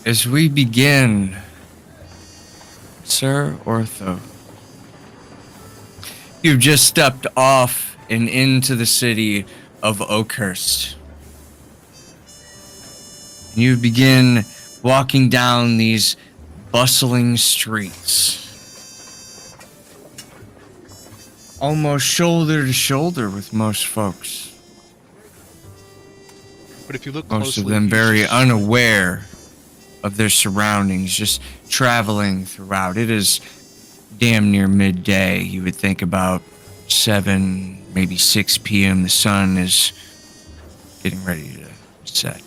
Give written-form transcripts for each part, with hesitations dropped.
As we begin, Sir Ortho, you've just stepped off and into the city of Oakhurst. And you begin walking down these bustling streets, almost shoulder to shoulder with most folks. But if you look Most closely, of them very unaware of their surroundings, just traveling throughout. It is damn near midday. You would think about 7, maybe 6 p.m. The sun is getting ready to set.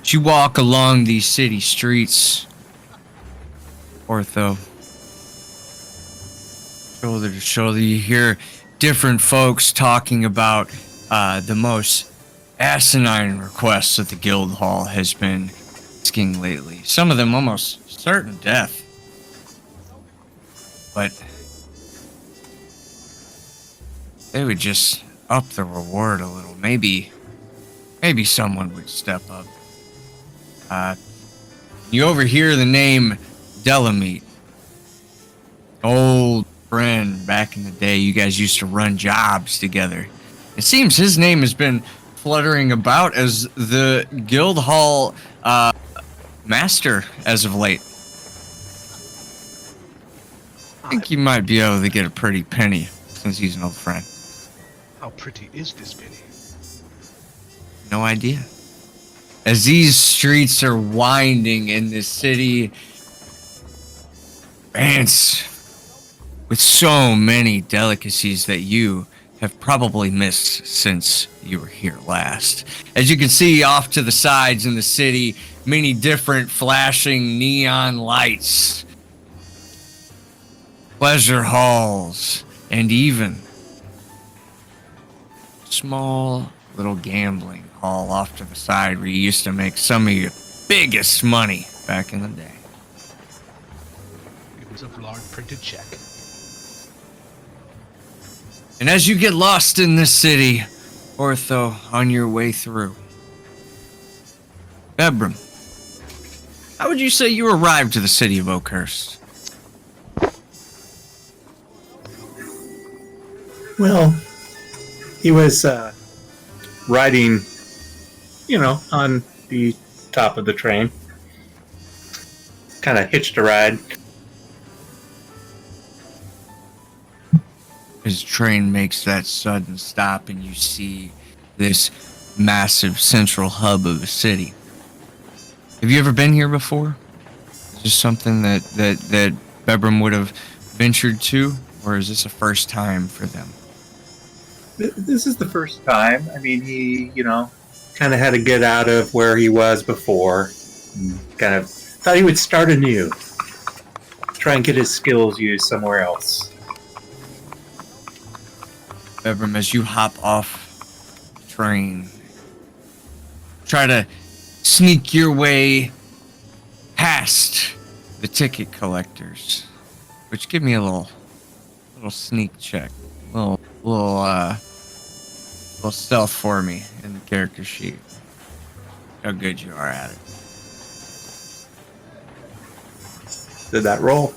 As you walk along these city streets, Ortho, shoulder to shoulder, you hear different folks talking about the most asinine requests that the guild hall has been asking lately. Some of them almost certain death. But they would just up the reward a little. Maybe someone would step up. You overhear the name Delamete. Old friend back in the day. You guys used to run jobs together. It seems his name has been fluttering about as the guild hall master as of late. I think he might be able to get a pretty penny since he's an old friend. How pretty is this penny? No idea. As these streets are winding in this city, Vance, with so many delicacies that you have probably missed since you were here last. As you can see off to the sides in the city, many different flashing neon lights, pleasure halls, and even small little gambling hall off to the side where you used to make some of your biggest money back in the day. It was a large printed check. And as you get lost in this city, Ortho, on your way through, Bebram, how would you say you arrived to the city of Oakhurst? Well, he was riding, on the top of the train. Kind of hitched a ride. His train makes that sudden stop and you see this massive central hub of the city. Have you ever been here before? Is this something that Bebram would have ventured to, or is this a first time for them? This is the first time. I mean, he, kind of had to get out of where he was before. Kind of thought he would start anew. Try and get his skills used somewhere else. Bebram, as you hop off the train, try to sneak your way past the ticket collectors, which give me a little sneak check, little stealth for me in the character sheet. How good you are at it. Did that roll?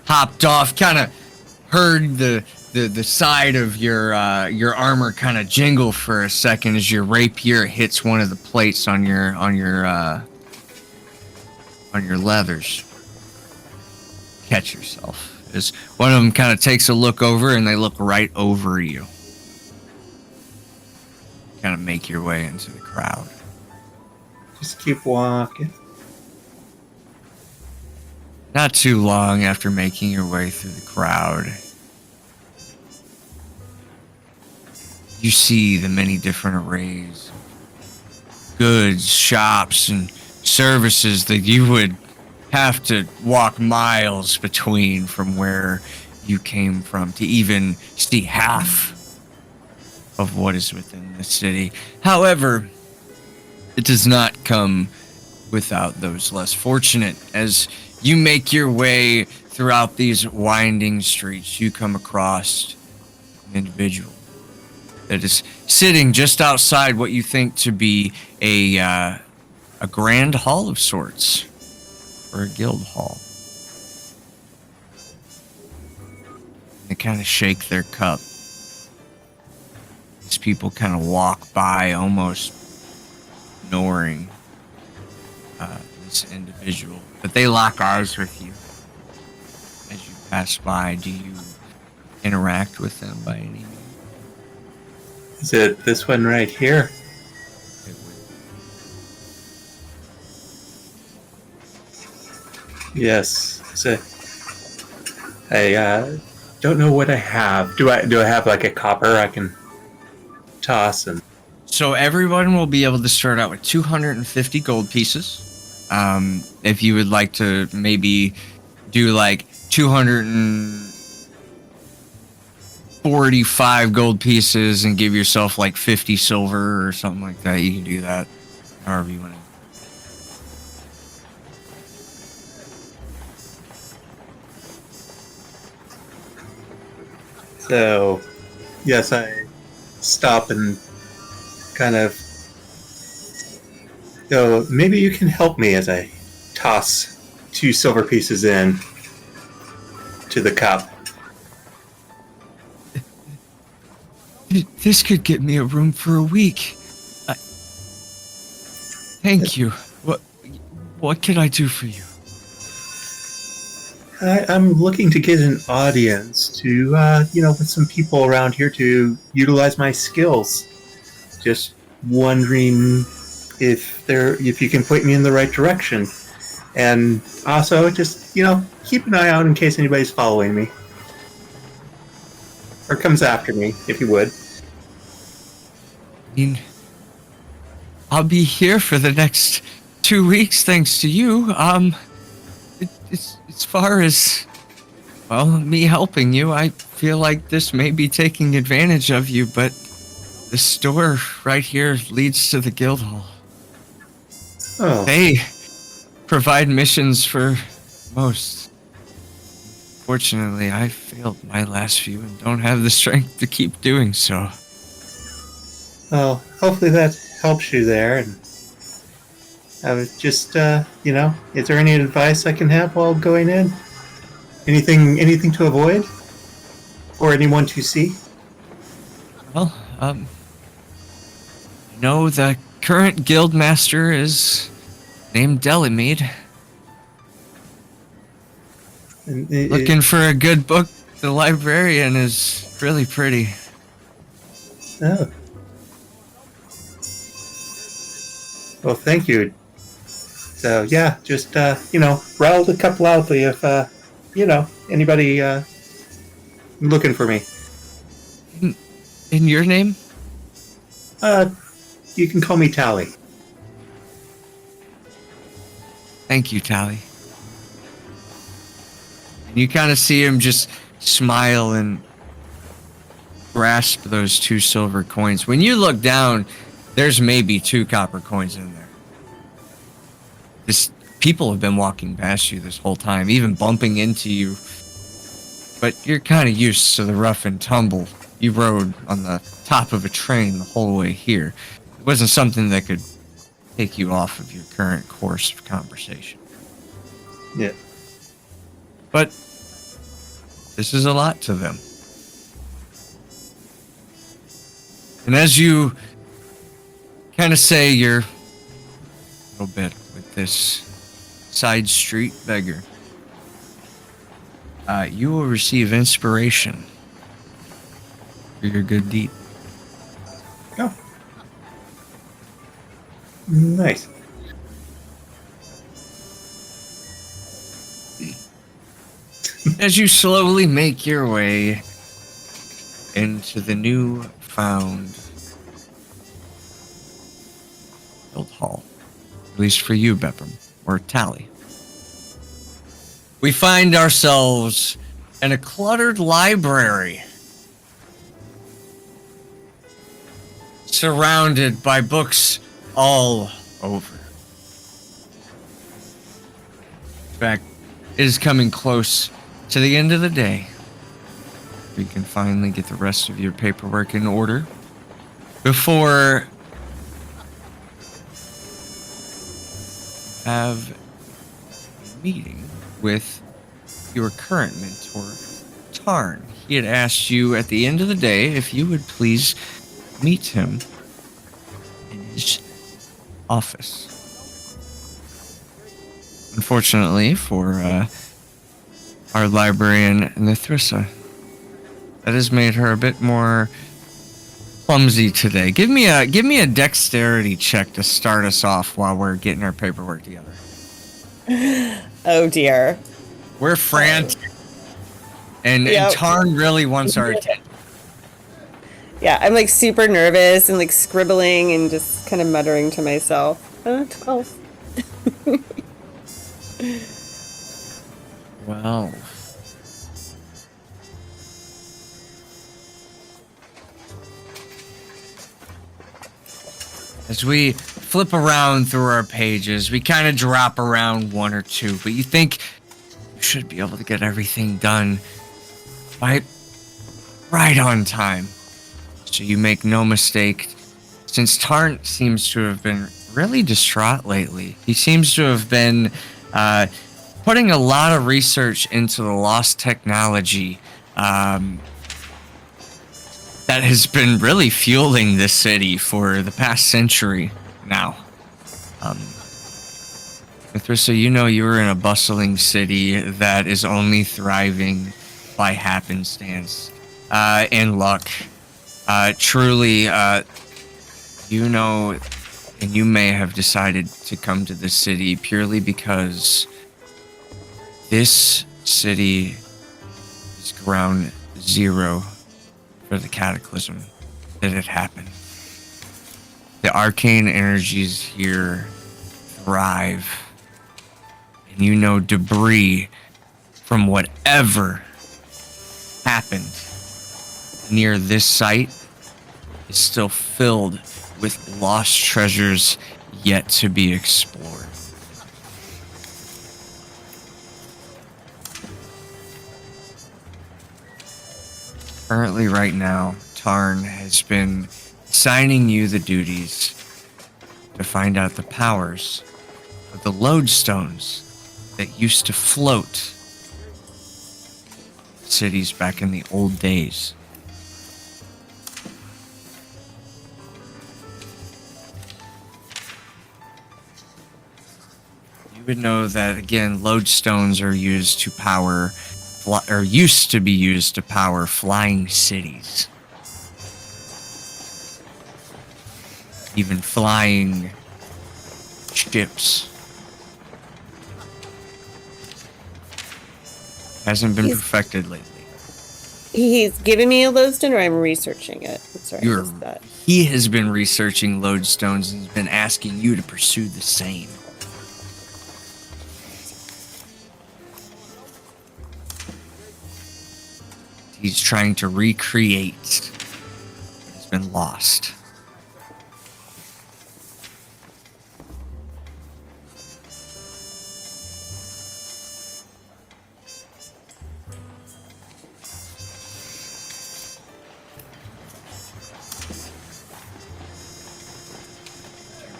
Hopped off, kind of heard the side of your armor kind of jingle for a second as your rapier hits one of the plates on your leathers. Catch yourself as one of them kind of takes a look over and they look right over you. Kind of make your way into the crowd. Just keep walking. Not too long after making your way through the crowd, you see the many different arrays of goods, shops, and services that you would have to walk miles between from where you came from to even see half of what is within the city. However, it does not come without those less fortunate, as you make your way throughout these winding streets. You come across an individual that is sitting just outside what you think to be a grand hall of sorts, or a guild hall. They kind of shake their cup. These people kind of walk by, almost ignoring this individual, but they lock eyes with you as you pass by. Do you interact with them by any means? Is it this one right here? It would. Yes. So, I don't know what I have. Do I have like a copper I can toss? And So everyone will be able to start out with 250 gold pieces. If you would like to maybe do like 245 gold pieces and give yourself like 50 silver or something like that, you can do that however you want to. so, yes, I stop and kind of go, maybe you can help me as I toss 2 silver pieces in to the cup. This could get me a room for a week. Thank you. What can I do for you? I'm looking to get an audience to, with some people around here to utilize my skills. Just wondering if you can point me in the right direction, and also just keep an eye out in case anybody's following me or comes after me, if you would. I mean, I'll be here for the next 2 weeks, thanks to you. As far as, well, me helping you, I feel like this may be taking advantage of you, but the store right here leads to the guild hall. Oh, They provide missions for most. Fortunately, I failed my last few and don't have the strength to keep doing so. well, hopefully that helps you there. And I was just, is there any advice I can have while going in? Anything to avoid, or anyone to see? Well, no, the current guild master is named Delamede. Looking for a good book. The librarian is really pretty. Oh. Well, thank you. So yeah, just rattle the cup loudly if anybody looking for me. In your name? You can call me Tally. Thank you, Tally. And you kind of see him just smile and grasp those 2 silver coins. When you look down, there's maybe 2 copper coins in there. People have been walking past you this whole time, even bumping into you. But you're kind of used to the rough and tumble. You rode on the top of a train the whole way here. It wasn't something that could take you off of your current course of conversation. Yeah. But this is a lot to them. And as you kind of say your little bit with this side street beggar, you will receive inspiration for your good deed. Oh. Nice. As you slowly make your way into the new found guild hall, at least for you, Bepham, or Tally, we find ourselves in a cluttered library, surrounded by books all over. In fact, it is coming close to the end of the day. You can finally get the rest of your paperwork in order before have a meeting with your current mentor, Tarn. He had asked you at the end of the day if you would please meet him in his office. Unfortunately for our librarian, Nithrissa, that has made her a bit more clumsy today. Give me a dexterity check to start us off while we're getting our paperwork together. Oh dear. We're frantic. And Tarn really wants our attention. Yeah, I'm like super nervous and like scribbling and just kind of muttering to myself. 12. Well. As we flip around through our pages, we kind of drop around one or two, but you think you should be able to get everything done right on time. So you make no mistake, since Tarn seems to have been really distraught lately. He seems to have been putting a lot of research into the lost technology that has been really fueling this city for the past century now. Nithrissa, you know you're in a bustling city that is only thriving by happenstance and luck. Truly, you know, and you may have decided to come to this city purely because this city is ground zero for the cataclysm that had happened. The arcane energies here thrive, and you know debris from whatever happened near this site is still filled with lost treasures yet to be explored. Currently, right now, Tarn has been assigning you the duties to find out the powers of the lodestones that used to float cities back in the old days. You would know that, again, lodestones are used to power, or used to be used to power flying cities. Even flying ships. Hasn't been perfected lately. He's given me a lodestone, or I'm researching it. I'm sorry, I missed that. He has been researching lodestones and has been asking you to pursue the same. He's trying to recreate what has been lost.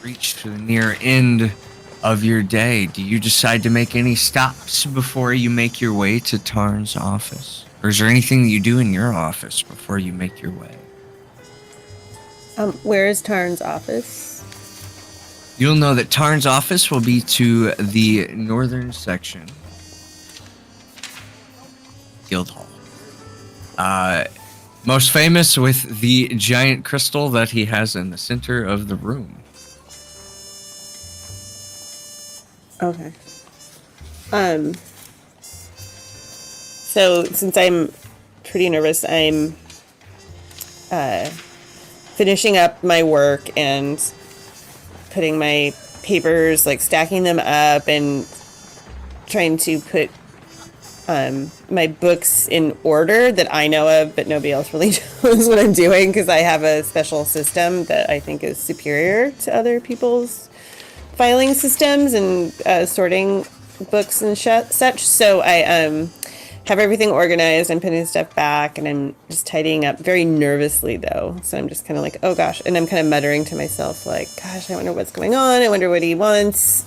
Reach to the near end of your day. Do you decide to make any stops before you make your way to Tarn's office? Or is there anything that you do in your office before you make your way? Where is Tarn's office? You'll know that Tarn's office will be to the northern section. Guild Hall. Most famous with the giant crystal that he has in the center of the room. Okay. So since I'm pretty nervous, I'm finishing up my work and putting my papers, like stacking them up and trying to put my books in order that I know of, but nobody else really knows what I'm doing because I have a special system that I think is superior to other people's filing systems and sorting books and such. So I have everything organized. I'm putting stuff back, and I'm just tidying up very nervously, though. So I'm just kind of like, oh gosh, and I'm kind of muttering to myself, like, gosh, I wonder what's going on. I wonder what he wants.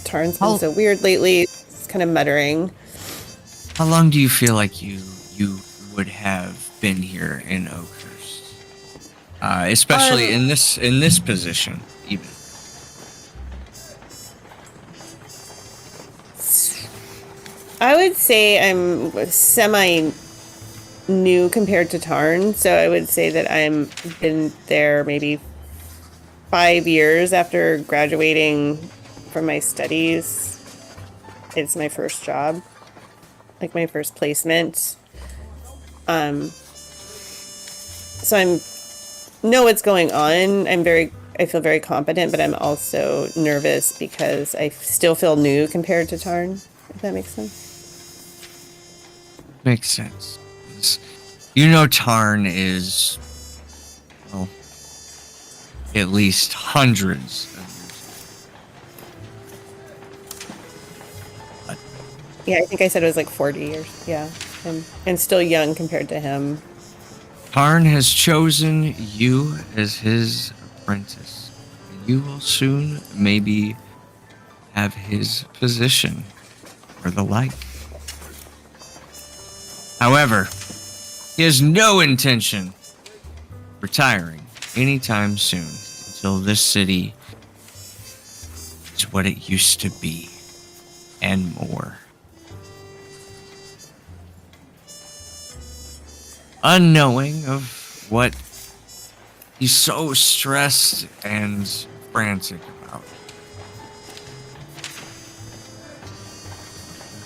Tarn's been so weird lately. Just kind of muttering. How long do you feel like you would have been here in Oakhurst, especially in this position, even? I would say I'm semi new compared to Tarn, so I would say that I'm been there maybe 5 years after graduating from my studies. It's my first job, like my first placement. So know what's going on. I feel very competent, but I'm also nervous because I still feel new compared to Tarn, if that makes sense. Makes sense. You know Tarn is, well, at least hundreds of years. Yeah, I think I said it was like 40 years. Yeah, and still young compared to him. Tarn has chosen you as his apprentice. You will soon maybe have his position or the like. However, he has no intention of retiring anytime soon until this city is what it used to be and more. Unknowing of what he's so stressed and frantic about.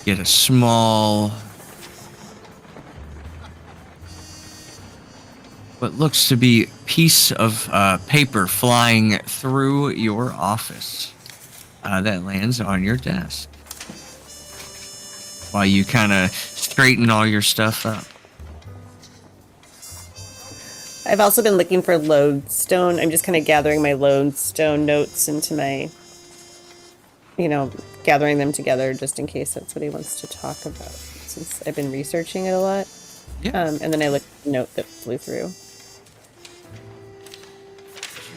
Get a small, what looks to be piece of paper flying through your office that lands on your desk while you kind of straighten all your stuff up. I've also been looking for lodestone. I'm just kind of gathering my lodestone notes into my, gathering them together just in case that's what he wants to talk about, since I've been researching it a lot. Yeah. And then I looked at the note that flew through.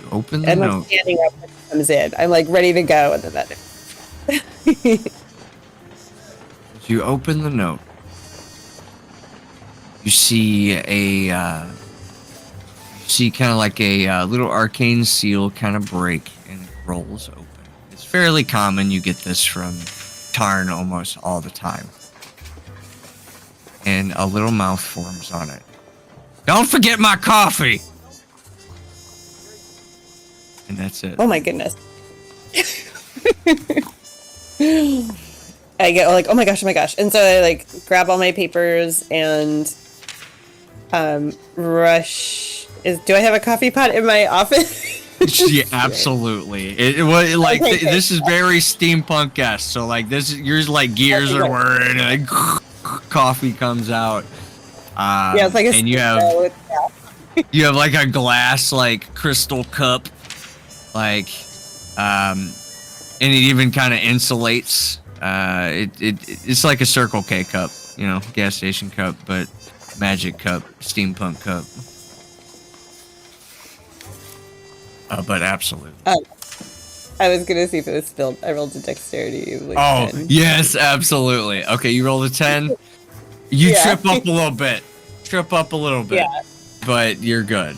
You open the I'm note. standing up when it comes in. I'm like ready to go, and then that. You open the note. You see kind of like a little arcane seal kind of break, and it rolls open. It's fairly common. You get this from Tarn almost all the time. And a little mouth forms on it. Don't forget my coffee! And that's it. Oh my goodness. I get like, oh my gosh. And so I like grab all my papers and rush. Do I have a coffee pot in my office? Yeah, absolutely. It was like Okay, this is very steampunk-esque. So like this, yours like gears are whirring and like, coffee comes out. Yeah, it's like a and you have like a glass like crystal cup, like and it even kind of insulates. It's like a Circle K cup, gas station cup, but magic cup, steampunk cup. But absolutely. I was gonna see if it was spilled. I rolled a dexterity. Like 10. Yes, absolutely. Okay, you rolled a 10. You Yeah. trip up a little bit. Yeah. But you're good.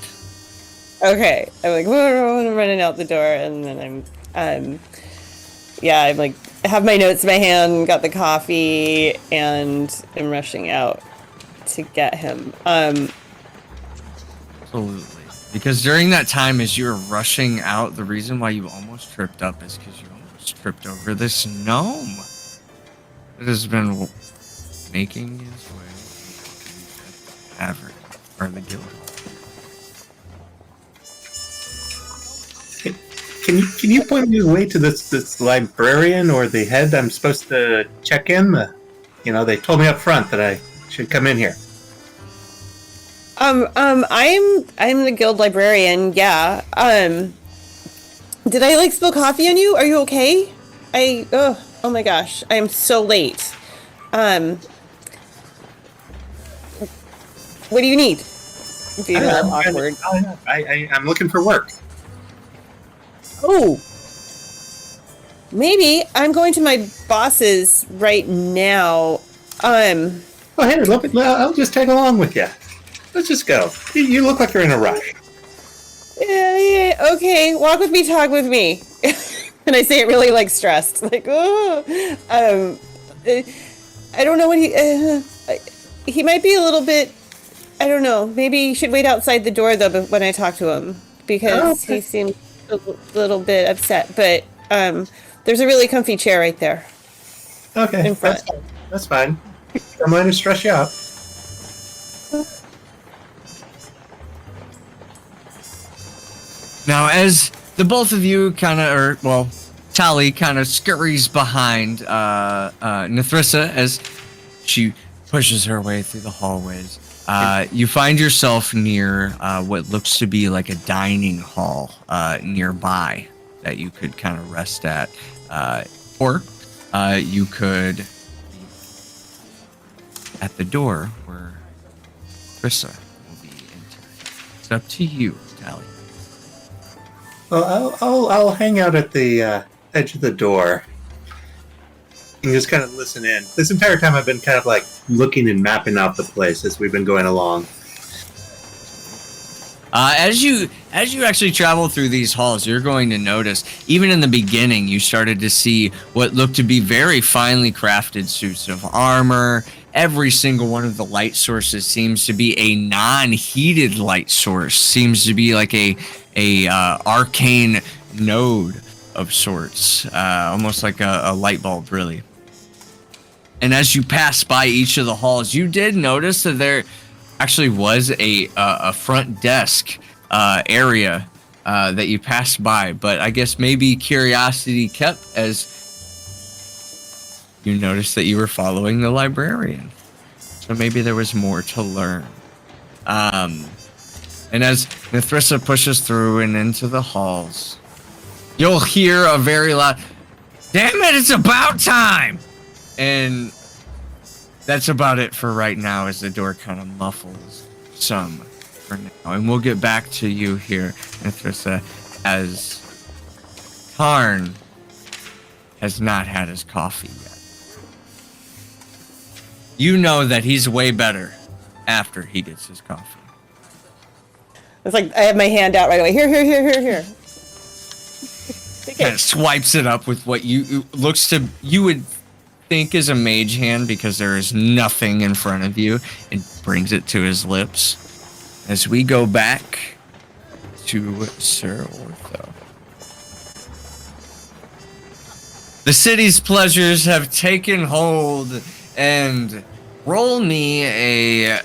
Okay. I'm like, I'm running out the door, and then I'm like, I have my notes in my hand, got the coffee, and I'm rushing out to get him. Absolutely. Because during that time, as you were rushing out, the reason why you almost tripped up is because you almost tripped over this gnome that has been making his way to the tavern, or the guild hall. Can you point me away to this librarian or the head I'm supposed to check in? They told me up front that I should come in here. I'm the guild librarian. Yeah. Did I like spill coffee on you? Are you okay? Oh my gosh, I am so late. What do you need? Being a little awkward. I'm looking for work. Oh, maybe I'm going to my boss's right now. Oh, hey, I'll just tag along with you. Let's just go. You look like you're in a rush. Yeah, okay. Walk with me, talk with me. And I say it really like stressed, like, oh. I don't know what he might be a little bit. I don't know. Maybe you should wait outside the door though when I talk to him because he seems a little bit upset. But there's a really comfy chair right there. Okay, in front. That's fine. I'm going to stress you out. Now, as the both of you Tally kind of scurries behind Nethrissa as she pushes her way through the hallways. You find yourself near what looks to be like a dining hall nearby that you could kind of rest at. Or you could be at the door where Nethrissa will be entering. It's up to you, Tally. Well, I'll hang out at the edge of the door and just kind of listen in. This entire time I've been kind of like looking and mapping out the place as we've been going along. As you actually travel through these halls, you're going to notice, even in the beginning, you started to see what looked to be very finely crafted suits of armor. Every single one of the light sources seems to be a non-heated light source. Seems to be like a arcane node of sorts, almost like a light bulb, really. And as you pass by each of the halls, you did notice that there actually was a front desk area that you passed by, but I guess maybe curiosity kept as you noticed that you were following the librarian. So maybe there was more to learn. And as Nethrissa pushes through and into the halls, you'll hear a very loud, "Damn it, it's about time!" And that's about it for right now as the door kind of muffles some for now. And we'll get back to you here, Nethrissa, as Tarn has not had his coffee yet. You know that he's way better after he gets his coffee. It's like I have my hand out right away. Here. Kind of swipes it up with what you would think is a mage hand because there is nothing in front of you, and brings it to his lips. As we go back to Sir Ortho. The city's pleasures have taken hold, and roll me a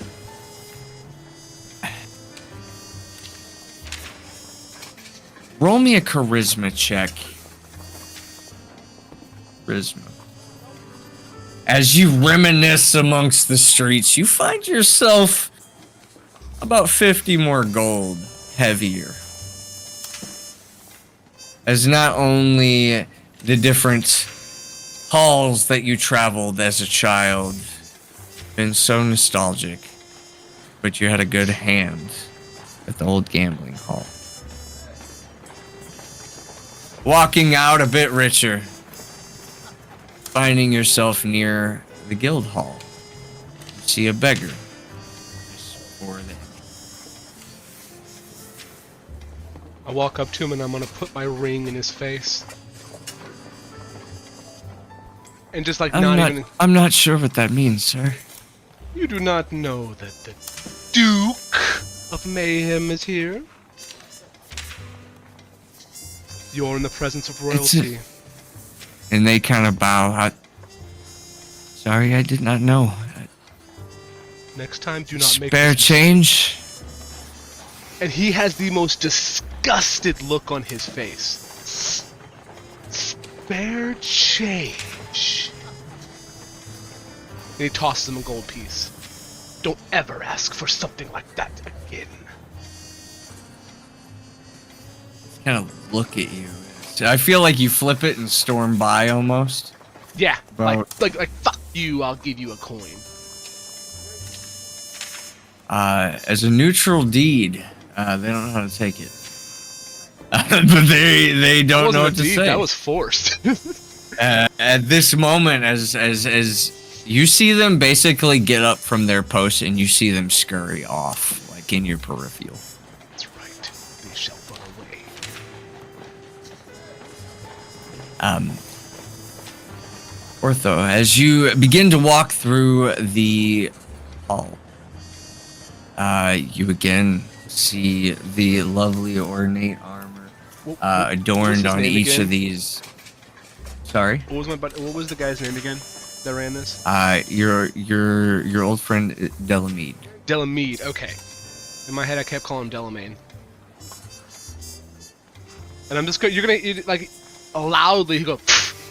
charisma check. Charisma. As you reminisce amongst the streets, you find yourself about 50 more gold heavier. As not only the different halls that you traveled as a child been so nostalgic, but you had a good hand at the old gambling hall. Walking out a bit richer, finding yourself near the guild hall. You see a beggar. I walk up to him and I'm gonna put my ring in his face. And just like I'm not sure what that means, sir. You do not know that the Duke of Mayhem is here? You're in the presence of royalty. And they kind of bow. Sorry, I did not know. Next time, do not make spare change. And he has the most disgusted look on his face. Spare change. And he tosses him a gold piece. Don't ever ask for something like that again. Kind of look at you. I feel like you flip it and storm by almost. Yeah, Well- like fuck you, I'll give you a coin. As a neutral deed, they don't know how to take it. But they That don't wasn't know a what to deed, say. that was forced. At this moment, as you see them basically get up from their post and you see them scurry off, like in your peripheral. That's right, they shall run away. Ortho, as you begin to walk through the hall, you again see the lovely ornate armor What was adorned his on name each again? of these. Sorry, What was the guy's name again that ran this? your old friend Delamede. Delamede, okay. In my head I kept calling him Delamain. And I'm just you're gonna, like, loudly go,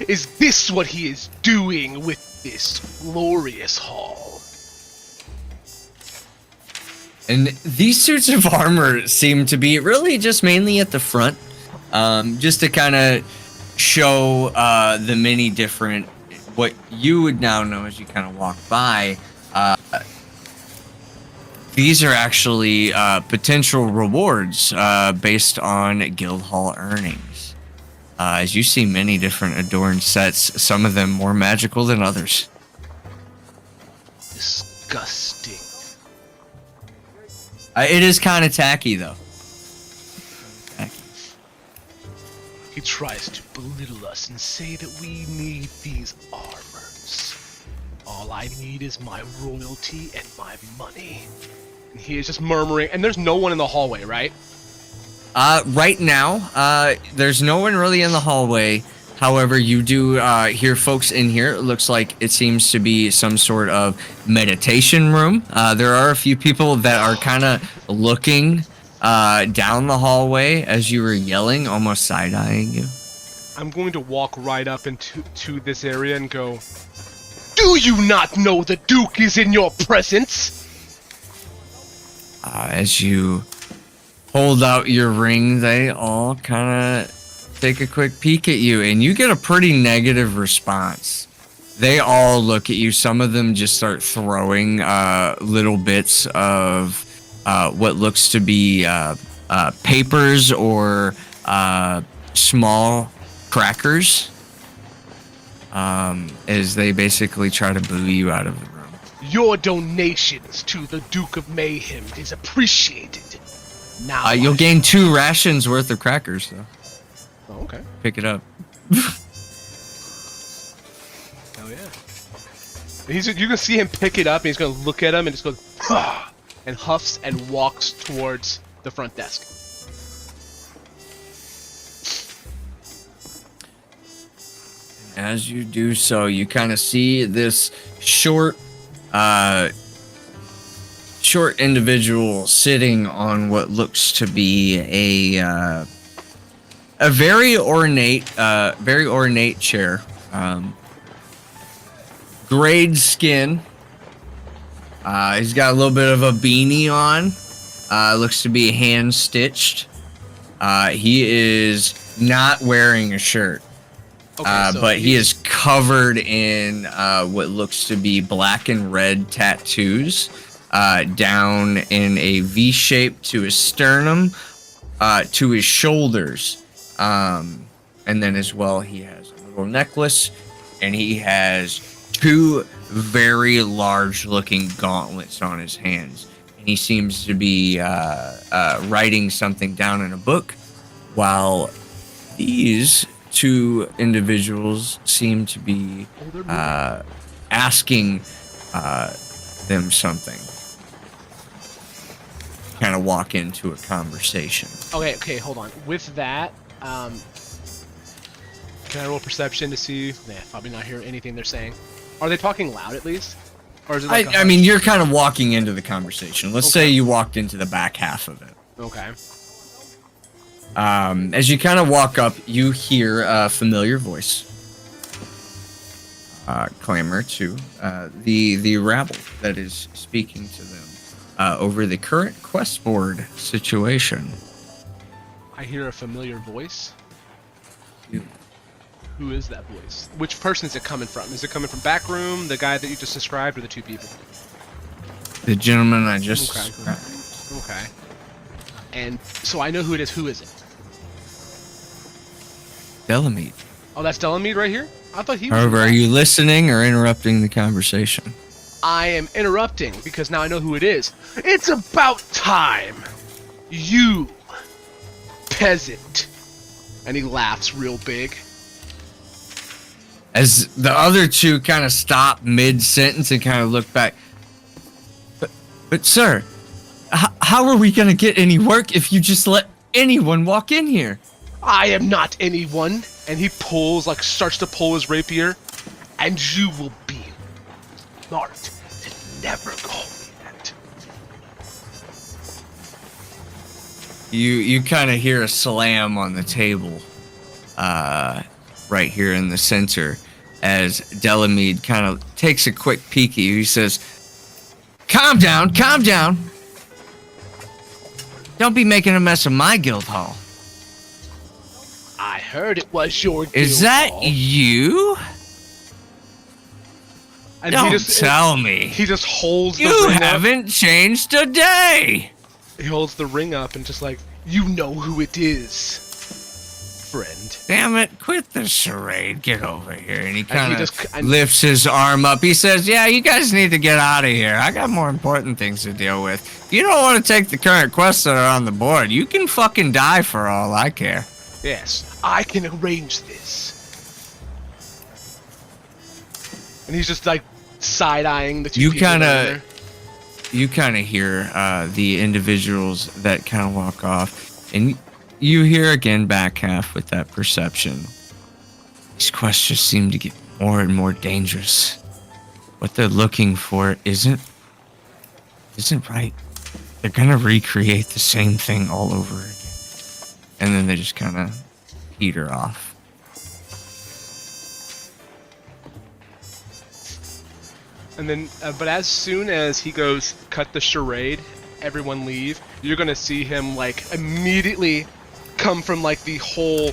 is this what he is doing with this glorious hall? And these suits of armor seem to be really just mainly at the front, just to kind of show the many different, what you would now know as you kind of walk by. These are actually potential rewards based on guild hall earnings. As you see many different adorned sets, some of them more magical than others. Disgusting. It is kind of tacky, though. Tacky. He tries to belittle us and say that we need these armors. All I need is my royalty and my money. And he is just murmuring, and there's no one in the hallway, right? Right now, there's no one really in the hallway. However, you do hear folks in here. It looks like it seems to be some sort of meditation room. There are a few people that are kind of looking down the hallway as you were yelling, almost side-eyeing you. I'm going to walk right up to this area and go, do you not know the Duke is in your presence? As you hold out your ring, they all kind of take a quick peek at you, and you get a pretty negative response. They all look at you. Some of them just start throwing little bits of what looks to be papers or small crackers as they basically try to boo you out of the room. Your donations to the Duke of Mayhem is appreciated. Now You'll gain 2 rations worth of crackers, though. Oh, okay. Pick it up. Hell yeah. You can see him pick it up, and he's gonna look at him and just goes, "Ah," and huffs and walks towards the front desk. As you do so, you kind of see this short individual sitting on what looks to be a very ornate chair. Grayed skin. He's got a little bit of a beanie on. Looks to be hand stitched. He is not wearing a shirt. Okay, so But he is covered in what looks to be black and red tattoos down in a V shape to his sternum, to his shoulders. And then as well, he has a little necklace, and he has 2 very large looking gauntlets on his hands. And he seems to be writing something down in a book, while these 2 individuals seem to be asking them something. Kind of walk into a conversation. Okay, hold on. With that, can I roll perception to see? Nah, probably not hear anything they're saying. Are they talking loud at least? Or is it like I mean, you're kind of walking into the conversation. Let's say Okay. you walked into the back half of it. Okay. As you kind of walk up, you hear a familiar voice clamor to the rabble that is speaking to them over the current quest board situation. I hear a familiar voice. Who is that voice? Which person is it coming from? Is it coming from back room, the guy that you just described, or the two people? The gentleman I just Okay. described. Okay. And so I know who it is. Who is it? Delamede. Oh, that's Delamede right here? I thought he was... However, are you listening or interrupting the conversation? I am interrupting because now I know who it is. It's about time! You peasant. And he laughs real big. As the other two kind of stop mid-sentence and kind of look back. But sir, how are we going to get any work if you just let anyone walk in here? I am not anyone. And he pulls, like, starts to pull his rapier. And you will be marked to never call me that. You kind of hear a slam on the table, right here in the center, as Delamede kind of takes a quick peek at you. He says, calm down, calm down. Don't be making a mess of my guild hall. I heard it was your guild Is that hall. you? And Don't tell me. He just holds the You ring haven't changed a day. up. He holds the ring up and just like, you know who it is, friend. Damn it, quit the charade. Get over here. And he he kind just- of and- lifts his arm up. He says, yeah, you guys need to get out of here. I got more important things to deal with. If you don't want to take the current quests that are on the board, you can fucking die for all I care. Yes, I can arrange this. And he's just like side-eyeing the two You people down kinda- there. You kind of hear the individuals that kind of walk off. And you hear again back half with that perception. These quests just seem to get more and more dangerous. What they're looking for isn't right. They're gonna recreate the same thing all over again. And then they just kind of peter off. And then, but as soon as he goes, cut the charade, everyone leave, you're gonna see him like immediately come from like the whole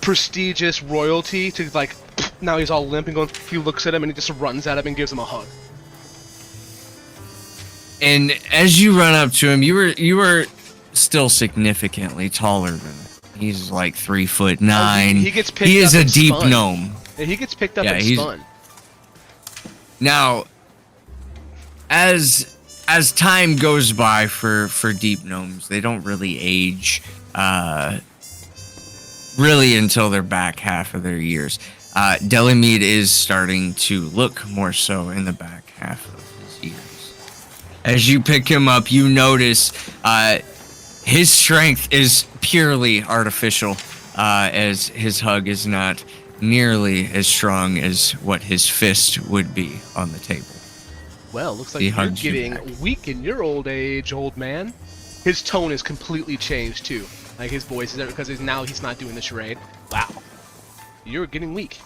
prestigious royalty to like, now he's all limp and going, he looks at him and he just runs at him and gives him a hug. And as you run up to him, you were still significantly taller than him. He's like 3'9". He gets picked He is up a and deep spun. gnome. And he gets picked up Yeah, and he's- spun. Now, as time goes by for deep gnomes, they don't really age really until their back half of their years. Delamede is starting to look more so in the back half of his years. As you pick him up, you notice his strength is purely artificial, as his hug is not nearly as strong as what his fist would be on the table. Well, looks like He you're hugs you getting back. weak in your old age, old man. His tone is completely changed too. Like his voice is because he's not doing the charade. Wow, you're getting weak.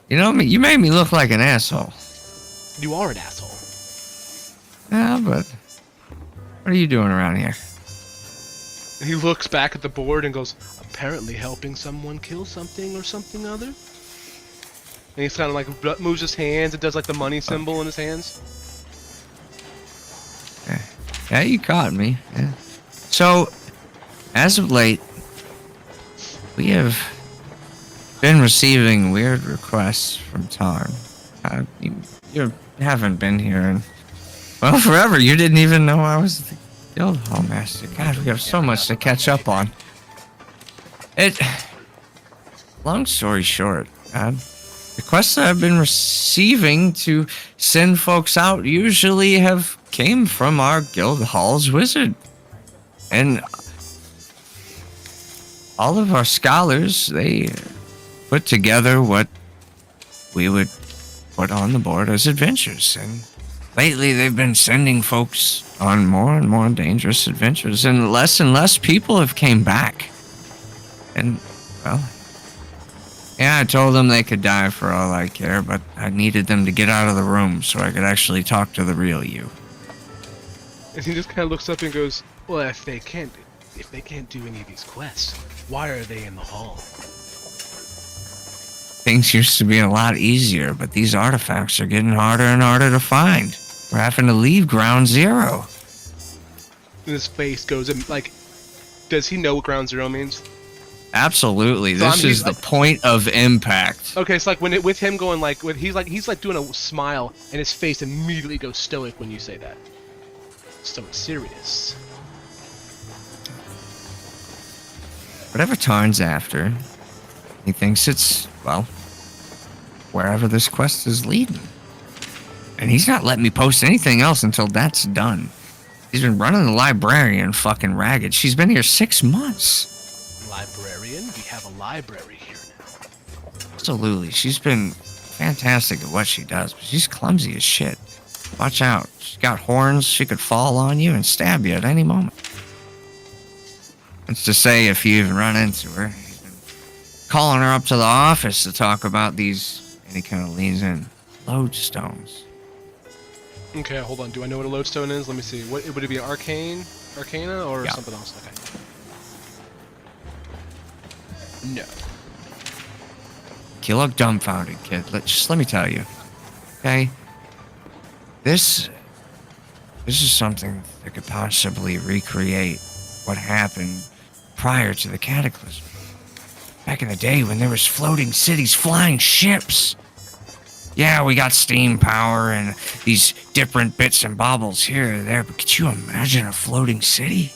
You know, you made me look like an asshole. You are an asshole. Yeah, but what are you doing around here? He looks back at the board and goes, apparently helping someone kill something or something other. And he's kind of like moves his hands and does like the money symbol in his hands. Yeah, you caught me. Yeah. So, as of late, we have been receiving weird requests from Tarn. You haven't been here in, well, forever. You didn't even know I was the guild hall master. God, we have so much to catch up on. Long story short, the quests that I've been receiving to send folks out usually have came from our guild hall's wizard. And all of our scholars, they put together what we would put on the board as adventures. And lately they've been sending folks on more and more dangerous adventures, and less people have came back. And, well, yeah, I told them they could die for all I care, but I needed them to get out of the room so I could actually talk to the real you. And he just kind of looks up and goes, well, if they can't do any of these quests, why are they in the hall? Things used to be a lot easier, but these artifacts are getting harder and harder to find. We're having to leave Ground Zero. And his face goes in, like, does he know what Ground Zero means? Absolutely. So This is the point of impact. Okay, so like with him going like he's like doing a smile and his face immediately goes stoic when you say that. Stoic serious. Whatever Tarn's after, he thinks it's, well, wherever this quest is leading. And he's not letting me post anything else until that's done. He's been running the librarian fucking ragged. She's been here 6 months. Librarian? We have a library here now. Absolutely. She's been fantastic at what she does, but she's clumsy as shit. Watch out. She's got horns. She could fall on you and stab you at any moment. It's to say, if you even run into her, he's been calling her up to the office to talk about these, and he kind of leans in, lodestones. Okay, hold on. Do I know what a lodestone is? Let me see. What would it be? Arcana, or Yeah. something else? Okay. No. You look dumbfounded, kid. Just let me tell you. Okay? This is something that could possibly recreate what happened prior to the cataclysm. Back in the day when there was floating cities, flying ships. Yeah, we got steam power and these different bits and bobbles here or there, but could you imagine a floating city?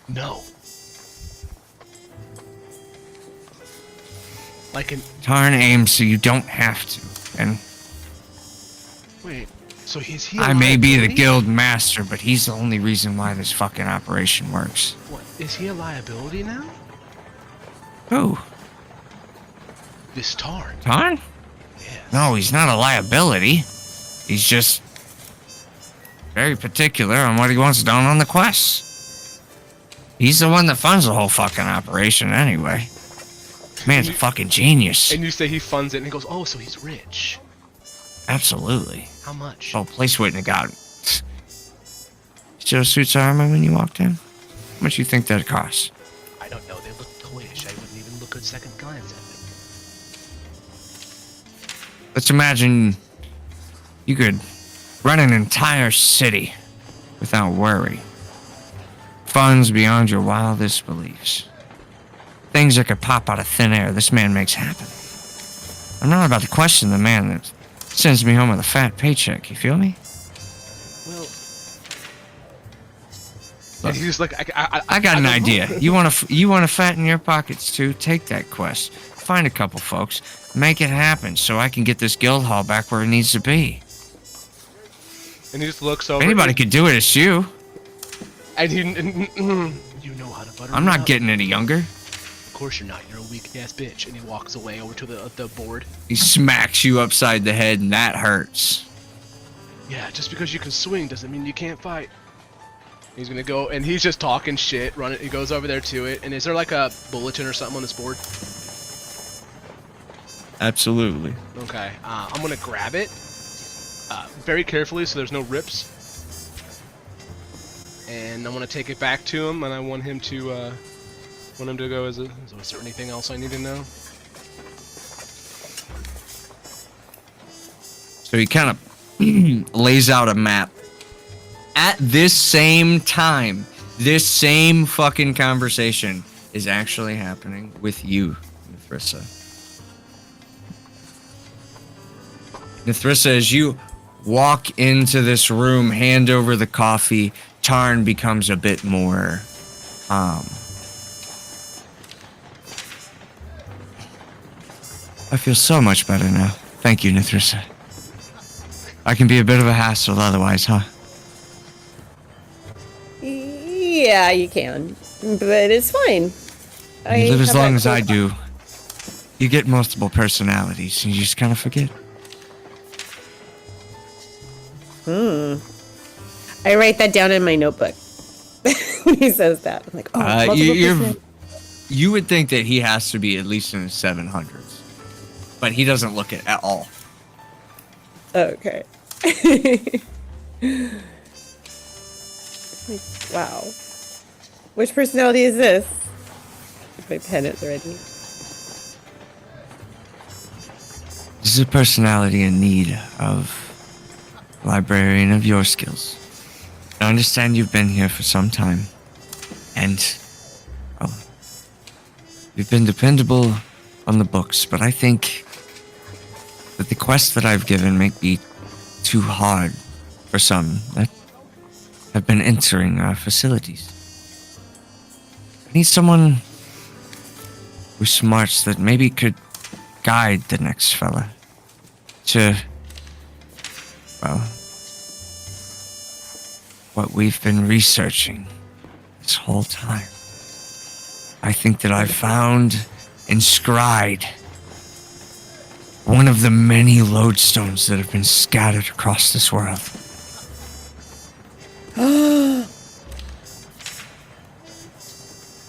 No. Like an... Tarn aims so you don't have to, and Wait, so is he I may be the liability? guild master, but he's the only reason why this fucking operation works. What, is he a liability now? Who? This Tarn. Tarn? Yes. No, he's not a liability. He's just very particular on what he wants done on the quest. He's the one that funds the whole fucking operation anyway. Man's a fucking genius. And you say he funds it, and he goes, oh, so he's rich. Absolutely. How much? Oh, place wouldn't have got him. Still suits armor when you walked in? How much you think that cost? I don't know. They look toyish. I wouldn't even look at second glance at them. Let's imagine you could run an entire city without worry. Funds beyond your wildest beliefs. Things that could pop out of thin air this man makes happen. I'm not about to question the man that sends me home with a fat paycheck, you feel me? Well... Look, And he's like, I got an don't idea. know. You want to fatten your pockets too? Take that quest. Find a couple folks. Make it happen so I can get this guild hall back where it needs to be. And he just looks If over. anybody could do it, it's you. And he... You know how to butter I'm me not up. getting any younger. Of course you're not. You're a weak-ass bitch. And he walks away over to the board. He smacks you upside the head, and that hurts. Yeah, just because you can swing doesn't mean you can't fight. He's gonna go, and he's just talking shit, running. He goes over there to it, and is there like a bulletin or something on this board? Absolutely. Okay, I'm gonna grab it, very carefully so there's no rips. And I'm gonna take it back to him, and I want him to go as a... So is there anything else I need to know? So he kind of lays out a map. At this same time, this same fucking conversation is actually happening with you, Nithrissa. Nithrissa, as you walk into this room, hand over the coffee, Tarn becomes a bit more I feel so much better now. Thank you, Nithrissa. I can be a bit of a hassle otherwise, huh? Yeah, you can, but it's fine. You live as have long that as I cool- do. You get multiple personalities, and you just kind of forget. I write that down in my notebook. When he says that, I'm like, oh, multiple personalities. You would think that he has to be at least in the 700s, but he doesn't look it at all. Okay. Like, wow. Which personality is this? my pen at the ready. This is a personality in need of a librarian of your skills. I understand you've been here for some time, and well, you've been dependable on the books, but I think that the quest that I've given may be too hard for some that have been entering our facilities. I need someone who's smart that maybe could guide the next fella to, well, what we've been researching this whole time. I think that I've found inscribed one of the many lodestones that have been scattered across this world.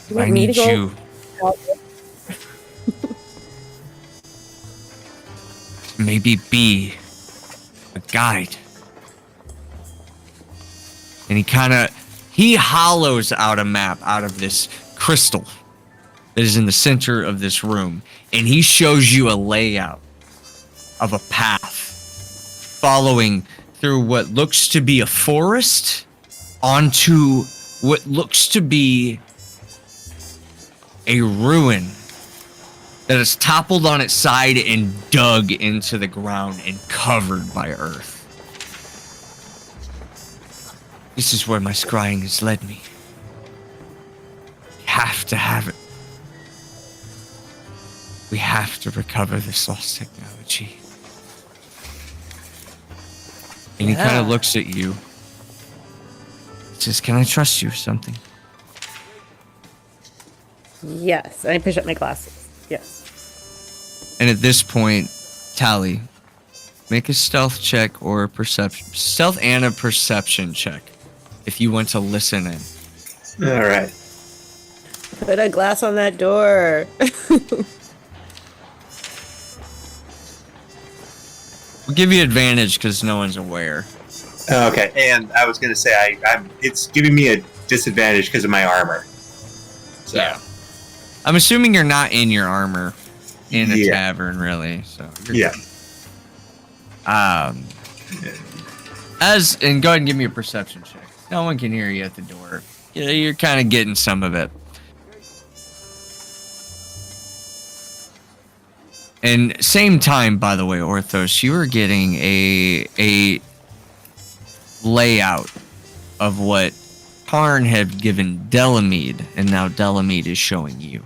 You want I me need to go? you to maybe be a guide. And he hollows out a map out of this crystal that is in the center of this room. And he shows you a layout of a path following through what looks to be a forest onto what looks to be a ruin that is toppled on its side and dug into the ground and covered by earth. This is where my scrying has led me. We have to have it. We have to recover this lost technology. And he kind of looks at you. He says, "Can I trust you with something?" Yes. And I push up my glasses. Yes. And at this point, Tally, make a stealth check or a perception. Stealth and a perception check if you want to listen in. All right. Put a glass on that door. We'll give you advantage because no one's aware. Okay, and I was gonna say it's giving me a disadvantage because of my armor. So. Yeah. I'm assuming you're not in your armor in a tavern, really. So you're good. And go ahead and give me a perception check. No one can hear you at the door. Yeah, you're kind of getting some of it. And same time, by the way, Orthos, you were getting a layout of what Tarn had given Delamede, and now Delamede is showing you.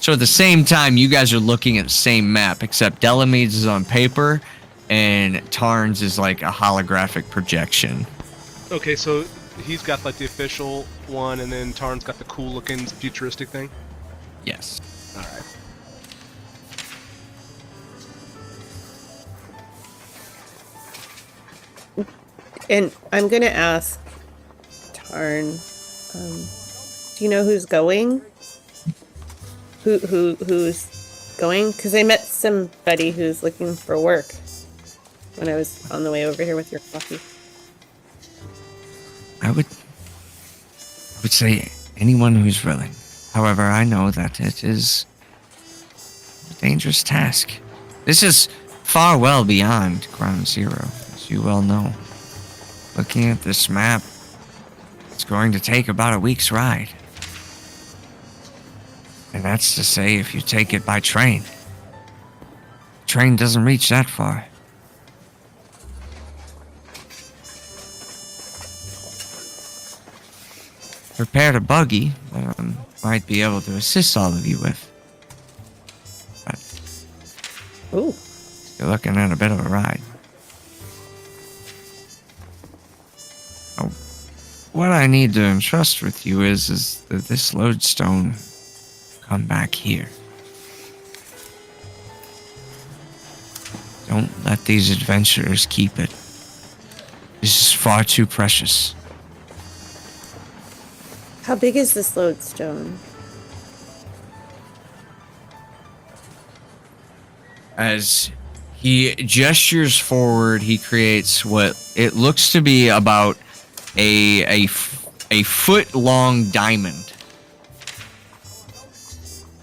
So at the same time, you guys are looking at the same map, except Delamede's is on paper, and Tarn's is like a holographic projection. Okay, so he's got like the official one, and then Tarn's got the cool-looking futuristic thing? Yes. Alright. And I'm gonna ask Tarn, do you know who's going? Who's going? Because I met somebody who's looking for work when I was on the way over here with your coffee. I would say anyone who's willing. However, I know that it is a dangerous task. This is far well beyond Ground Zero, as you well know. Looking at this map, it's going to take about a week's ride. And that's to say if you take it by train. Train doesn't reach that far. Prepared a buggy, might be able to assist all of you with. But Ooh. you're looking at a bit of a ride. What I need to entrust with you is that this lodestone come back here. Don't let these adventurers keep it. This is far too precious. How big is this lodestone? As he gestures forward, he creates what it looks to be about a foot-long diamond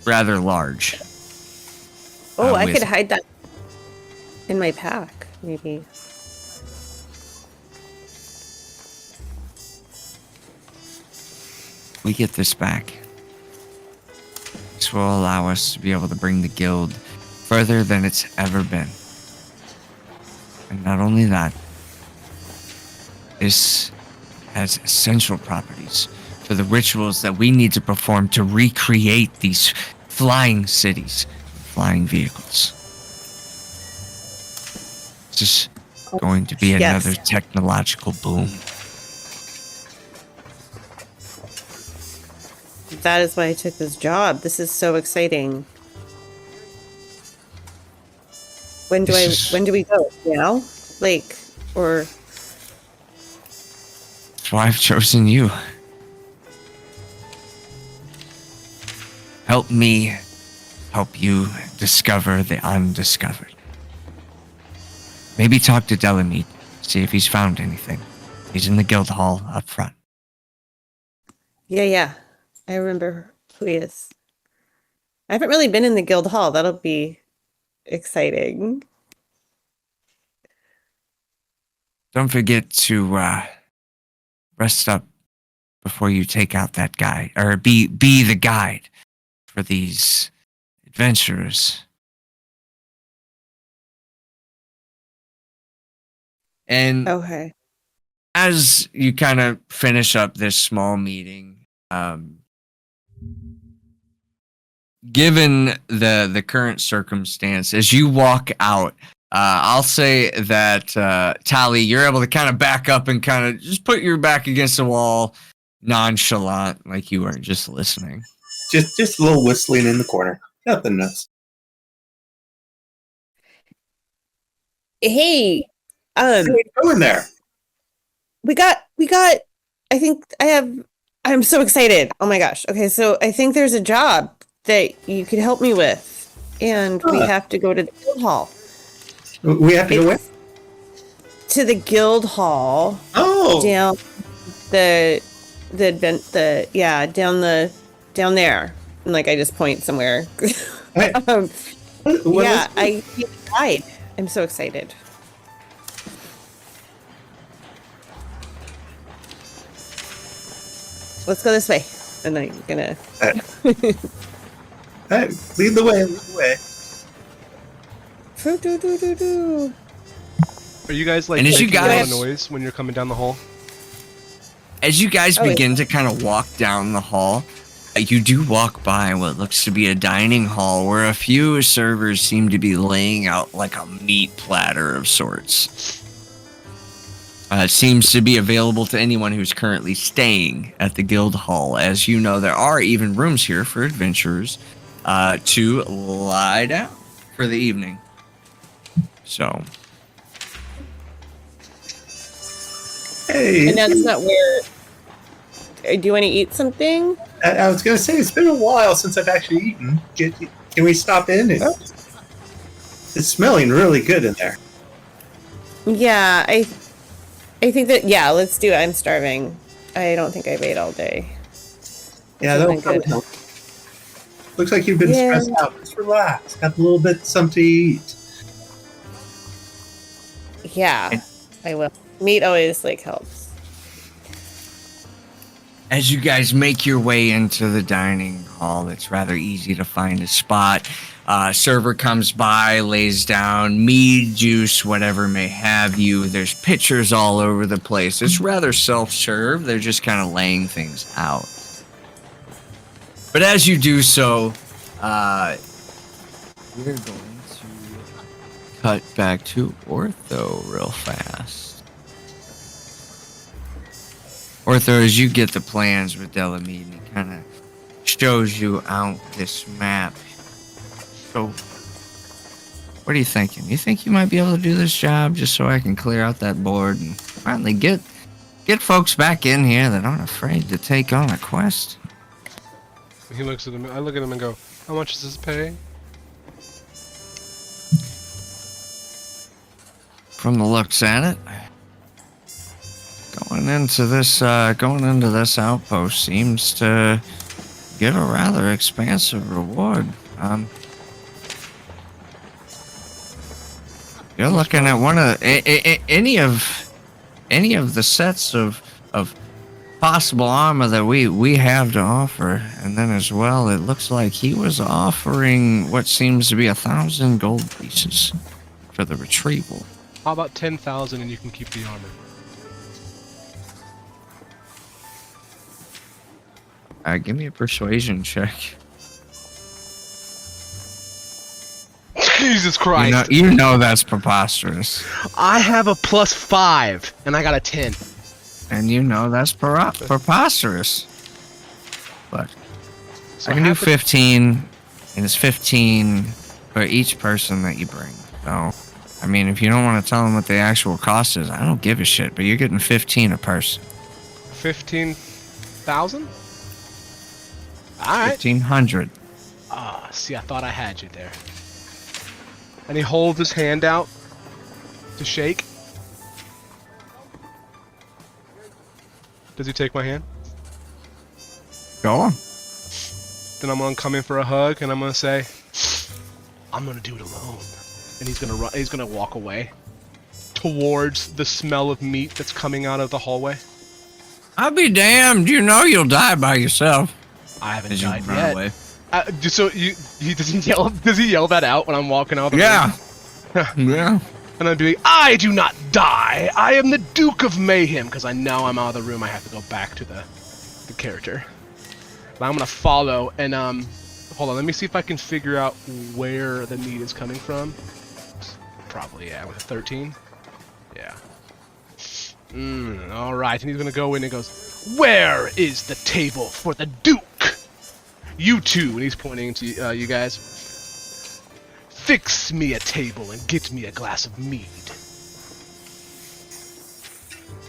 rather large. Oh, I could with- hide that in my pack, maybe. We get this back. This will allow us to be able to bring the guild further than it's ever been. And not only that, this has essential properties for the rituals that we need to perform to recreate these flying cities, flying vehicles. This is going to be another technological boom. That is why I took this job. This is so exciting. When do we go? Now? Like, or... That's why I've chosen you. Help me help you discover the undiscovered. Maybe talk to Delamede, see if he's found anything. He's in the guild hall up front. Yeah. I remember who he is. I haven't really been in the guild hall. That'll be exciting. Don't forget to rest up before you take out that guide, or be the guide for these adventurers. And Okay. as you kind of finish up this small meeting, given the current circumstance, as you walk out, I'll say that Tally, you're able to kind of back up and kind of just put your back against the wall, nonchalant, like you weren't just listening. Just a little whistling in the corner. Nothing nuts. Hey, Hey, go in there. we got, I'm so excited. Oh my gosh. Okay, so I think there's a job that you could help me with, and we have to go to the guild hall. We have to go where? To the guild hall. Oh, Down down there. And like I just point somewhere. Hey, what yeah, is it? I died. I'm so excited. Let's go this way. And then I'm gonna Hey, lead the way. Lead the way. Are you guys like And as you making a lot of guys- noise when you're coming down the hall? As you guys Oh, yeah. begin to kind of walk down the hall, you do walk by what looks to be a dining hall where a few servers seem to be laying out like a meat platter of sorts. It seems to be available to anyone who's currently staying at the guild hall. As you know, there are even rooms here for adventurers to lie down for the evening. So, Hey, and that's not where. Do you want to eat something? I was gonna say it's been a while since I've actually eaten. Can we stop in? It's smelling really good in there. Yeah, I think that let's do it. I'm starving. I don't think I've ate all day. Yeah, This that'll isn't probably good. help. Looks like you've been Yeah. stressed out. Just relax. Got a little bit something to eat. Yeah, I will. Meat always like helps. as you guys make your way into the dining hall, it's rather easy to find a spot. Server comes by, lays down mead, juice, whatever may have you. There's pitchers all over the place. It's rather self-serve. They're just kind of laying things out. But as you do so, we're going to cut back to Ortho real fast. Ortho, as you get the plans with Delamede, and he kind of shows you out this map. So, what are you thinking? You think you might be able to do this job just so I can clear out that board and finally get folks back in here that aren't afraid to take on a quest? He looks at him. I look at him and go, "How much does this pay?" From the looks at it, going into this outpost seems to get a rather expansive reward. You're looking at one of any of the sets of possible armor that we have to offer, and then as well, it looks like he was offering what seems to be 1,000 gold pieces for the retrieval. How about 10,000 and you can keep the armor? Give me a persuasion check. Jesus Christ! You know that's preposterous. I have a +5 and I got a 10. And you know that's preposterous. But So I can do half the- 15, and it's 15 for each person that you bring. So, I mean, if you don't want to tell them what the actual cost is, I don't give a shit, but you're getting 15 a person. 15,000? Alright. 1,500. See, I thought I had you there. And he holds his hand out to shake. Does he take my hand? Go on. Then I'm gonna come in for a hug and I'm gonna say, I'm gonna do it alone. And he's gonna run, he's gonna walk away towards the smell of meat that's coming out of the hallway. I'll be damned. You know you'll die by yourself. I haven't As you died run yet. away. So he doesn't yell. Does he yell that out when I'm walking out of the Yeah. room? Yeah. And I'm doing, I do not die. I am the Duke of Mayhem. Because I know I'm out of the room. I have to go back to the character. But I'm gonna follow and hold on. Let me see if I can figure out where the meat is coming from. Probably yeah, with a 13. Yeah. All right, and he's gonna go in and goes, where is the table for the Duke? You two, and he's pointing to you guys. Fix me a table and get me a glass of mead.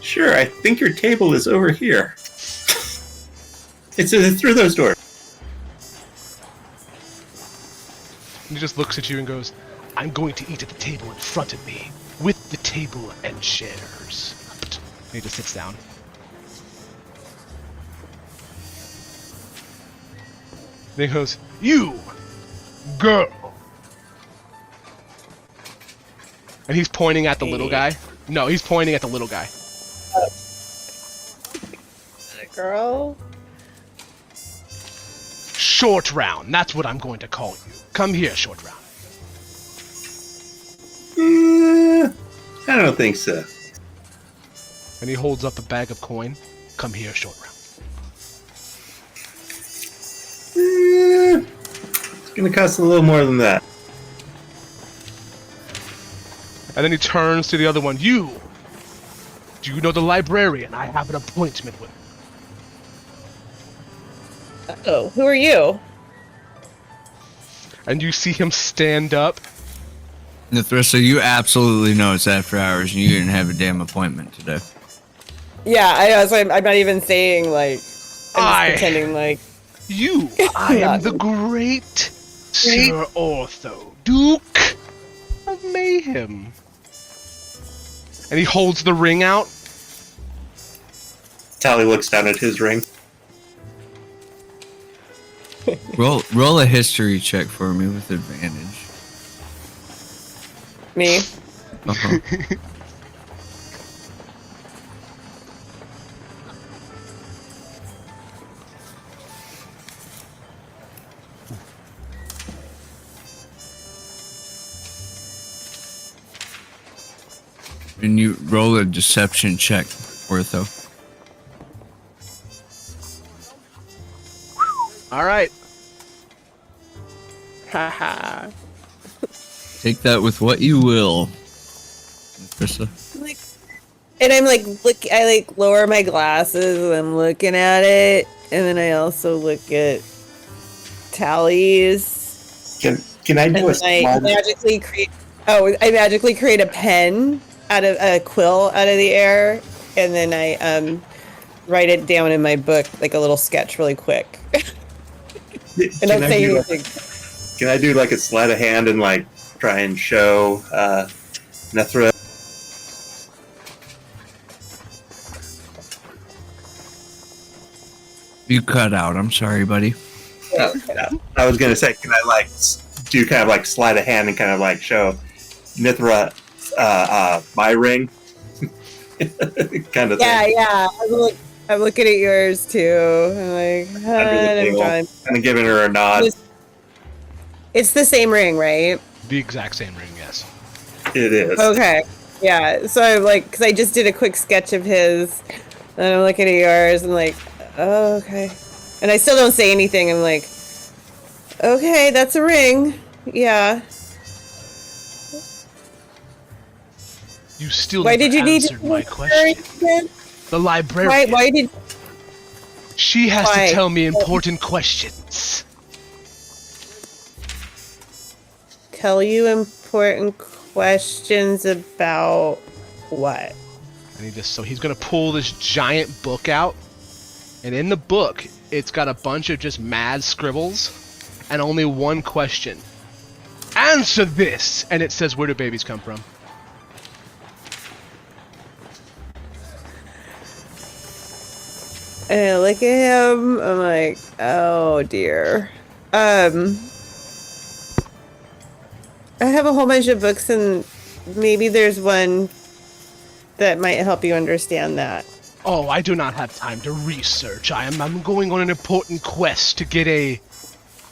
Sure, I think your table is over here. It's through those doors. And he just looks at you and goes, I'm going to eat at the table in front of me, with the table and chairs. And he just sits down. Then he goes, you, girl. And he's pointing at the little guy. No, he's pointing at the little guy. Girl. Short round, that's what I'm going to call you. Come here, short round. I don't think so. And he holds up a bag of coin. Come here, short round. It's gonna cost a little more than that. And then he turns to the other one. You! Do you know the librarian? I have an appointment with. Oh, who are you? And you see him stand up. Nethrissa, you absolutely know it's after hours and you didn't have a damn appointment today. Yeah, I know. So I'm not even saying like. I'm just pretending like. You! I am the great Sir Ortho, Duke of Mayhem. And he holds the ring out. Tally looks down at his ring. Roll a history check for me with advantage. Me? Uh-huh. And you roll a deception check, Ortho. All right. Haha. Take that with what you will, Nethrissa. Like, and I'm like, I like lower my glasses and I'm looking at it, and then I also look at tallies. Can I do And a then I magically create. Oh, I magically create a pen out of a quill out of the air, and then I write it down in my book like a little sketch, really quick. And don't say anything. Can I do like a sleight of hand and like try and show Nethra? You cut out. I'm sorry, buddy. I was gonna say, can I like do kind of like slide a hand and kind of like show Mithra my ring, kind of thing. Yeah. I'm looking at yours too. I'm like, I'm trying. Kind of giving her a nod. It's the same ring, right? The exact same ring, yes. It is. Okay. Yeah. So I'm like, because I just did a quick sketch of his, and I'm looking at yours, and like, oh, okay. And I still don't say anything. I'm like, okay, that's a ring. Yeah. You still Why never did you need answered to my question. The librarian. Why did? She has Why? to tell me important questions. Tell you important questions about what? I need this. So he's gonna pull this giant book out, and in the book, it's got a bunch of just mad scribbles, and only one question. Answer this, and it says, "Where do babies come from?" And I look at him. I'm like, oh dear. I have a whole bunch of books, and maybe there's one that might help you understand that. Oh, I do not have time to research. I'm going on an important quest to get a...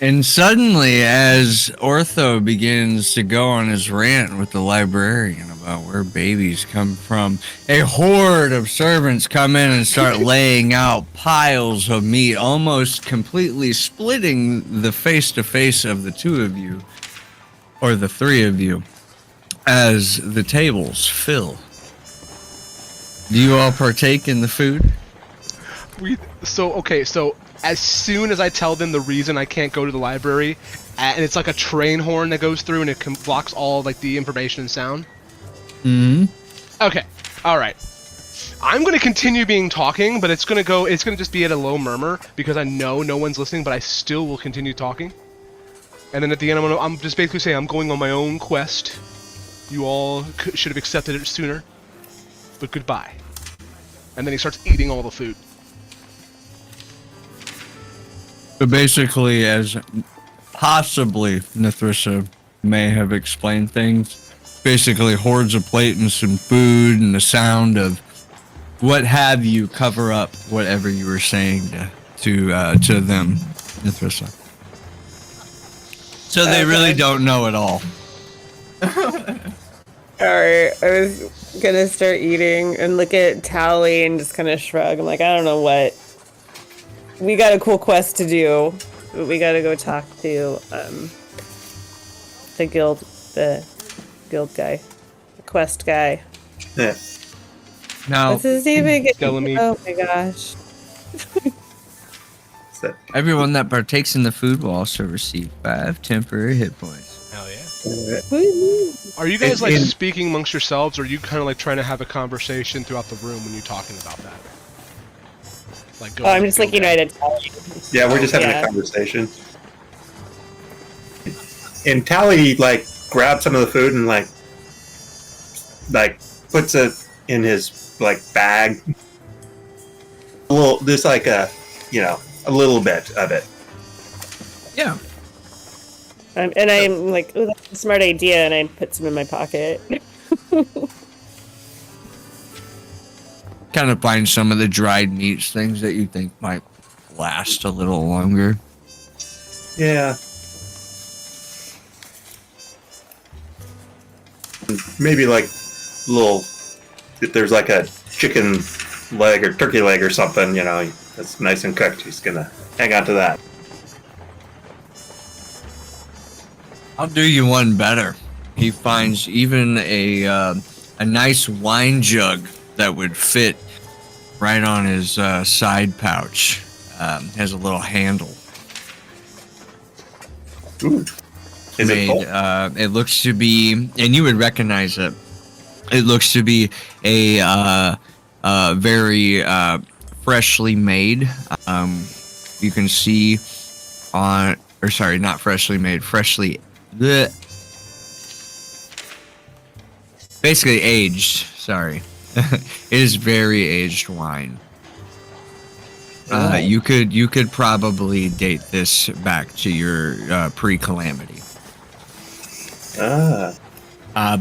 And suddenly, as Ortho begins to go on his rant with the librarian about where babies come from, a horde of servants come in and start laying out piles of meat, almost completely splitting the face-to-face of the two of you, or the three of you, as the tables fill. Do you all partake in the food? So as soon as I tell them the reason I can't go to the library, and it's like a train horn that goes through and it blocks all like the information and sound. Mm-hmm. Okay, all right. I'm gonna continue talking, but it's gonna just be at a low murmur because I know no one's listening, but I still will continue talking. And then at the end, I'm just basically saying I'm going on my own quest. You all should have accepted it sooner, but goodbye. And then he starts eating all the food. But basically, as possibly Nithrissa may have explained things, basically hoards a plate and some food and the sound of what have you cover up whatever you were saying to them, Nithrissa. So they really don't know at all. Alright, I was gonna start eating and look at Tally and just kind of shrug. I'm like, I don't know what. We got a cool quest to do. But we gotta go talk to the guild guy, the quest guy. Yeah. Now, What's his name again? Delamere. Oh my gosh. So, everyone that partakes in the food will also receive 5 temporary hit points. Hell yeah. Woo-hoo. Are you guys like In- speaking amongst yourselves, or are you kind of like trying to have a conversation throughout the room when you're talking about that? Like, Oh, I'm just like united. yeah, we're just having a conversation. And Tally like grabs some of the food and like puts it in his like bag. A little, just like a little bit of it. Yeah. And I'm like, oh, that's a smart idea, and I put some in my pocket. Kind of find some of the dried meats, things that you think might last a little longer. Yeah. Maybe like little, if there's like a chicken leg or turkey leg or something, that's nice and cooked, he's gonna hang on to that. I'll do you one better. He finds even a nice wine jug that would fit right on his side pouch. Has a little handle. Ooh. Is it full? It looks to be, and you would recognize it. It looks to be a very freshly made. You can see on, or sorry, not freshly made, freshly. Bleh. Basically aged. Sorry, it is very aged wine. You could probably date this back to your pre-calamity. But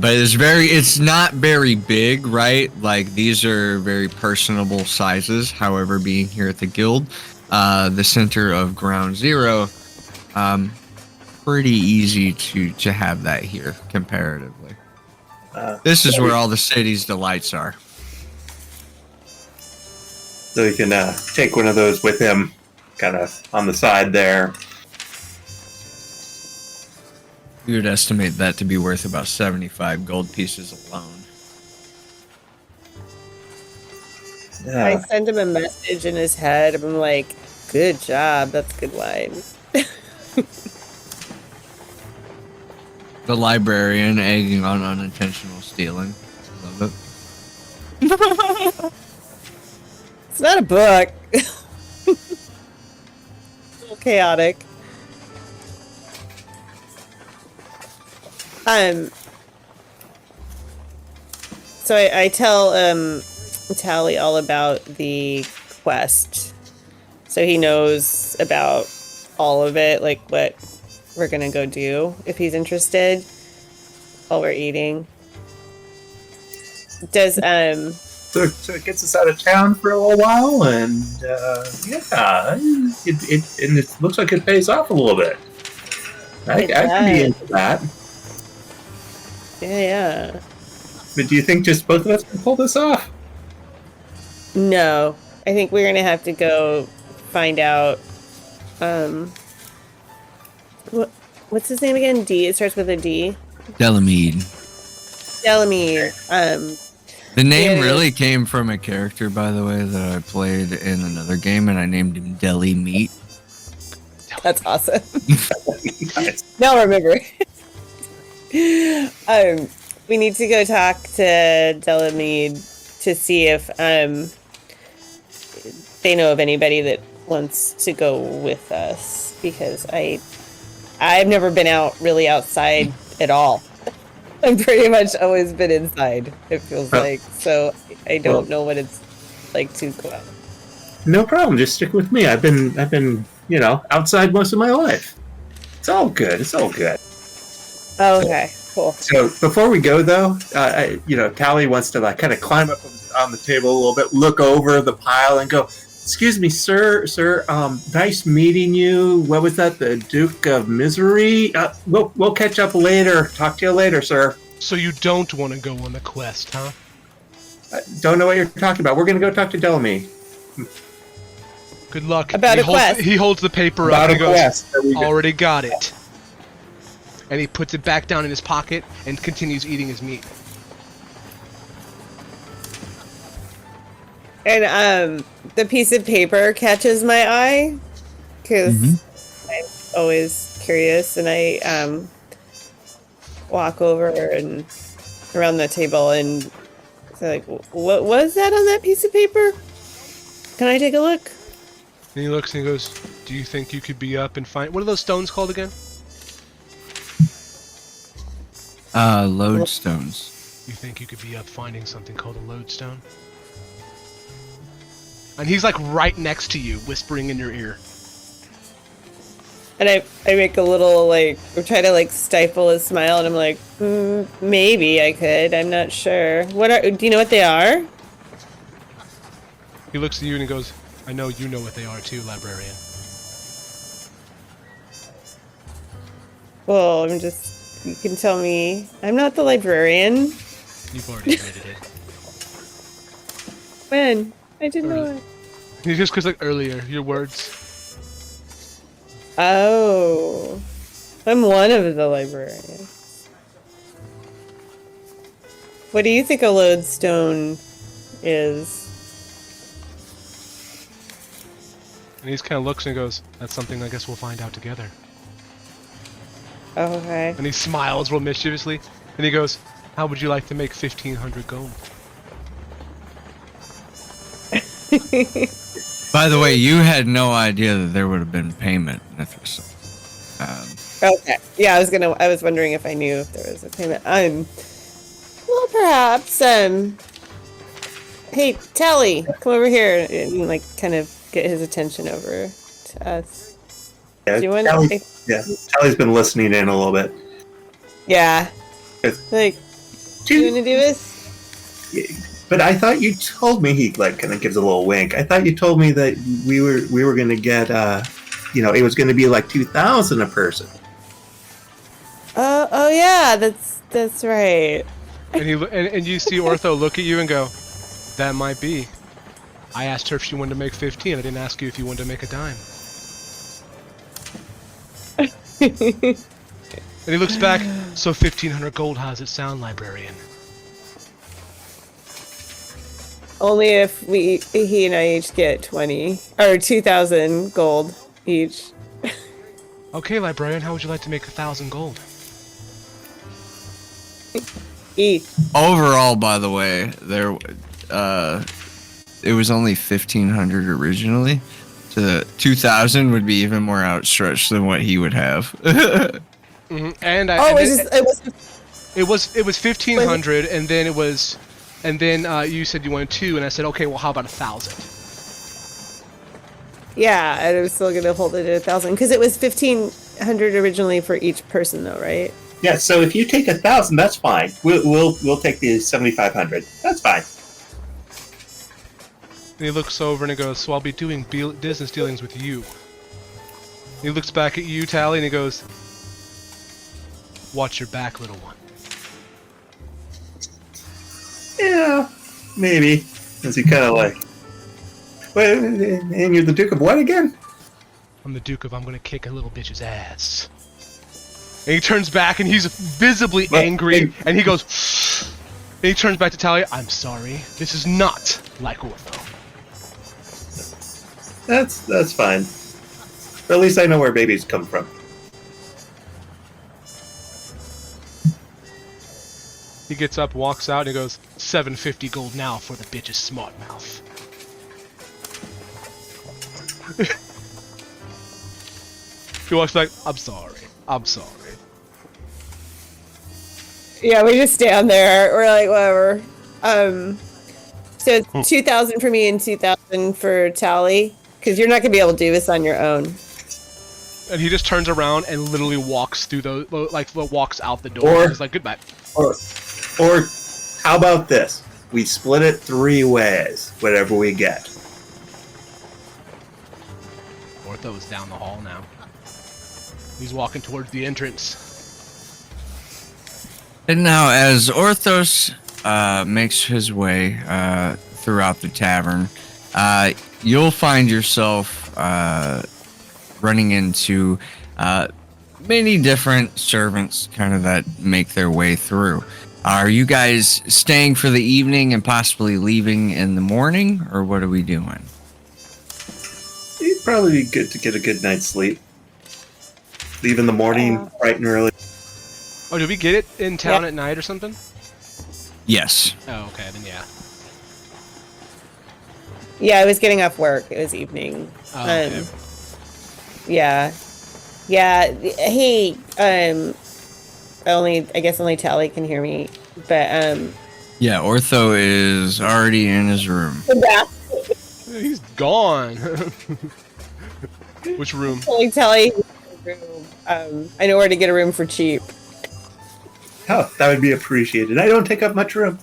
it's not very big, right? Like, these are very personable sizes. However, being here at the guild, the center of GroundZER0, pretty easy to have that here comparatively. This is where all the city's delights are. So you can take one of those with him, kind of on the side there. We would estimate that to be worth about 75 gold pieces alone. I Yeah. send him a message in his head. I'm like, good job. That's good wine. The librarian egging on unintentional stealing. Love it. It's not a book. A little chaotic. So I tell Tally all about the quest, so he knows about all of it, like what we're gonna go do if he's interested while we're eating. Does So it gets us out of town for a little while, and yeah, it looks like it pays off a little bit. I could be into that. yeah. But do you think just both of us can pull this off? No, I think we're gonna have to go find out. What's his name again? D. It starts with a D. Delamede. Delamede. The name Yeah. really came from a character, by the way, that I played in another game, and I named him Deli Meat. That's awesome. Nice. Now I remember. We need to go talk to Delamede to see if they know of anybody that wants to go with us, because I've never been out really outside at all. I've pretty much always been inside, it feels like. So I don't know what it's like to go out. No problem. Just stick with me. I've been outside most of my life. It's all good. It's all good. Okay, cool. So before we go, though, Tally wants to kind of climb up on the table a little bit, look over the pile, and go, "Excuse me, sir. Nice meeting you. What was that? The Duke of Misery? We'll catch up later. Talk to you later, sir." So you don't want to go on the quest, huh? I don't know what you're talking about. We're gonna go talk to Delamede Good luck. About he a holds, quest. He holds the paper about up a and he goes, quest. There we go. already got it. And he puts it back down in his pocket and continues eating his meat. And the piece of paper catches my eye, because I'm always curious, and I walk over and around the table and say, like, what was that on that piece of paper? Can I take a look? And he looks and he goes, "Do you think you could be up and find... What are those stones called again?" Lodestones. You think you could be up finding something called a lodestone? And he's like right next to you, whispering in your ear. And I make a little, like, I try to, like, stifle a smile, and I'm like, maybe I could. I'm not sure. Do you know what they are? He looks at you and he goes, "I know you know what they are too, librarian." Well, you can tell me. I'm not the librarian. You've already admitted it. When? I didn't know it. He just goes like, "Earlier, your words." Oh. I'm one of the librarians. What do you think a lodestone is? And he just kind of looks and goes, "That's something I guess we'll find out together." Oh, okay. And he smiles real mischievously. And he goes, "How would you like to make 1,500 gold?" By the way, you had no idea that there would have been payment if it was, Okay. Yeah, I was wondering if I knew if there was a payment. Well, perhaps, hey, Tally, come over here, and, like, kind of get his attention over to us. Yeah, Do you want? Tally's been listening in a little bit. Yeah. Like, do you want to do this? But I thought you told me, he like kind of gives a little wink. I thought you told me that we were going to get it was going to be like 2,000 a person. Oh yeah, that's right. And you see Ortho look at you and go, "That might be. I asked her if she wanted to make 15. I didn't ask you if you wanted to make a dime." And he looks back. So 1,500 gold. How does it sound, librarian? Only if he and I each get 20 or 2,000 gold each. Okay, librarian. How would you like to make 1,000 gold? Each. Overall, by the way, it was only 1,500 originally. So the 2,000 would be even more outstretched than what he would have. Mm-hmm. And it was 1,500, and then you said you wanted 2, and I said, okay, well, how about 1,000? Yeah, I was still gonna hold it at 1,000 because it was 1,500 originally for each person, though, right? Yeah. So if you take 1,000, that's fine. We'll take the 7,500. That's fine. And he looks over and he goes, so I'll be doing business dealings with you. And he looks back at you, Tally, and he goes, watch your back, little one. Yeah, maybe. As he kind of like, wait, and you're the Duke of what again? I'm the Duke of I'm gonna kick a little bitch's ass. And he turns back and he's visibly angry, and he goes, and he turns back to Tally, I'm sorry, this is not like Ortho. That's fine. But at least I know where babies come from. He gets up, walks out, and he goes, 750 gold now for the bitch's smart mouth. He walks back, I'm sorry. Yeah, we just stand there. We're like, whatever. So it's 2,000 for me and 2,000 for Tally, because you're not gonna be able to do this on your own. And he just turns around and literally walks through walks out the door. And he's like, goodbye. Or how about this? We split it 3 ways, whatever we get. Ortho is down the hall now. He's walking towards the entrance. And now, as Orthos makes his way throughout the tavern, you'll find yourself running into many different servants kind of that make their way through. Are you guys staying for the evening and possibly leaving in the morning, or what are we doing? It'd probably be good to get a good night's sleep. Leave in the morning, bright and early. Oh, did we get it in town at night or something? Yes. Oh, okay, then yeah. Yeah, I was getting off work. It was evening. Oh, okay. Yeah. Hey, I guess only Tally can hear me, but Yeah, Ortho is already in his room. He's gone. Which room? Only Tally. I know where to get a room for cheap. Oh, that would be appreciated. I don't take up much room.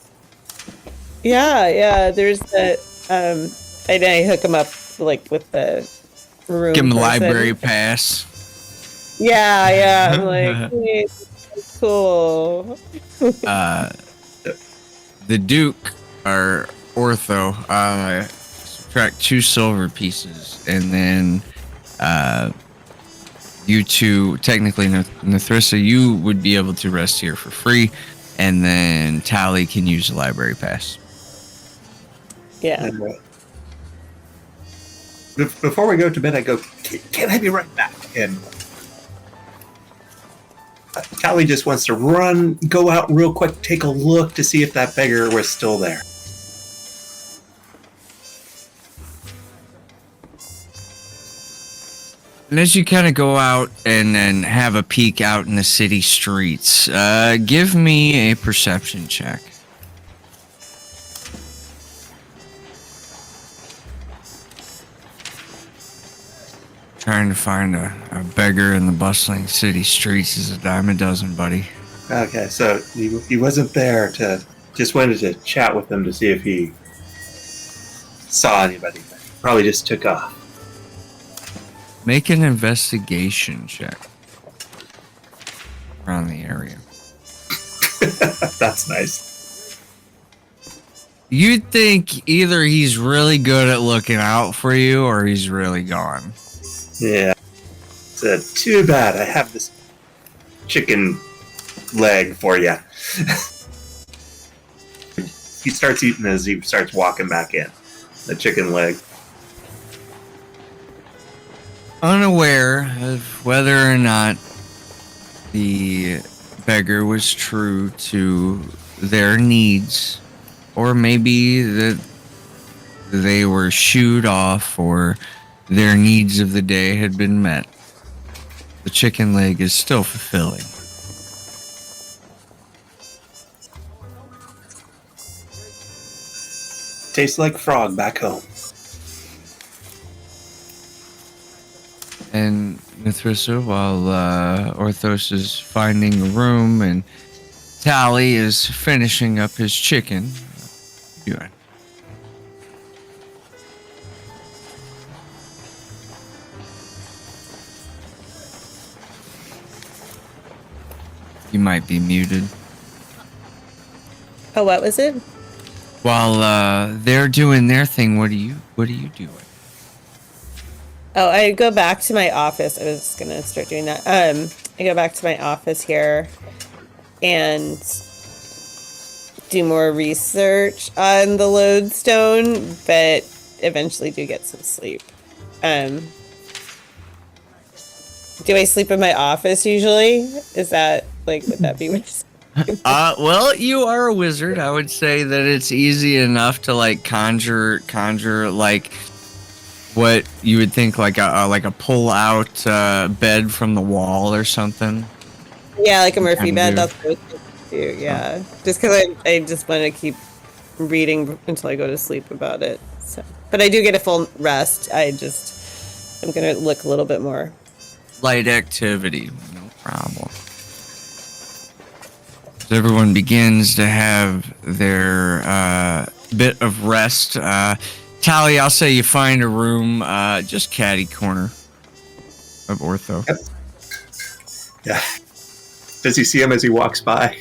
Yeah. There's that. I hook him up like with the room. Give him a person. library pass. Yeah. I'm like, hey, cool. The Duke, or Ortho, subtract 2 silver pieces, and then you two, technically Nethrissa, you would be able to rest here for free, and then Tally can use the library pass. Yeah. And, before we go to bed, I go, can I be right back? And Tally just wants to go out real quick, take a look to see if that beggar was still there. And as you kind of go out and then have a peek out in the city streets, give me a perception check. Trying to find a beggar in the bustling city streets is a dime a dozen, buddy. Okay, so he wasn't there to... Just wanted to chat with him to see if he saw anybody. Probably just took off. Make an investigation check around the area. That's nice. You'd think either he's really good at looking out for you or he's really gone. Yeah. Said, too bad I have this chicken leg for you. He starts eating as he starts walking back in. The chicken leg. Unaware of whether or not the beggar was true to their needs, or maybe that they were shooed off or their needs of the day had been met, the chicken leg is still fulfilling. Tastes like frog back home. And Mithrisa, while Orthos is finding a room and Tally is finishing up his chicken, what are you doing? You might be muted. Oh, what was it? While they're doing their thing, what are you doing? Oh, I go back to my office. I was gonna start doing that. I go back to my office here and do more research on the lodestone, but eventually do get some sleep. Do I sleep in my office usually? Is that like, would that be what? Well, you are a wizard. I would say that it's easy enough to like conjure like what you would think like a pull out bed from the wall or something. Yeah, like a Murphy bed. That's what I was thinking too. Yeah, just because I just want to keep reading until I go to sleep about it. So, but I do get a full rest. I'm gonna look a little bit more. Light activity, no problem. So everyone begins to have their bit of rest. Tally, I'll say you find a room just catty corner of Ortho. Yep. Yeah. Does he see him as he walks by?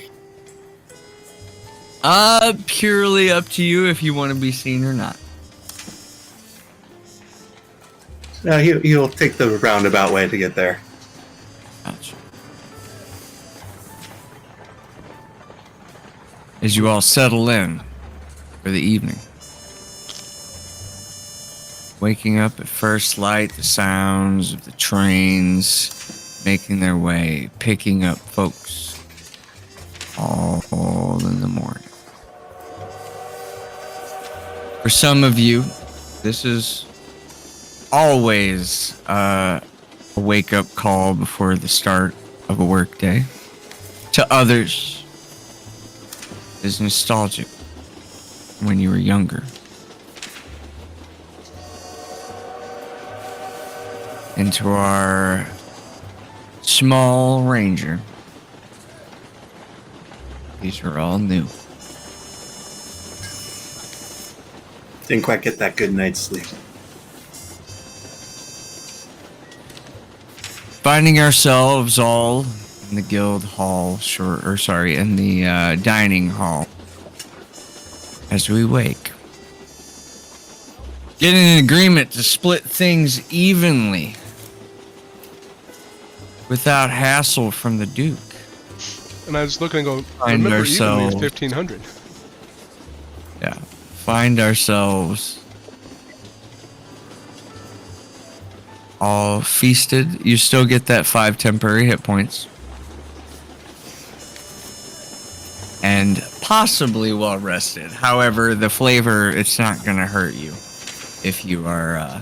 Purely up to you if you want to be seen or not. No, he'll take the roundabout way to get there. Gotcha. As you all settle in for the evening. Waking up at first light, the sounds of the trains making their way, picking up folks all in the morning. For some of you, this is always a wake-up call before the start of a workday. To others, is nostalgic when you were younger. And to our small ranger, these are all new. Didn't quite get that good night's sleep. Finding ourselves all in the guild hall, in the dining hall as we wake. Getting an agreement to split things evenly without hassle from the Duke. And I was looking and go, Find remember, evenly ourselves- is 1,500. Yeah. Find ourselves all feasted. You still get that 5 temporary hit points. And possibly well rested. However, the flavor, it's not going to hurt you if you are,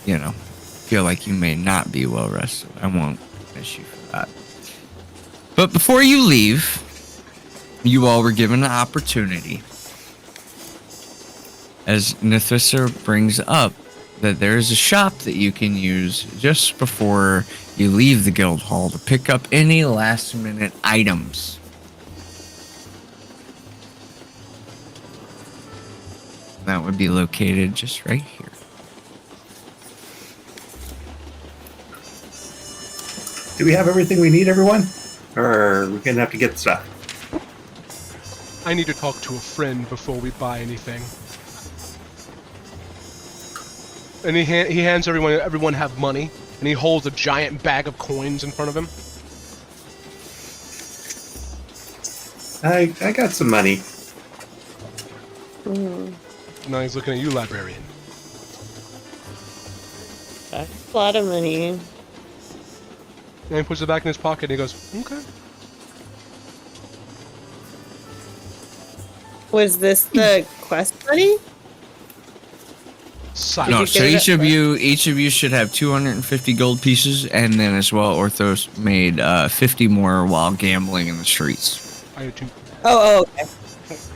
feel like you may not be well rested. I won't miss you for that. But before you leave, you all were given an opportunity. As Nithisa brings up that there is a shop that you can use just before you leave the guild hall to pick up any last minute items. That would be located just right here. Do we have everything we need, everyone? Or are we going to have to get stuff? I need to talk to a friend before we buy anything. And he hands everyone have money, and he holds a giant bag of coins in front of him. I got some money. Now he's looking at you, librarian. That's a lot of money. And he puts it back in his pocket and he goes, okay. Was this the quest money? Silence. No, you so get it each of you should have 250 gold pieces, and then as well, Orthos made 50 more while gambling in the streets. I had 2. Oh, okay.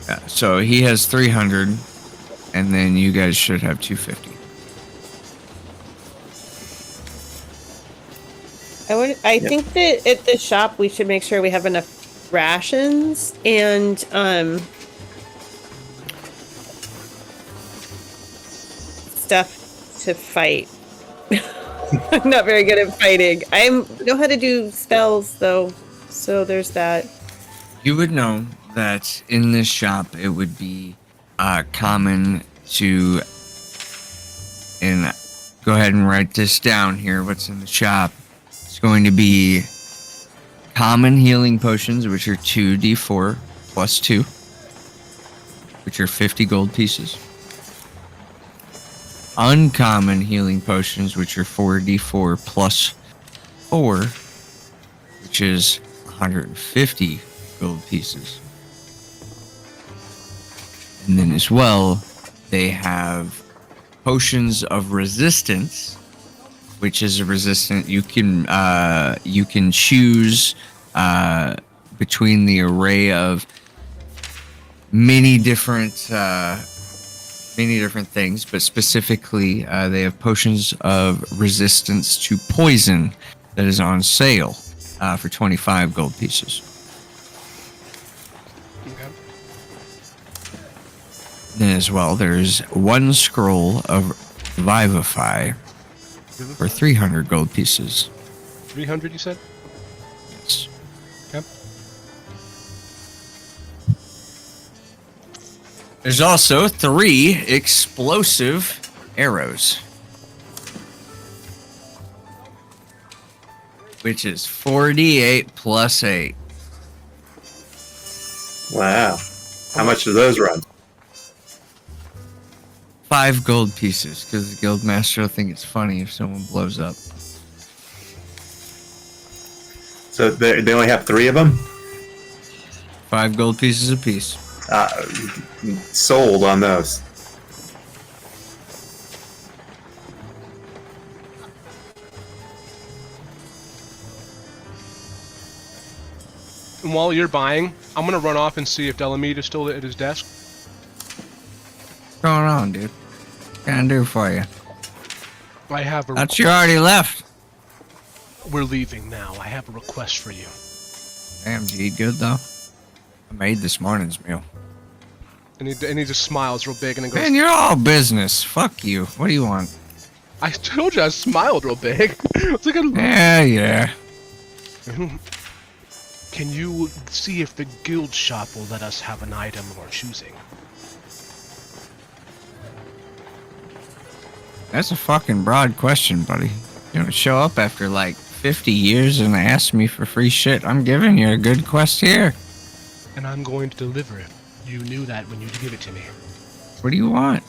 Yeah, so he has 300, and then you guys should have 250. I think that at the shop we should make sure we have enough rations and stuff to fight. I'm not very good at fighting. I know how to do spells though, so there's that. You would know that in this shop it would be common to, and go ahead and write this down here, what's in the shop. It's going to be common healing potions, which are 2d4 plus 2, which are 50 gold pieces. Uncommon healing potions, which are 4d4 plus 4, which is 150 gold pieces. And then as well, they have potions of resistance, which is a resistant you can choose between the array of many different things, but specifically they have potions of resistance to poison that is on sale for 25 gold pieces. Okay. Then as well, there's one scroll of Vivify for 300 gold pieces. 300, you said? Yes. Okay. There's also 3 explosive arrows, which is 48 plus 8. Wow. How much do those run? 5 gold pieces, because the guildmaster will think it's funny if someone blows up. So they only have 3 of them? 5 gold pieces apiece. Sold on those. And while you're buying, I'm gonna run off and see if Delamede is still at his desk. What's going on, dude? What can I do for you? I have a Thought you already left. We're leaving now. I have a request for you. Damn, did you eat good, though? I made this morning's meal. And he just smiles real big and then goes, Man, you're all business. Fuck you. What do you want? I told you I smiled real big. It's like Yeah. Can you see if the guild shop will let us have an item of our choosing? That's a fucking broad question, buddy. You don't show up after like 50 years and ask me for free shit. I'm giving you a good quest here. And I'm going to deliver it. You knew that when you give it to me. What do you want?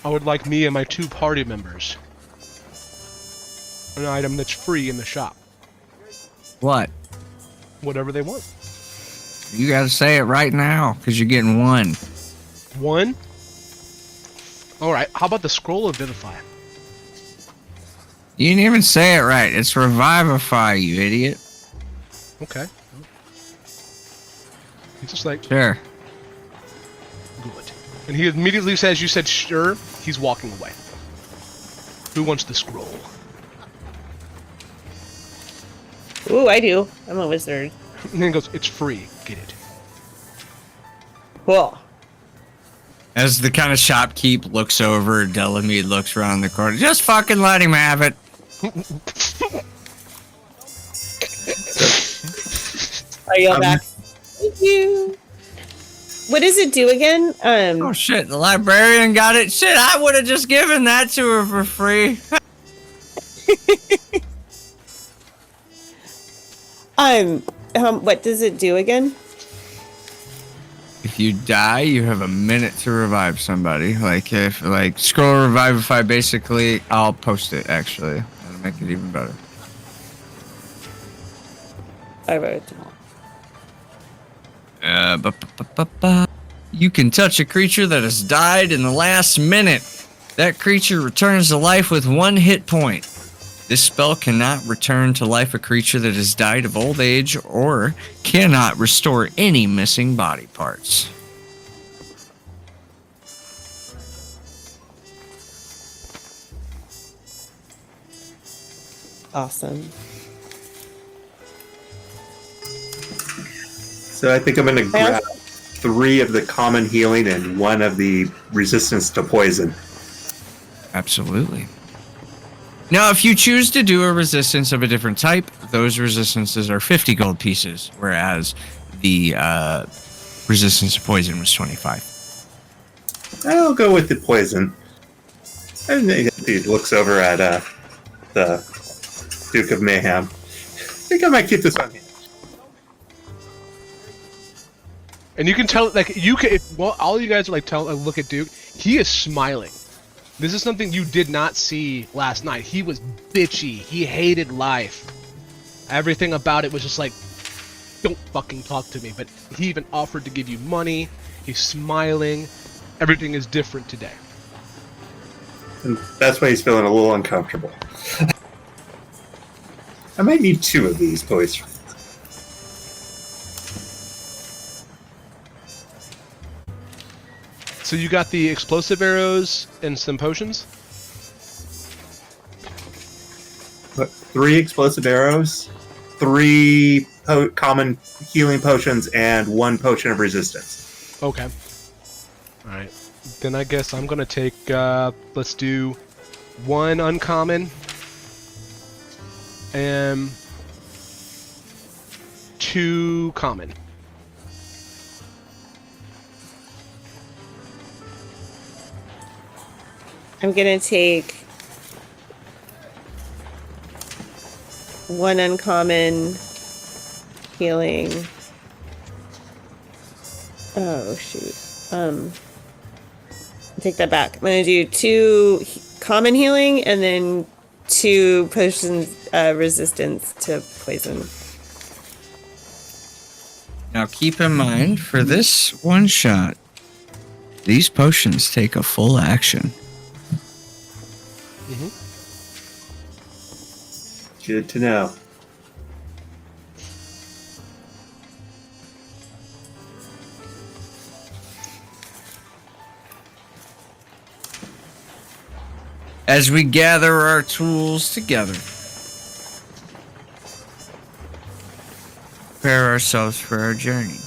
I would like me and my 2 party members an item that's free in the shop. What? Whatever they want. You gotta say it right now, because you're getting 1. 1? Alright, how about the scroll of Vivify? You didn't even say it right. It's Revivify, you idiot. Okay. He's just like, Sure. good. And he immediately says, you said sure? He's walking away. Who wants the scroll? Ooh, I do. I'm a wizard. And then he goes, it's free. Get it. Cool. As the kind of shopkeep looks over, Delamede looks around the corner. Just fucking let him have it. I yell back. Thank you. What does it do again? Oh shit, the librarian got it. Shit, I would have just given that to her for free. What does it do again? If you die, you have a minute to revive somebody. Like scroll revivify. Basically, I'll post it. Actually, that'll make it even better. I wrote it down. You can touch a creature that has died in the last minute. That creature returns to life with 1 hit point. This spell cannot return to life a creature that has died of old age or cannot restore any missing body parts. Awesome. So I think I'm going to grab 3 of the common healing and 1 of the resistance to poison. Absolutely. Now, if you choose to do a resistance of a different type, those resistances are 50 gold pieces, whereas the resistance to poison was 25. I'll go with the poison. And he looks over at the Duke of Mayhem. I think I might keep this on me. And you can tell, like, you can, all you guys are like, look at Duke. He is smiling. This is something you did not see last night. He was bitchy. He hated life. Everything about it was just like, don't fucking talk to me. But he even offered to give you money. He's smiling. Everything is different today. And that's why he's feeling a little uncomfortable. I might need 2 of these poison. So you got the explosive arrows and some potions? 3 explosive arrows, 3 common healing potions, and 1 potion of resistance. Okay. Alright. Then I guess I'm gonna take, let's do 1 uncommon and 2 common. I'm gonna take 1 uncommon healing. Oh shoot. Take that back. I'm gonna do 2 common healing and then 2 potions resistance to poison. Now keep in mind, for this one shot, these potions take a full action. Good to know. As we gather our tools together, prepare ourselves for our journey.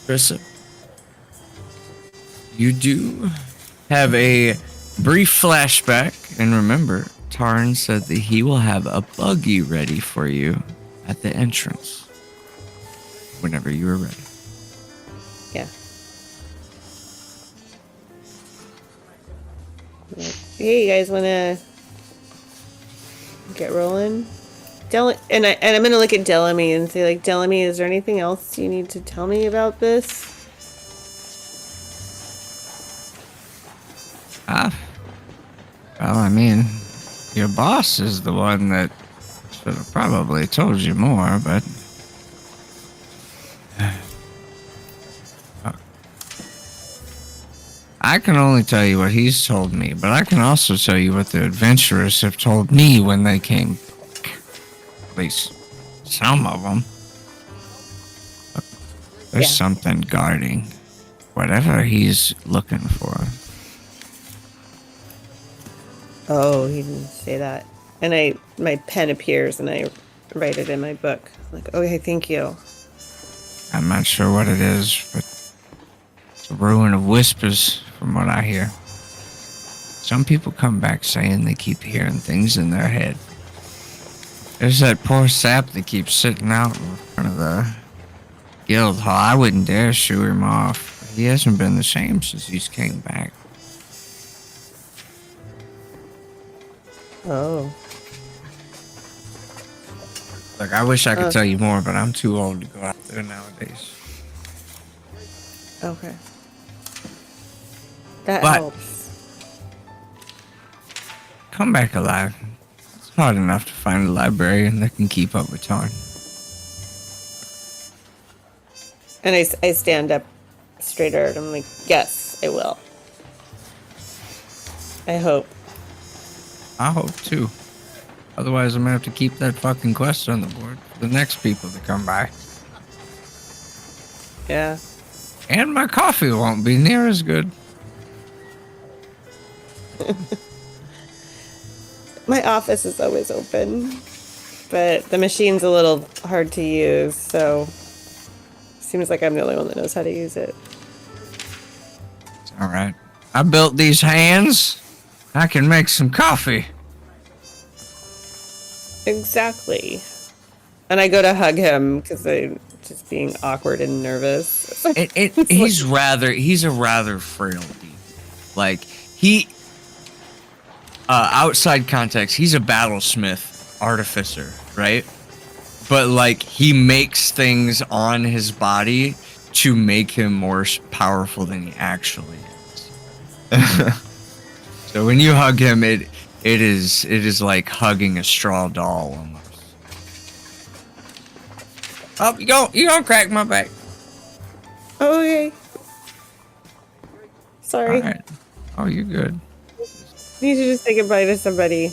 Krissa, you do have a brief flashback, and remember, Tarn said that he will have a buggy ready for you at the entrance whenever you are ready. Yeah. Hey, you guys wanna get rolling? And I'm gonna look at Delamy and say, like, Delamy, is there anything else you need to tell me about this? Well, I mean, your boss is the one that should have probably told you more, but... I can only tell you what he's told me, but I can also tell you what the adventurers have told me when they came back. At least some of them. There's something guarding whatever he's looking for. Oh, he didn't say that. And my pen appears and I write it in my book. Like, okay, thank you. I'm not sure what it is, but it's a ruin of whispers, from what I hear. Some people come back saying they keep hearing things in their head. There's that poor sap that keeps sitting out in front of the guild hall. I wouldn't dare shoo him off. He hasn't been the same since he's came back. Oh. Look, I wish I could tell you more, but I'm too old to go out there nowadays. Okay. That But- helps. Come back alive. It's hard enough to find a librarian that can keep up with time. And I stand up straighter and I'm like, yes, I will. I hope. I hope too. Otherwise, I'm gonna have to keep that fucking quest on the board for the next people to come by. Yeah. And my coffee won't be near as good. My office is always open, but the machine's a little hard to use, so seems like I'm the only one that knows how to use it. It's all right. I built these hands. I can make some coffee. Exactly. And I go to hug him because I'm just being awkward and nervous. He's a rather frail dude. Like outside context, he's a battlesmith artificer, right? But like he makes things on his body to make him more powerful than he actually is. So when you hug him, it is like hugging a straw doll almost. Oh, you gonna crack my back? Okay. Sorry. All right. Oh, you're good. Need to just say goodbye to somebody.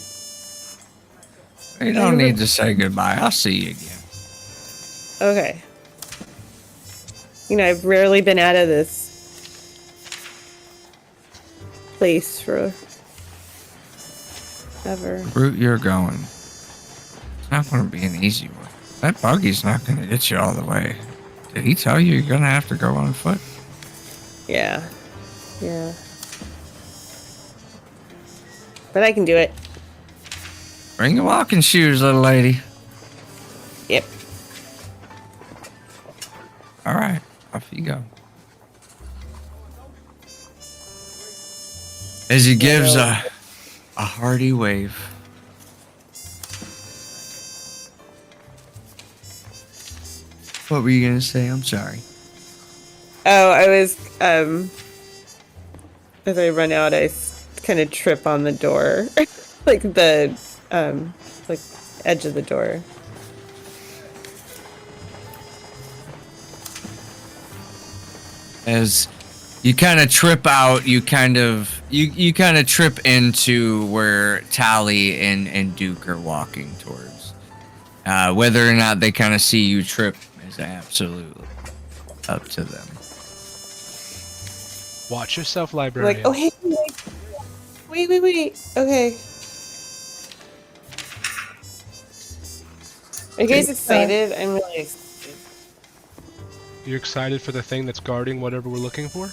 You don't need to say goodbye. I'll see you again. Okay. You know, I've rarely been out of this place for ever. The route you're going, it's not going to be an easy one. That buggy's not going to get you all the way. Did he tell you you're going to have to go on foot? Yeah. Yeah. But I can do it. Bring your walking shoes, little lady. Yep. All right, off you go. As he gives a hearty wave. What were you gonna say? I'm sorry. Oh, I was, as I run out, I kind of trip on the door. Like the, like edge of the door. As you kind of trip out, you kind of trip into where Tally and Duke are walking towards. Whether or not they kind of see you trip is absolutely up to them. Watch yourself, librarian. Like, oh, hey, wait. Okay. Are you guys excited? I'm really excited. You're excited for the thing that's guarding whatever we're looking for?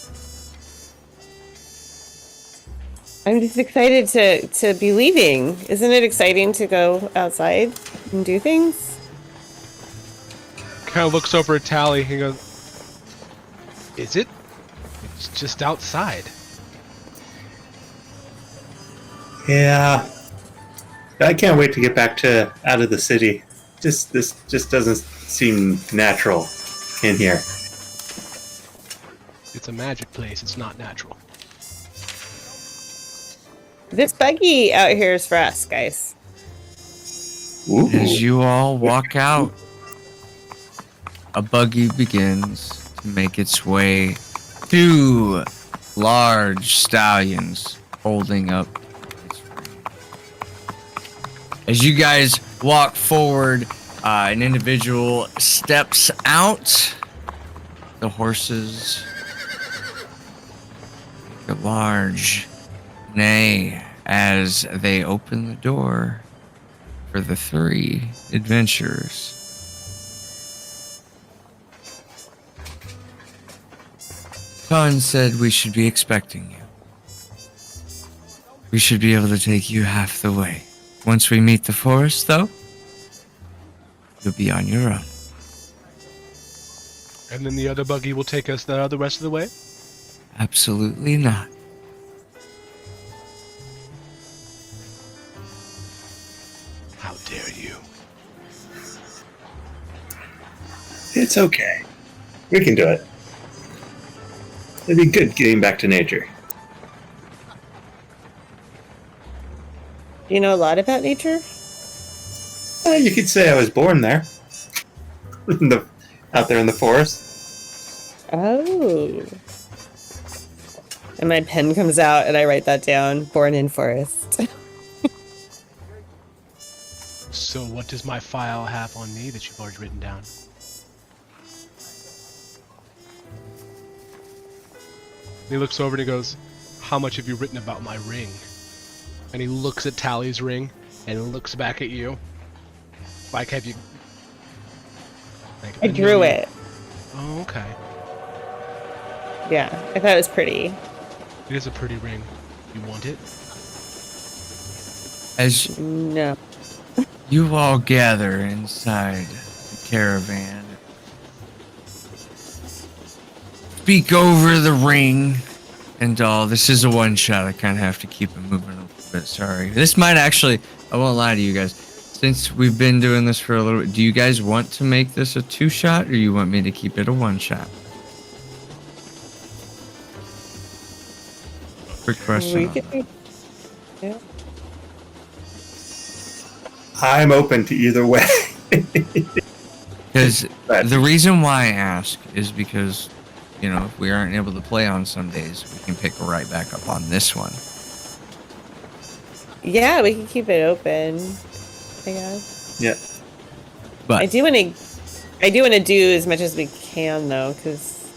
I'm just excited to be leaving. Isn't it exciting to go outside and do things? Kind of looks over at Tally and goes, "Is it? It's just outside." Yeah. I can't wait to get back to out of the city. This just doesn't seem natural in here. It's a magic place. It's not natural. This buggy out here is for us, guys. Ooh. As you all walk out, a buggy begins to make its way. Two large stallions holding up its frame. As you guys walk forward, an individual steps out. The horses a large neigh as they open the door for the 3 adventurers. Khan said we should be expecting you. We should be able to take you half the way. Once we meet the forest, though, you'll be on your own. And then the other buggy will take us the rest of the way? Absolutely not. How dare you? It's okay. We can do it. It'd be good getting back to nature. Do you know a lot about nature? You could say I was born there. Out there in the forest. Oh. And my pen comes out and I write that down. Born in forest. So what does my file have on me that you've already written down? He looks over and he goes, how much have you written about my ring? And he looks at Tally's ring and looks back at you. Like, have you... Like, I drew it. Oh, okay. Yeah, I thought it was pretty. It is a pretty ring. You want it? As No. you all gather inside the caravan, speak over the ring and all. This is a one-shot. I kind of have to keep it moving a little bit. Sorry. This might actually... I won't lie to you guys. Since we've been doing this for a little bit, do you guys want to make this a 2-shot, or you want me to keep it a 1-shot? Quick question. on that. Yeah. I'm open to either way. Because the reason why I ask is because, you know, if we aren't able to play on some days, we can pick right back up on this one. Yeah, we can keep it open, I guess. Yeah. But I do want to do as much as we can, though, because...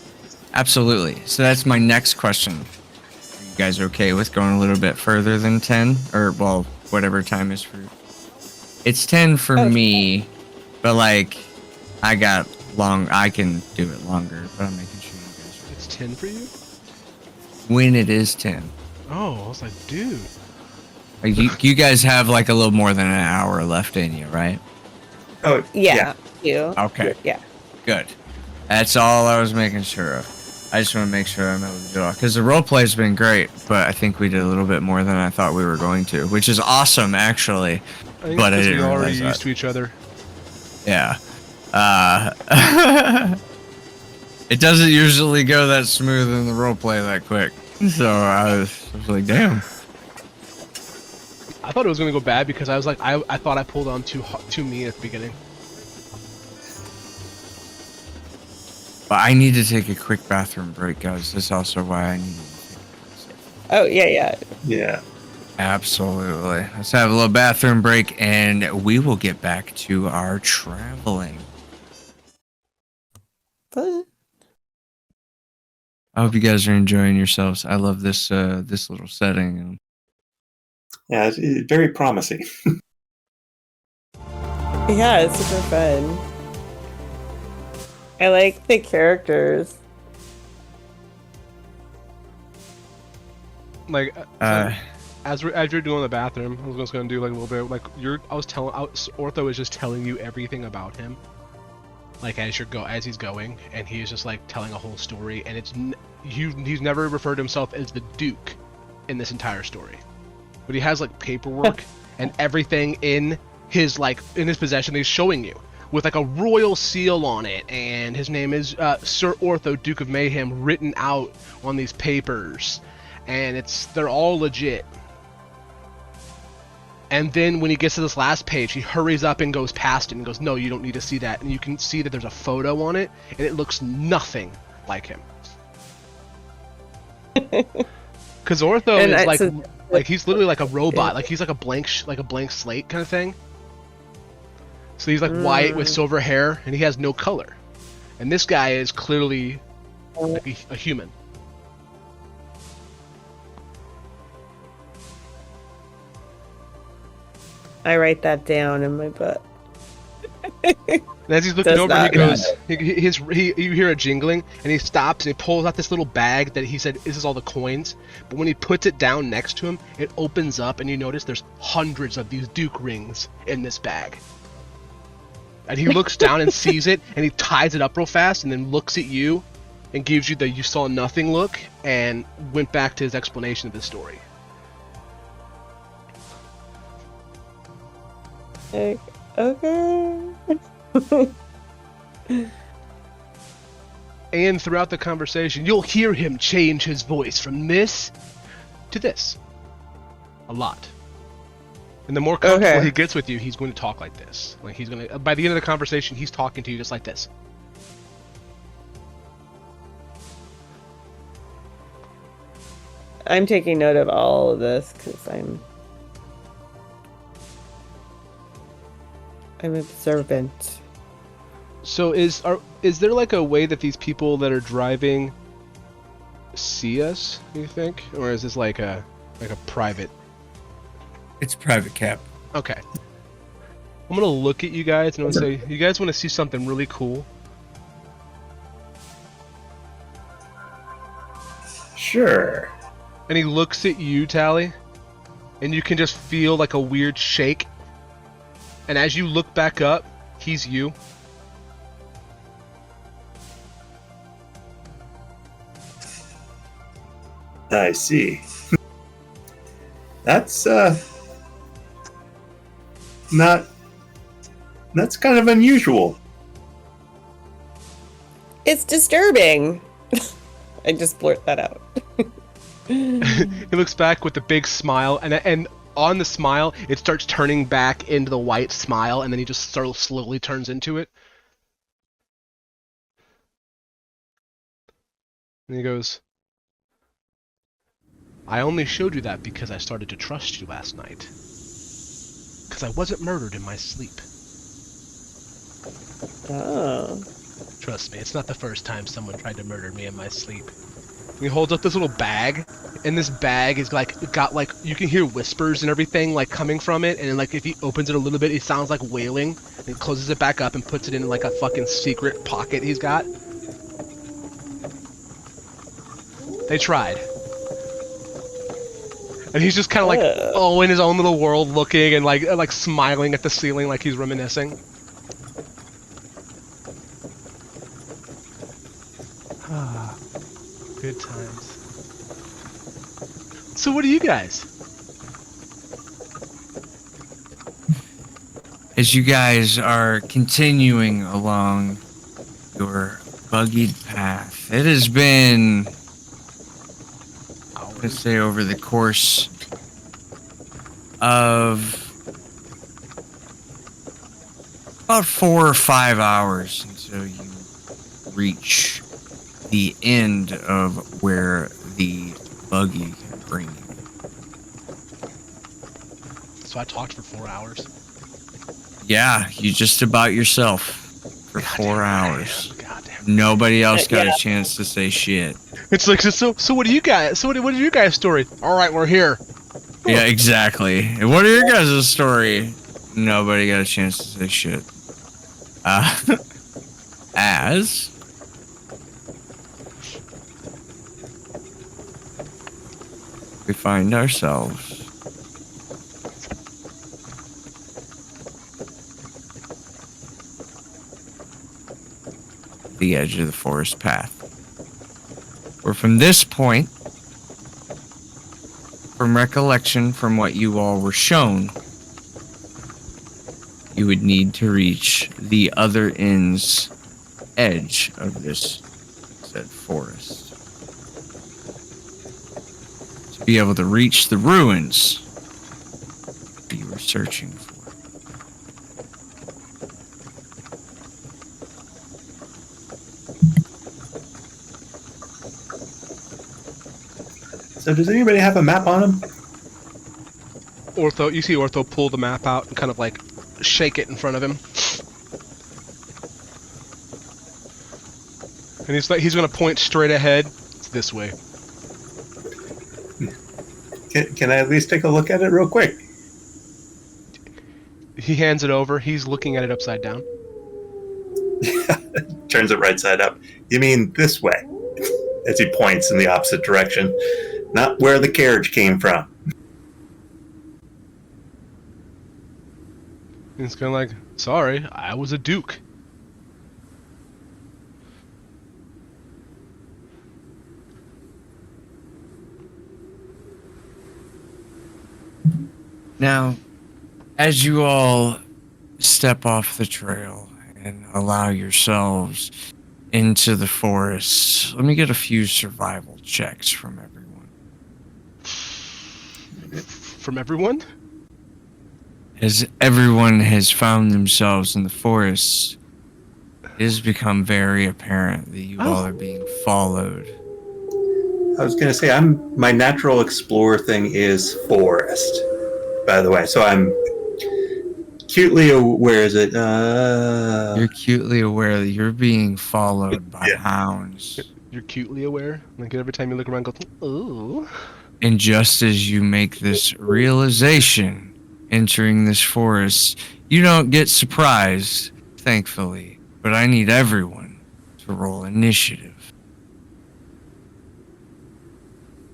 absolutely. So that's my next question. Are you guys okay with going a little bit further than 10? Or, well, whatever time is for... It's 10 for me, but, like, I can do it longer, but I'm making sure you guys It's 10 for you? when it is 10. Oh, I was like, dude. Like, you guys have, like, a little more than an hour left in you, right? Oh, Yeah, you. Okay. Yeah. Good. That's all I was making sure of. I just want to make sure I'm able to do it. Because the roleplay's been great, but I think we did a little bit more than I thought we were going to, which is awesome, actually. I think But I because didn't we already realize that. used to each other. Yeah. It doesn't usually go that smooth in the roleplay that quick. So I was like, damn. I thought it was gonna go bad because I was like, I thought I pulled on too mean at the beginning. But I need to take a quick bathroom break, guys. That's also why I need to take Oh, yeah. yeah. Absolutely. Let's have a little bathroom break, and we will get back to our traveling. Fun. I hope you guys are enjoying yourselves. I love this this little setting. Yeah, it's very promising. Yeah, it's super fun. I like the characters. Like, as you're doing the bathroom, I was just gonna do like a little bit. Like Ortho is just telling you everything about him. Like as he's going, and he is just like telling a whole story, and he's never referred to himself as the Duke in this entire story, but he has like paperwork and everything in his possession that he's showing you with like a royal seal on it, and his name is Sir Ortho, Duke of Mayhem, written out on these papers, and they're all legit. And then when he gets to this last page, he hurries up and goes past it and goes, no, you don't need to see that. And you can see that there's a photo on it, and it looks nothing like him. Because Ortho is like he's literally like a robot. Like he's like a blank slate kind of thing. So he's like white with silver hair, and he has no color. And this guy is clearly like a human. I write that down in my book. And as he's looking Does over, he not goes, you hear a jingling, and he stops and he pulls out this little bag that he said, this is all the coins. But when he puts it down next to him, it opens up, and you notice there's hundreds of these Duke rings in this bag. And he looks down and sees it, and he ties it up real fast, and then looks at you, and gives you the you saw nothing look, and went back to his explanation of the story. Okay. And throughout the conversation, you'll hear him change his voice from this to this. A lot. And the more comfortable he gets with you, he's going to talk like this. Like he's going to, by the end of the conversation, he's talking to you just like this. I'm taking note of all of this because I'm observant. So is there like a way that these people that are driving see us, you think? Or is this like a private? It's private cap. Okay. I'm gonna look at you guys and I'm gonna say, you guys want to see something really cool? Sure. And he looks at you, Tally, and you can just feel like a weird shake. And as you look back up, he's you. I see. That's that's kind of unusual. It's disturbing. I just blurt that out. He looks back with a big smile, and on the smile, it starts turning back into the white smile, and then he just slowly turns into it. And he goes, I only showed you that because I started to trust you last night. Because I wasn't murdered in my sleep. Oh. Trust me, it's not the first time someone tried to murder me in my sleep. He holds up this little bag, and this bag is got you can hear whispers and everything like coming from it, and like if he opens it a little bit, it sounds like wailing. And he closes it back up and puts it in like a fucking secret pocket he's got. They tried. And he's just kind of like, in his own little world, looking and like smiling at the ceiling, like he's reminiscing. Good times. So what do you guys? As you guys are continuing along your buggied path, it has been, let's say, over the course of about 4 or 5 hours until you reach the end of where the buggy can bring you. So I talked for 4 hours. Yeah, you just about yourself for Goddamn 4 right. hours. Goddamn. Nobody else got a chance to say shit. It's like, so what do you guys? So what is your guys' story? All right, we're here. Yeah, exactly. And what are your guys' story? Nobody got a chance to say shit. As we find ourselves at the edge of the forest path. Where from this point, from recollection from what you all were shown, you would need to reach the other end's edge of this said forest to be able to reach the ruins that you were searching for. So does anybody have a map on him? Ortho, you see Ortho pull the map out and kind of like shake it in front of him. And he's gonna point straight ahead. It's this way. Can I at least take a look at it real quick? He hands it over. He's looking at it upside down. Turns it right side up. You mean this way? As he points in the opposite direction. Not where the carriage came from. He's kind of like, sorry, I was a duke. Now, as you all step off the trail and allow yourselves into the forest, let me get a few survival checks from everyone. From everyone? As everyone has found themselves in the forest, it has become very apparent that you all are being followed. I was going to say, my natural explorer thing is forest, by the way. So I'm acutely aware, is it? You're acutely aware that you're being followed by Yeah. hounds. You're acutely aware? Like every time you look around, go, ooh. And just as you make this realization entering this forest, you don't get surprised, thankfully, but I need everyone to roll initiative.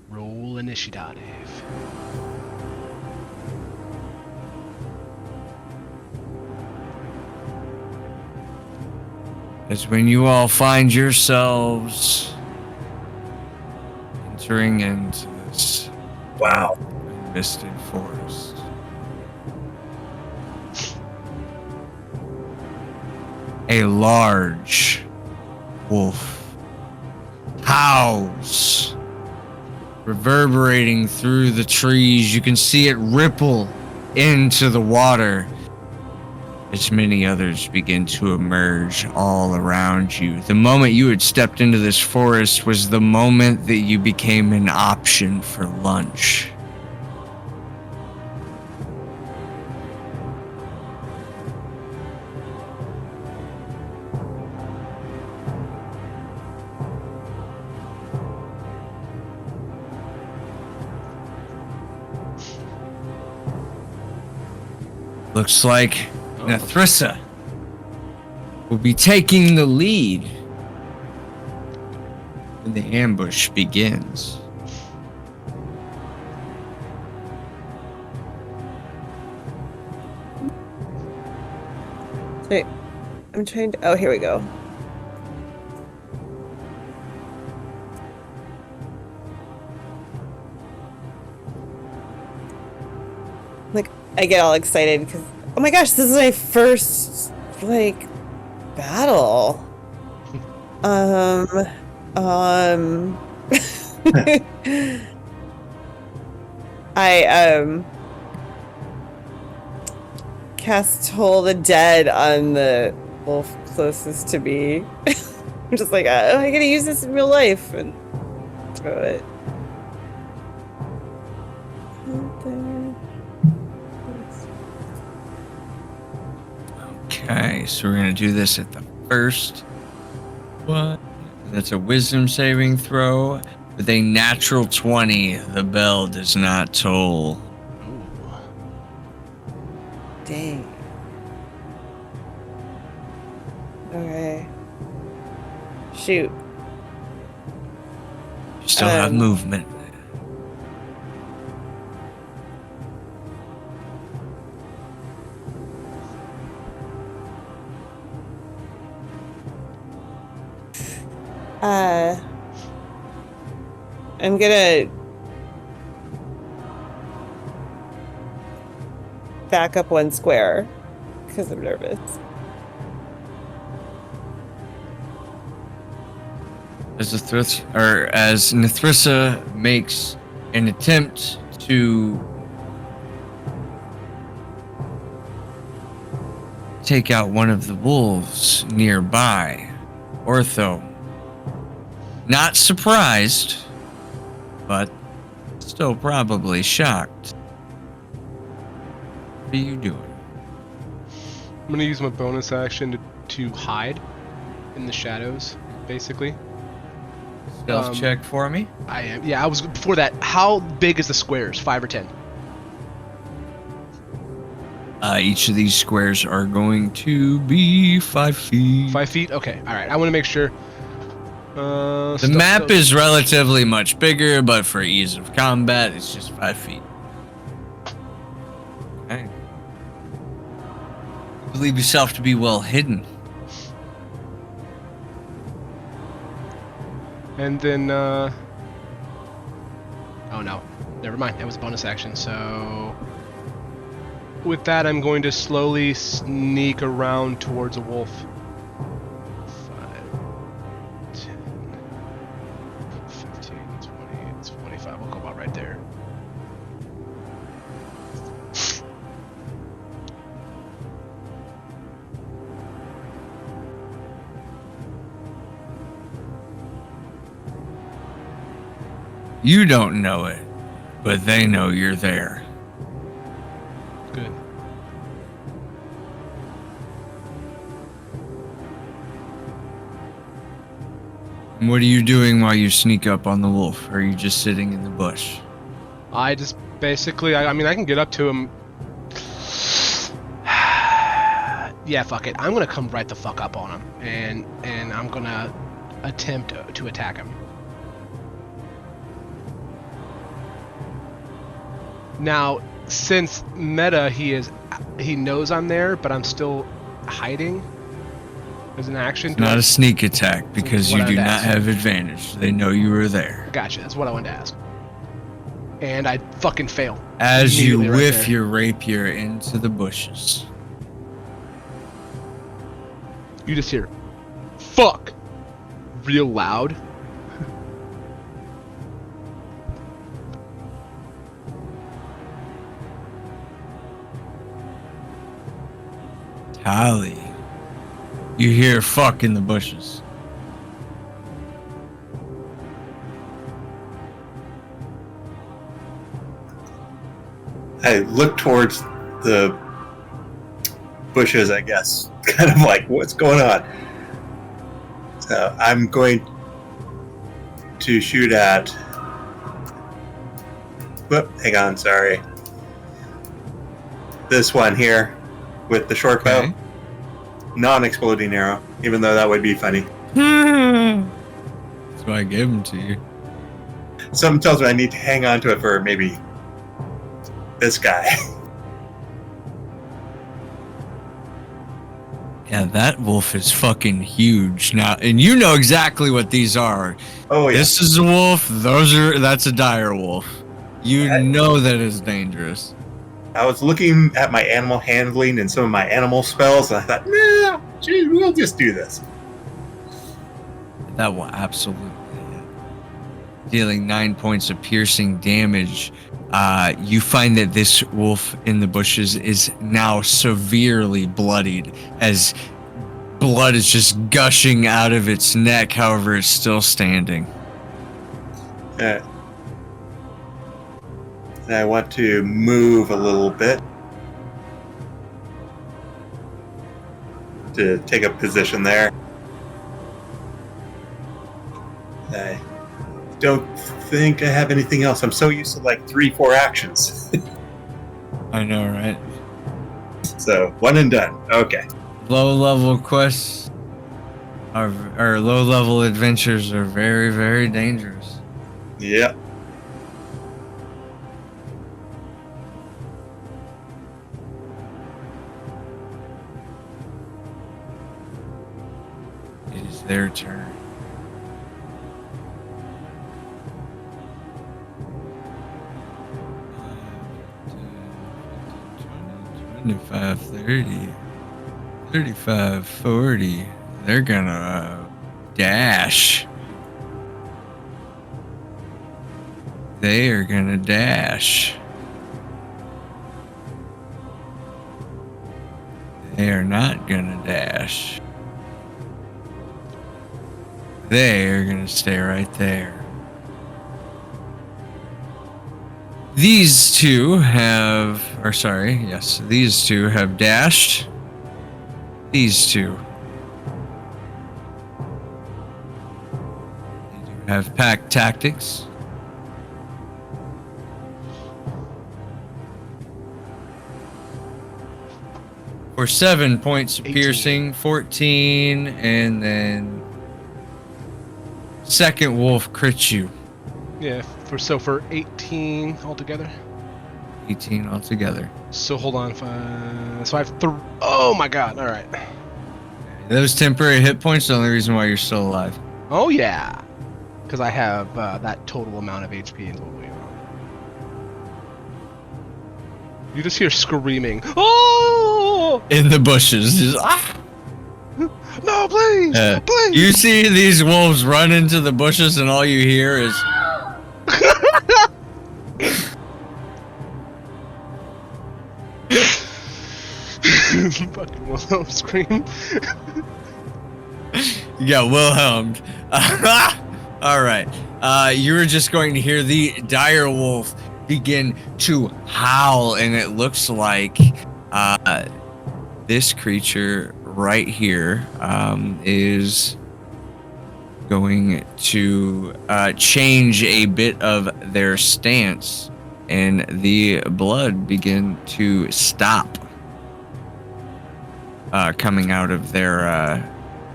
Roll initiative. As when you all find yourselves entering into this Wow. misted forest. A large wolf howls, reverberating through the trees. You can see it ripple into the water as many others begin to emerge all around you. The moment you had stepped into this forest was the moment that you became an option for lunch. Looks like Nethrissa will be taking the lead when the ambush begins. Wait, I'm trying to. Oh, here we go. Like, I get all excited because, oh my gosh, this is my first, like, battle. I, cast Toll the Dead on the wolf closest to me. I'm just like, oh, I gotta use this in real life and throw it. Okay, so we're gonna do this at the first one. That's a wisdom saving throw. With a natural 20, the bell does not toll. Dang. Okay. Shoot. You still have movement. I'm gonna back up one square because I'm nervous. As as Nethrissa makes an attempt to take out one of the wolves nearby, Ortho, not surprised, but still probably shocked. What are you doing? I'm gonna use my bonus action to hide in the shadows, basically. Stealth check for me. I am. Yeah, I was before that. How big is the squares? 5 or 10? Each of these squares are going to be 5 feet. 5 feet? Okay, alright. I want to make sure. The map is relatively much bigger, but for ease of combat, it's just 5 feet. Okay. You believe yourself to be well hidden. And then, oh no. Never mind. That was a bonus action, so... With that, I'm going to slowly sneak around towards a wolf. 5, 10, 15, 20, 25. We'll go about right there. You don't know it, but they know you're there. Good. And what are you doing while you sneak up on the wolf? Or are you just sitting in the bush? I just basically, I mean, I can get up to him. Yeah, fuck it. I'm gonna come right the fuck up on him, and I'm gonna attempt to attack him. Now, since meta, he knows I'm there, but I'm still hiding as an action. It's not a sneak attack because you do not have advantage. They know you were there. Gotcha. That's what I wanted to ask. And I fucking fail. As you Immediately right whiff there. your rapier into the bushes. You just hear, fuck, real loud. Tally. You hear fuck in the bushes. I look towards the bushes, I guess, kind of like, what's going on? So I'm going to shoot at. Whoop, hang on, sorry. This one here with the short bow. Okay. Non-exploding arrow, even though that would be funny. That's why I gave them to you. Something tells me I need to hang on to it for maybe this guy. Yeah, that wolf is fucking huge now, and you know exactly what these are. Oh yeah. This is a wolf. That's a dire wolf. You know that is dangerous. I was looking at my animal handling and some of my animal spells, and I thought, nah, gee, we'll just do this. That will absolutely dealing 9 points of piercing damage. You find that this wolf in the bushes is now severely bloodied, as blood is just gushing out of its neck. However, it's still standing. And I want to move a little bit to take a position there. I don't think I have anything else. I'm so used to like 3-4 actions. I know, right? So, one and done. Okay. Low-level quests or low-level adventures are very, very dangerous. Yep. It is their turn. 25, 30, 35, 40. They're gonna dash. They are gonna dash. They are not gonna dash. They are gonna stay right there. These two have dashed. These two. They do have pack tactics. For 7 points of 18. piercing, 14, and then second wolf crits you. Yeah, for 18 altogether. 18 altogether. So hold on, so I have oh my god! All right. Those temporary hit points are the only reason why you're still alive. Oh yeah, because I have that total amount of HP in total. You just hear screaming. Oh! In the bushes. Just, ah! No, please! Please! You see these wolves run into the bushes and all you hear is... Fucking Wilhelm scream. You got Wilhelmed. Alright. You were just going to hear the dire wolf begin to howl, and it looks like this creature right here is going to change a bit of their stance, and the blood begin to stop coming out of their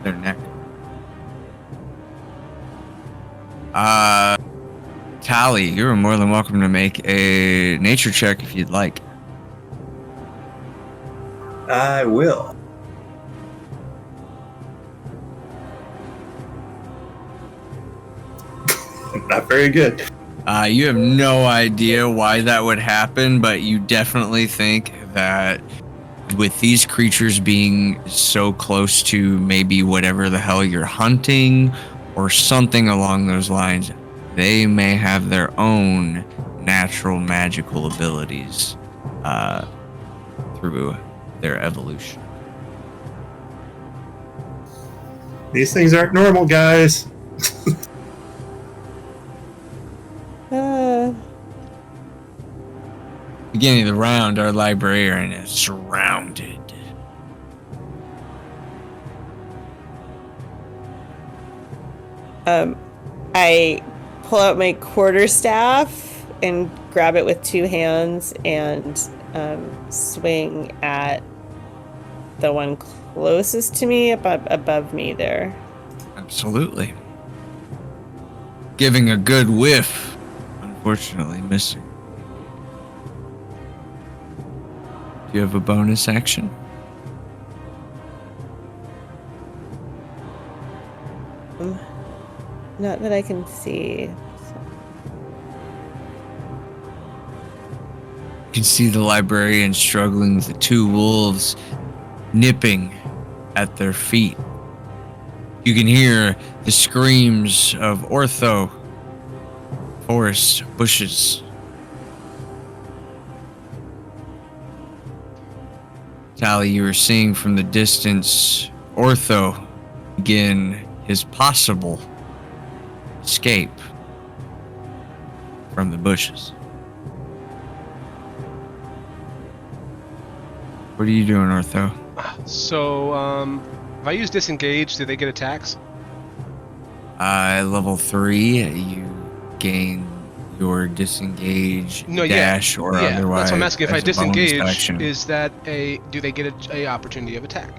neck. Tally, you're more than welcome to make a nature check if you'd like. I will. Not very good. You have no idea why that would happen, but you definitely think that with these creatures being so close to maybe whatever the hell you're hunting or something along those lines, they may have their own natural magical abilities through their evolution. These things aren't normal, guys. Beginning of the round, our librarian is surrounded. I pull out my quarterstaff and grab it with two hands and swing at the one closest to me, above me there. Absolutely. Giving a good whiff, unfortunately missing. Do you have a bonus action? Not that I can see. So. You can see the librarian struggling with the two wolves nipping at their feet. You can hear the screams of Ortho, forest, bushes. Tally, you are seeing from the distance Ortho begin his possible escape from the bushes. What are you doing, Ortho? So, if I use disengage, do they get attacks? Level 3, you gain your disengage dash or otherwise. That's what I'm asking. If I as a bonus disengage, action. is that do they get a opportunity of attack?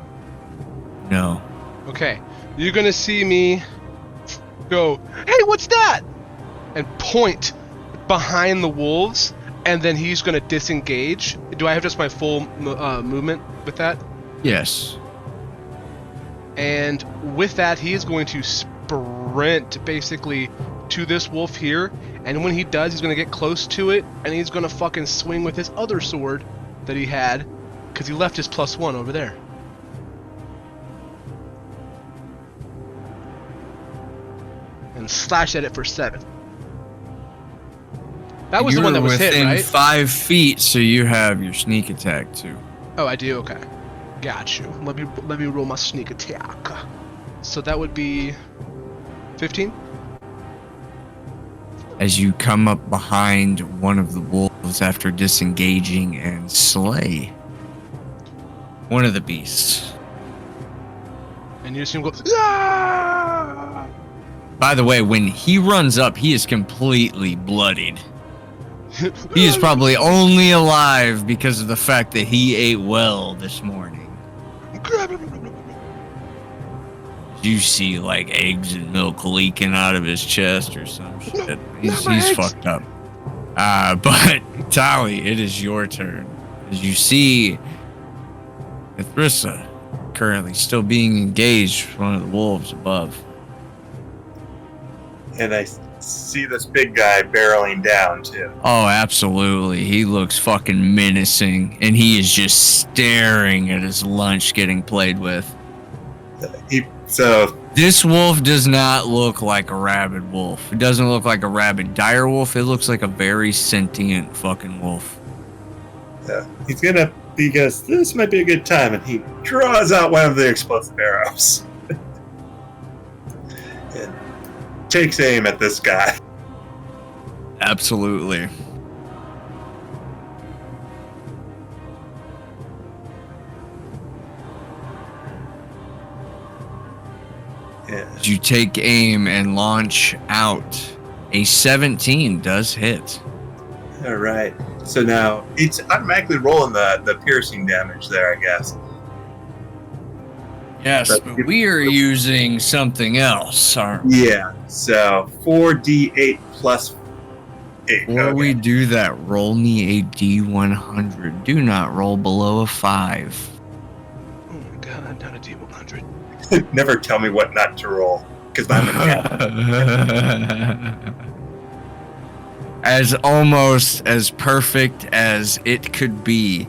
No. Okay, you're gonna see me go, hey, what's that? And point behind the wolves, and then he's gonna disengage. Do I have just my full movement with that? Yes. And with that, he is going to sprint basically to this wolf here, and when he does, he's gonna get close to it, and he's gonna fucking swing with his other sword that he had, because he left his +1 over there. And slash at it for 7. That was the one that was hit, within right? 5 feet, so you have your sneak attack too. Oh, I do. Okay, got you. Let me roll my sneak attack. So that would be 15. As you come up behind one of the wolves after disengaging and slay one of the beasts. And you just see him go, ah! By the way, when he runs up, he is completely bloodied. He is probably only alive because of the fact that he ate well this morning. You see like eggs and milk leaking out of his chest or some shit. He's fucked up. But Tali, it is your turn. As you see Mithrissa currently still being engaged with one of the wolves above. And I see this big guy barreling down, too. Oh, absolutely. He looks fucking menacing, and he is just staring at his lunch getting played with. This wolf does not look like a rabid wolf. It doesn't look like a rabid dire wolf. It looks like a very sentient fucking wolf. He's gonna, because this might be a good time, and he draws out one of the explosive arrows. And takes aim at this guy. Absolutely. Yeah. You take aim and launch out. A 17 does hit. All right. So now it's automatically rolling the piercing damage there, I guess. Yes, but we are using something else, aren't we? Yeah. So 4d8 plus 8. Before we do that, roll me a D100. Do not roll below a 5. Oh my god, not a D100. Never tell me what not to roll, because I'm a cat. As almost as perfect as it could be,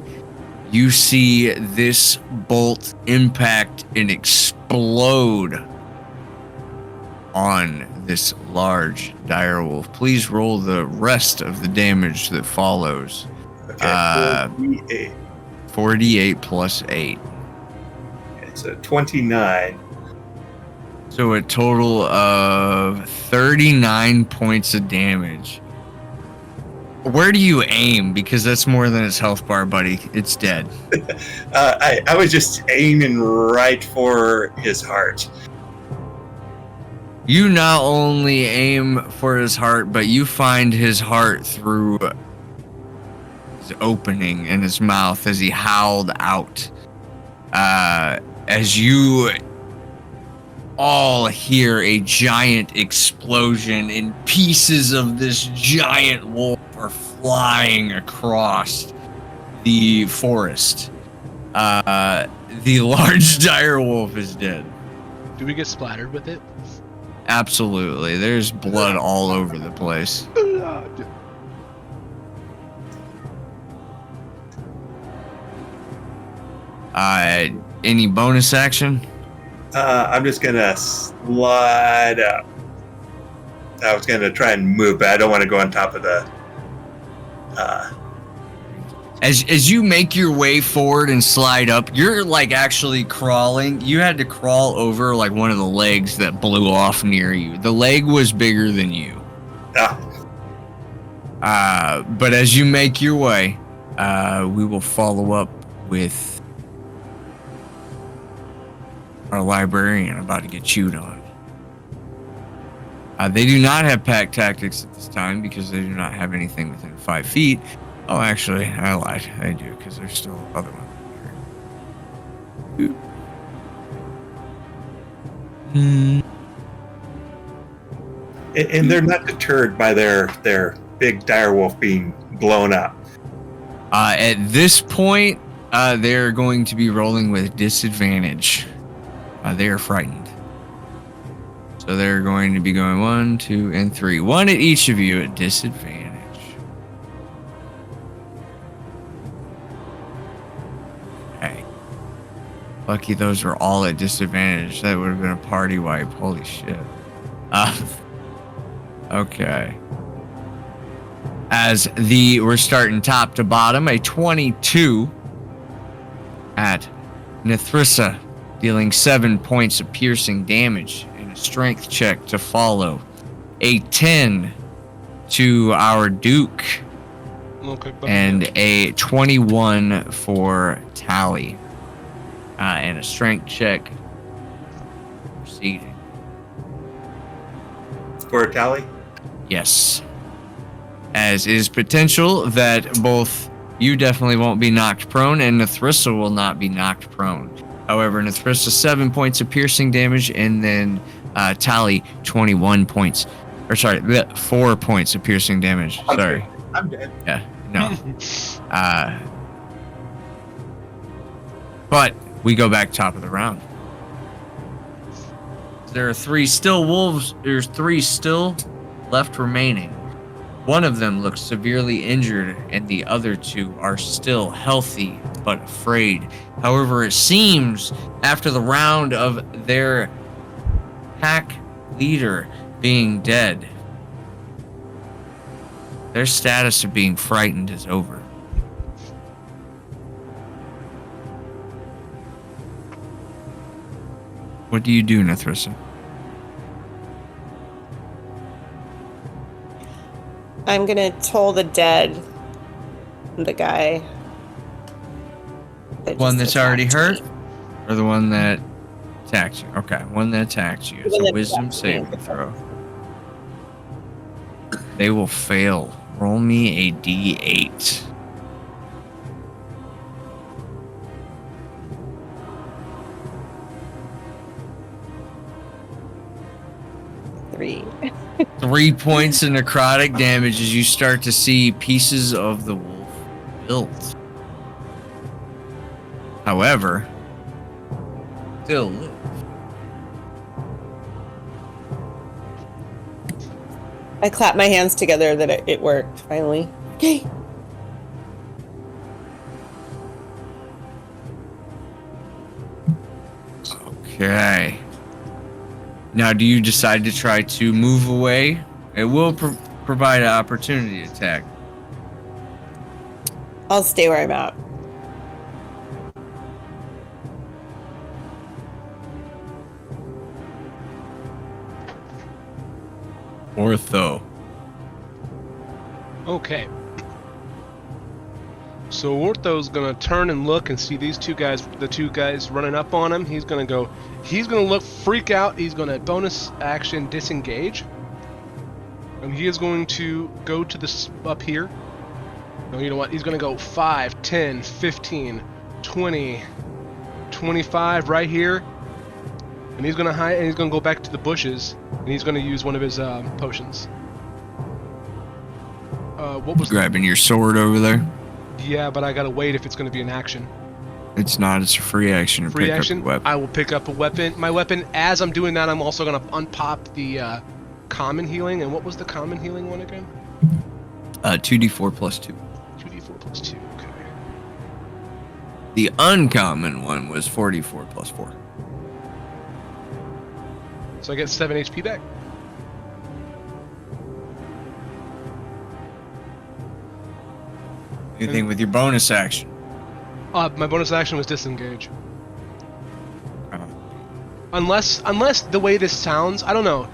you see this bolt impact and explode on this large direwolf. Please roll the rest of the damage that follows. Okay, 4d8. 48 plus 8. Okay, so 29. So a total of 39 points of damage. Where do you aim? Because that's more than its health bar, buddy. It's dead. I was just aiming right for his heart. You not only aim for his heart, but you find his heart through his opening in his mouth as he howled out. As you all hear a giant explosion and pieces of this giant wolf are flying across the forest. The large dire wolf is dead. Do we get splattered with it? Absolutely. There's blood all over the place. Any bonus action? I'm just gonna slide up. I was gonna try and move, but I don't want to go on top of the. As you make your way forward and slide up, you're like actually crawling. You had to crawl over like one of the legs that blew off near you. The leg was bigger than you. But as you make your way, we will follow up with our librarian about to get chewed on. They do not have pack tactics at this time because they do not have anything within 5 feet. Oh, actually, I lied. I do, because there's still other ones here. And they're not deterred by their big direwolf being blown up. At this point, they're going to be rolling with disadvantage. They are frightened. So they're going to be going 1, 2, and 3. 1 at each of you at disadvantage. Okay. Lucky those were all at disadvantage. That would have been a party wipe. Holy shit. Okay. We're starting top to bottom, a 22 at Mithrissa, dealing 7 points of piercing damage and a strength check to follow. A 10 to our Duke, and a 21 for Tali, and a strength check proceeding. For Tali? Yes. As is potential that both you definitely won't be knocked prone and Mithrissa will not be knocked prone. However, Nethrissa 7 points of piercing damage, and then Tally 21 points. Or sorry, 4 points of piercing damage. Sorry. I'm dead. Yeah, no. But we go back top of the round. There are 3 still wolves. There's 3 still left remaining. One of them looks severely injured, and the other 2 are still healthy but afraid. However, it seems after the round of their pack leader being dead, their status of being frightened is over. What do you do, Nethrissa? I'm gonna toll the dead. The guy. One that's already hurt? Or the one that attacked you? Okay, one that attacked you. It's a wisdom saving throw. They will fail. Roll me a d8. 3. 3 points of necrotic damage as you start to see pieces of the wolf built. However, still live. I clap my hands together that it worked, finally. Okay. Okay. Now, do you decide to try to move away? It will provide an opportunity attack. I'll stay where I'm at. Ortho. Okay. So Ortho's gonna turn and look and see these 2 guys, the 2 guys running up on him. He's gonna look, freak out. He's gonna bonus action disengage. And he is going to go to this up here. No, you know what? He's gonna go 5, 10, 15, 20, 25 right here. And he's gonna hide, and he's gonna go back to the bushes, and he's gonna use one of his potions. What was grabbing your sword over there? Yeah, but I gotta wait if it's gonna be an action. It's not. It's a free action to Free pick action. up a weapon. I will pick up a weapon. My weapon. As I'm doing that, I'm also gonna unpop the common healing. And what was the common healing one again? 2d4 plus 2. 2d4 plus 2. Okay. The uncommon one was 44 plus 4. So I get 7 HP back. Anything with your bonus action? My bonus action was disengage. Uh, Unless the way this sounds, I don't know.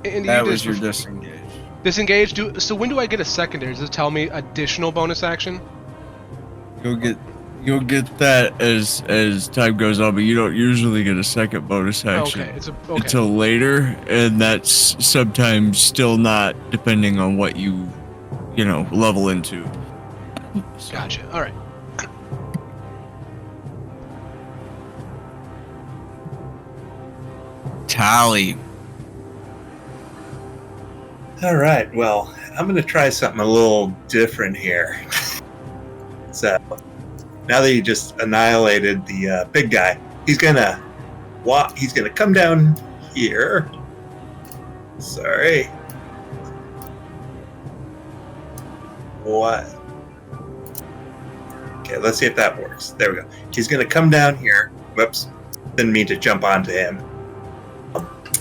that was your disengage. Disengage. So when do I get a secondary? Does it tell me additional bonus action? You'll get that as time goes on, but you don't usually get a second bonus action until later, and that's sometimes still not depending on what you level into. So. Gotcha. All right. Tally. All right. Well, I'm going to try something a little different here. So, now that you just annihilated the big guy, he's gonna walk. He's gonna come down here. Sorry. What? Okay, let's see if that works. There we go. He's gonna come down here. Whoops. Didn't mean to jump onto him.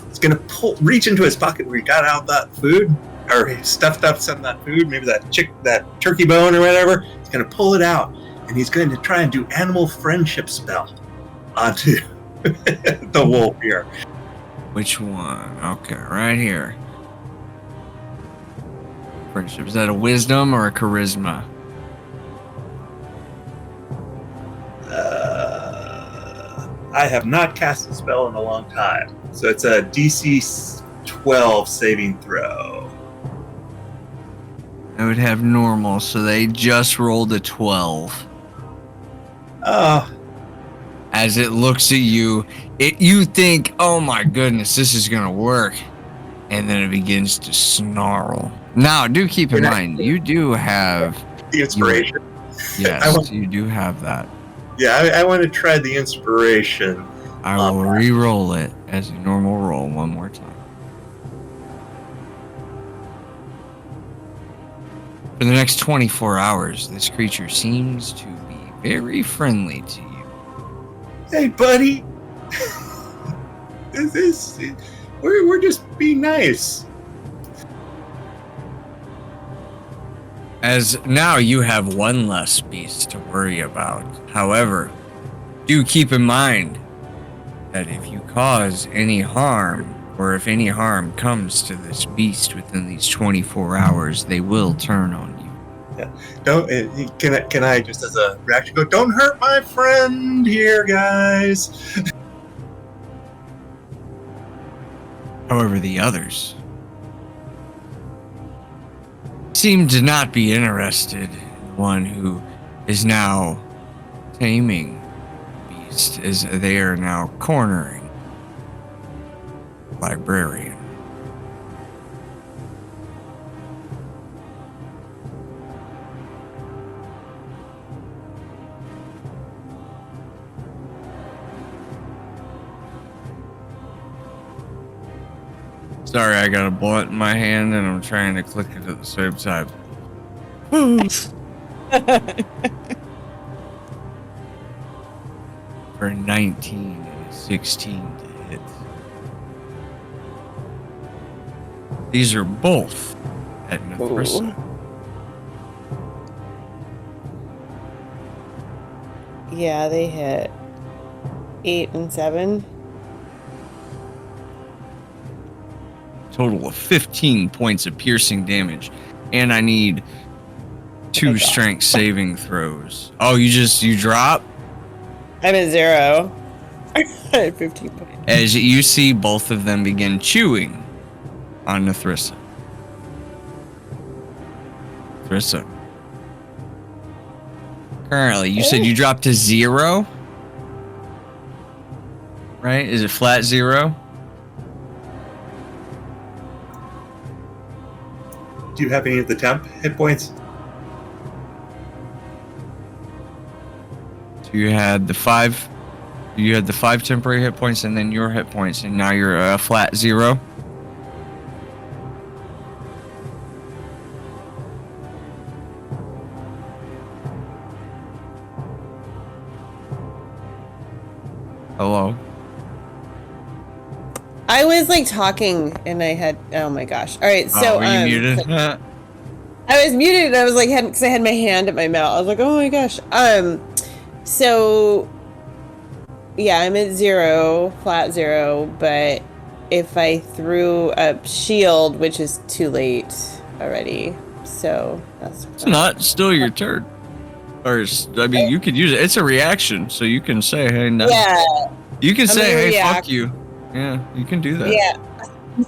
He's gonna reach into his pocket where he got out that food, or he stuffed up some of that food, maybe that turkey bone or whatever. He's gonna pull it out, and he's going to try and do animal friendship spell onto the wolf here. Which one? Okay, right here. Friendship. Is that a wisdom or a charisma? I have not cast a spell in a long time. So it's a DC 12 saving throw. I would have normal, so they just rolled a 12. as it looks at you. You think, oh my goodness, this is gonna work, and then it begins to snarl. Now, do keep in mind, you do have The inspiration. yes, you do have that. Yeah, I want to try the inspiration. I will re-roll it as a normal roll one more time. For the next 24 hours, this creature seems to be very friendly to you. Hey, buddy. We're just being nice. As now you have one less beast to worry about. However, do keep in mind that if you cause any harm, or if any harm comes to this beast within these 24 hours, they will turn on you. Yeah. Don't can I just as a reaction go? Don't hurt my friend here, guys. However, the others seem to not be interested in the one who is now taming the beast, as they are now cornering the librarian. Sorry, I got a blunt in my hand and I'm trying to click it at the same time. For 19 and a 16 to hit. These are both at Nethrissa. Yeah, they hit 8 and 7. Total of 15 points of piercing damage. And I need 2 strength saving throws. Oh, you drop? I'm at 0. I had 15 points. As you see both of them begin chewing on Nethrissa. Nethrissa. Currently, you said you dropped to 0? Right? Is it flat 0? Do you have any of the temp hit points? So you had the 5. You had the 5 temporary hit points, and then your hit points, and now you're a flat 0. Hello. I was like talking and I had, oh my gosh. All right, so were you muted? I was muted and I was like, because I had my hand at my mouth. I was like, oh my gosh. So yeah, I'm at 0, flat 0, but if I threw up shield, which is too late already, so that's It's not still your turn. Or I mean, you could use it. It's a reaction, so you can say, "Hey, no." Yeah. You can say, gonna "Hey, react. fuck you." Yeah, you can do that. Yeah.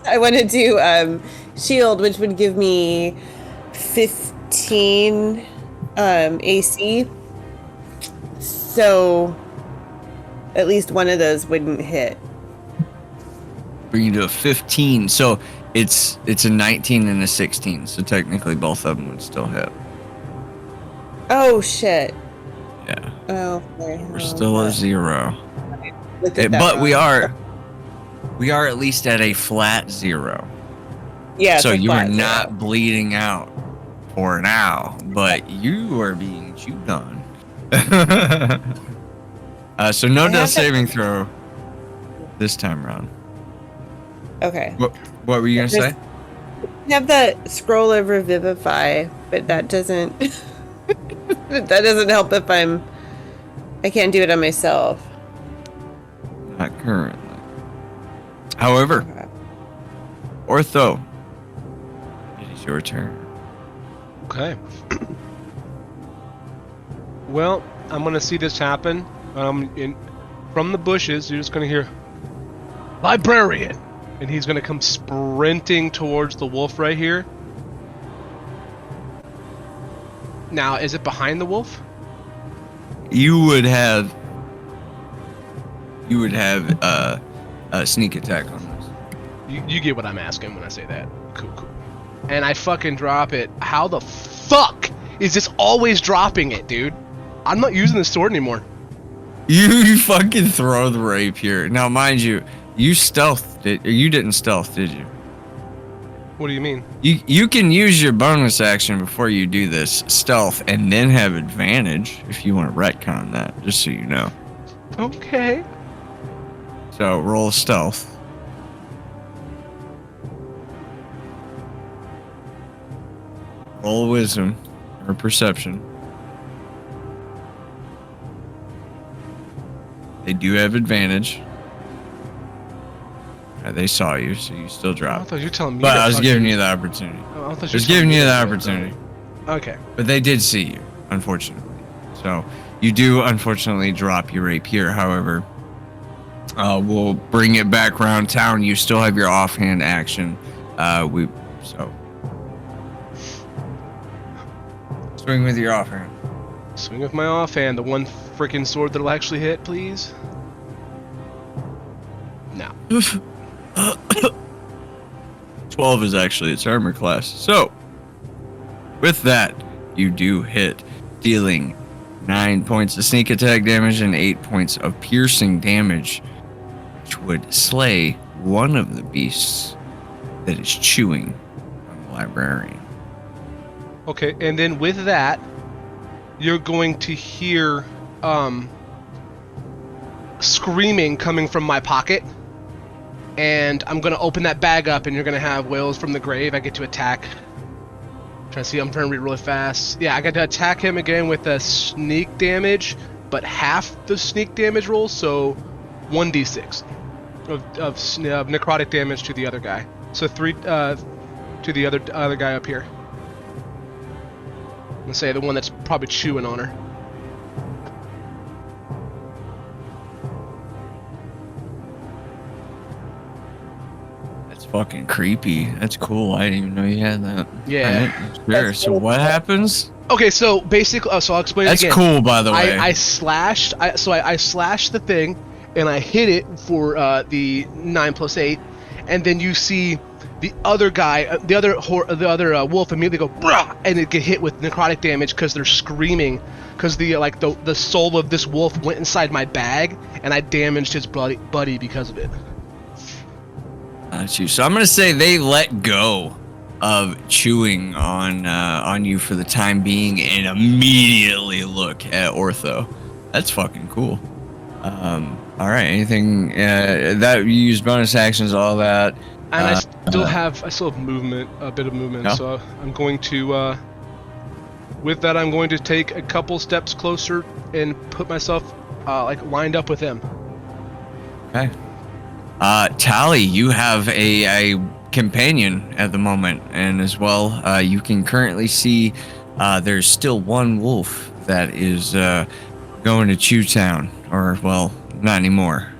I want to do shield, which would give me 15 AC. So at least one of those wouldn't hit. Bring you to a 15. So it's a 19 and a 16. So technically, both of them would still hit. Oh shit. Yeah. Oh, We're still at 0. But we are at least at a flat 0. Yeah. So you are flat not 0. bleeding out for now, but you are being chewed on. So no death saving throw this time around. Okay. What were you gonna say? I have that scroll of revivify, but that doesn't that doesn't help if I can't do it on myself. Not currently. However, Ortho, it is your turn. Okay. Well, I'm gonna see this happen. From the bushes, you're just gonna hear librarian, and he's gonna come sprinting towards the wolf right here. Now, is it behind the wolf? You would have you would have a sneak attack on this. You get what I'm asking when I say that. Cool. And I fucking drop it. How the fuck is this always dropping it, dude? I'm not using the sword anymore. You fucking throw the rapier. Now, mind you, you stealthed it. You didn't stealth, did you? What do you mean? You can use your bonus action before you do this stealth and then have advantage if you want to retcon that, just so you know. Okay. So roll stealth. Roll wisdom or perception. They do have advantage. They saw you, so you still I drop. thought you were telling me. But to I was fucking- giving you the opportunity. I thought you were Just telling giving me you the to- opportunity. Okay. But they did see you, unfortunately. So you do unfortunately drop your rapier. However, we'll bring it back around town. You still have your offhand action. So swing with your offhand. Swing with my offhand. The one freaking sword that'll actually hit, please. No. 12 is actually its armor class. So with that, you do hit, dealing 9 points of sneak attack damage and 8 points of piercing damage, which would slay one of the beasts that is chewing on the librarian. Okay, and then with that, you're going to hear screaming coming from my pocket. And I'm going to open that bag up, and you're going to have Whales from the Grave. I get to attack. I'm trying to read really fast. Yeah, I got to attack him again with a sneak damage, but half the sneak damage roll, so 1d6 of necrotic damage to the other guy. So 3 to the other guy up here. Let's say the one that's probably chewing on her. That's fucking creepy. That's cool. I didn't even know you had that. Yeah. Alright, sure. So what happens? Okay, so basically, so I'll explain That's it again. cool, by the way. I slashed the thing, and I hit it for the 9 + 8, and then you see the other guy, the other wolf immediately go brah, and it get hit with necrotic damage because they're screaming, because the soul of this wolf went inside my bag, and I damaged his buddy because of it. Got you. So I'm gonna say they let go of chewing on you for the time being and immediately look at Ortho. That's fucking cool. All right. Anything that you use bonus actions, all that. And I still have movement, a bit of movement. Yeah. So I'm going to, with that, I'm going to take a couple steps closer and put myself lined up with him. Okay. Tally, you have a companion at the moment, and as well, you can currently see there's still one wolf that is going to Chew Town, or well, not anymore.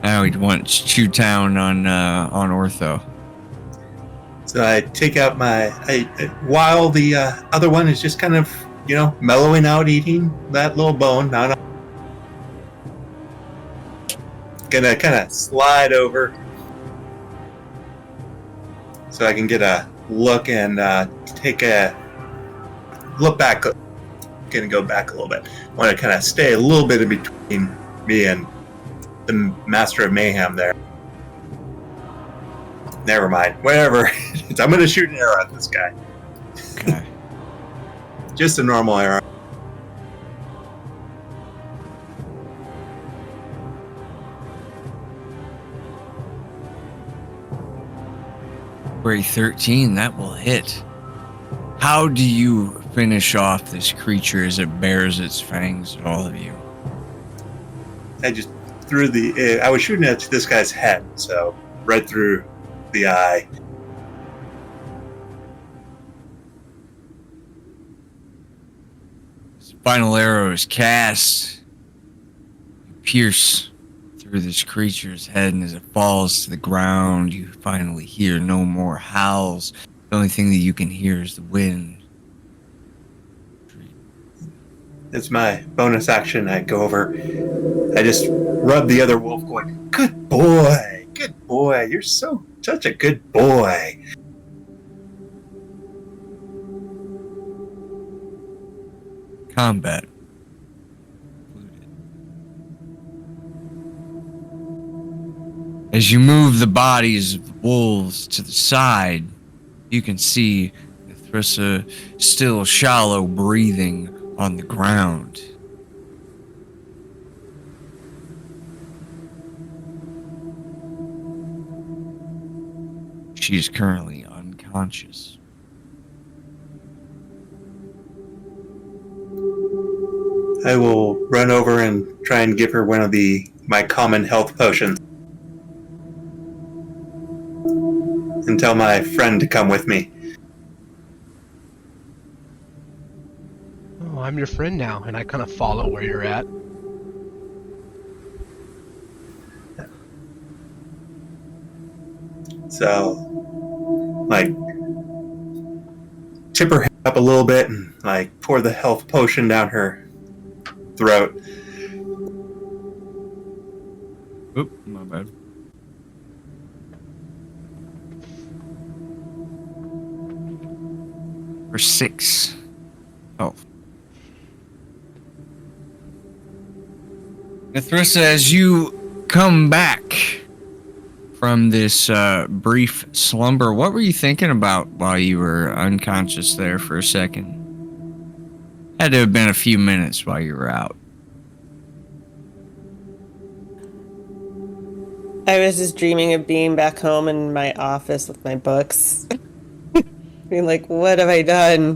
Now he wants Chew Town on Ortho. So I take out while the other one is just kind of, mellowing out, eating that little bone. Not gonna kind of slide over so I can get a look and take a look back. Gonna go back a little bit. Want to kind of stay a little bit in between me and the Master of Mayhem there. Never mind. Whatever. I'm gonna shoot an arrow at this guy. Okay. Just a normal arrow. February 13, that will hit. How do you finish off this creature as it bares its fangs at all of you? I just threw I was shooting at this guy's head, so right through the eye. Final arrow is cast. You pierce through this creature's head, and as it falls to the ground, you finally hear no more howls. The only thing that you can hear is the wind. It's my bonus action. I go over. I just rub the other wolf, going, "Good boy, good boy. You're such a good boy." Combat. As you move the bodies of the wolves to the side, you can see Thrissa still shallow breathing on the ground. She is currently unconscious. I will run over and try and give her one of my common health potions. And tell my friend to come with me. Oh, I'm your friend now, and I kind of follow where you're at. So, like, tip her head up a little bit and, like, pour the health potion down her throat. Oop, my bad. For 6 health. Thrissa, as you come back from this brief slumber, what were you thinking about while you were unconscious there for a second? Had to have been a few minutes while you were out. I was just dreaming of being back home in my office with my books. Being like, what have I done?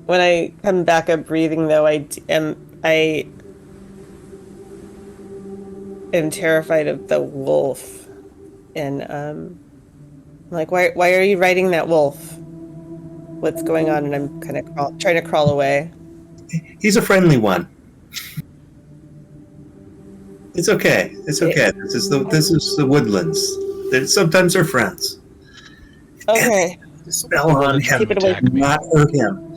When I come back up breathing, though, I am terrified of the wolf. And I'm like, why are you riding that wolf? What's going on? And I'm kind of trying to crawl away. He's a friendly one. It's okay. It's okay. This is the woodlands. Sometimes they're friends. Okay. The spell on him. Keep it away. Do not hurt him.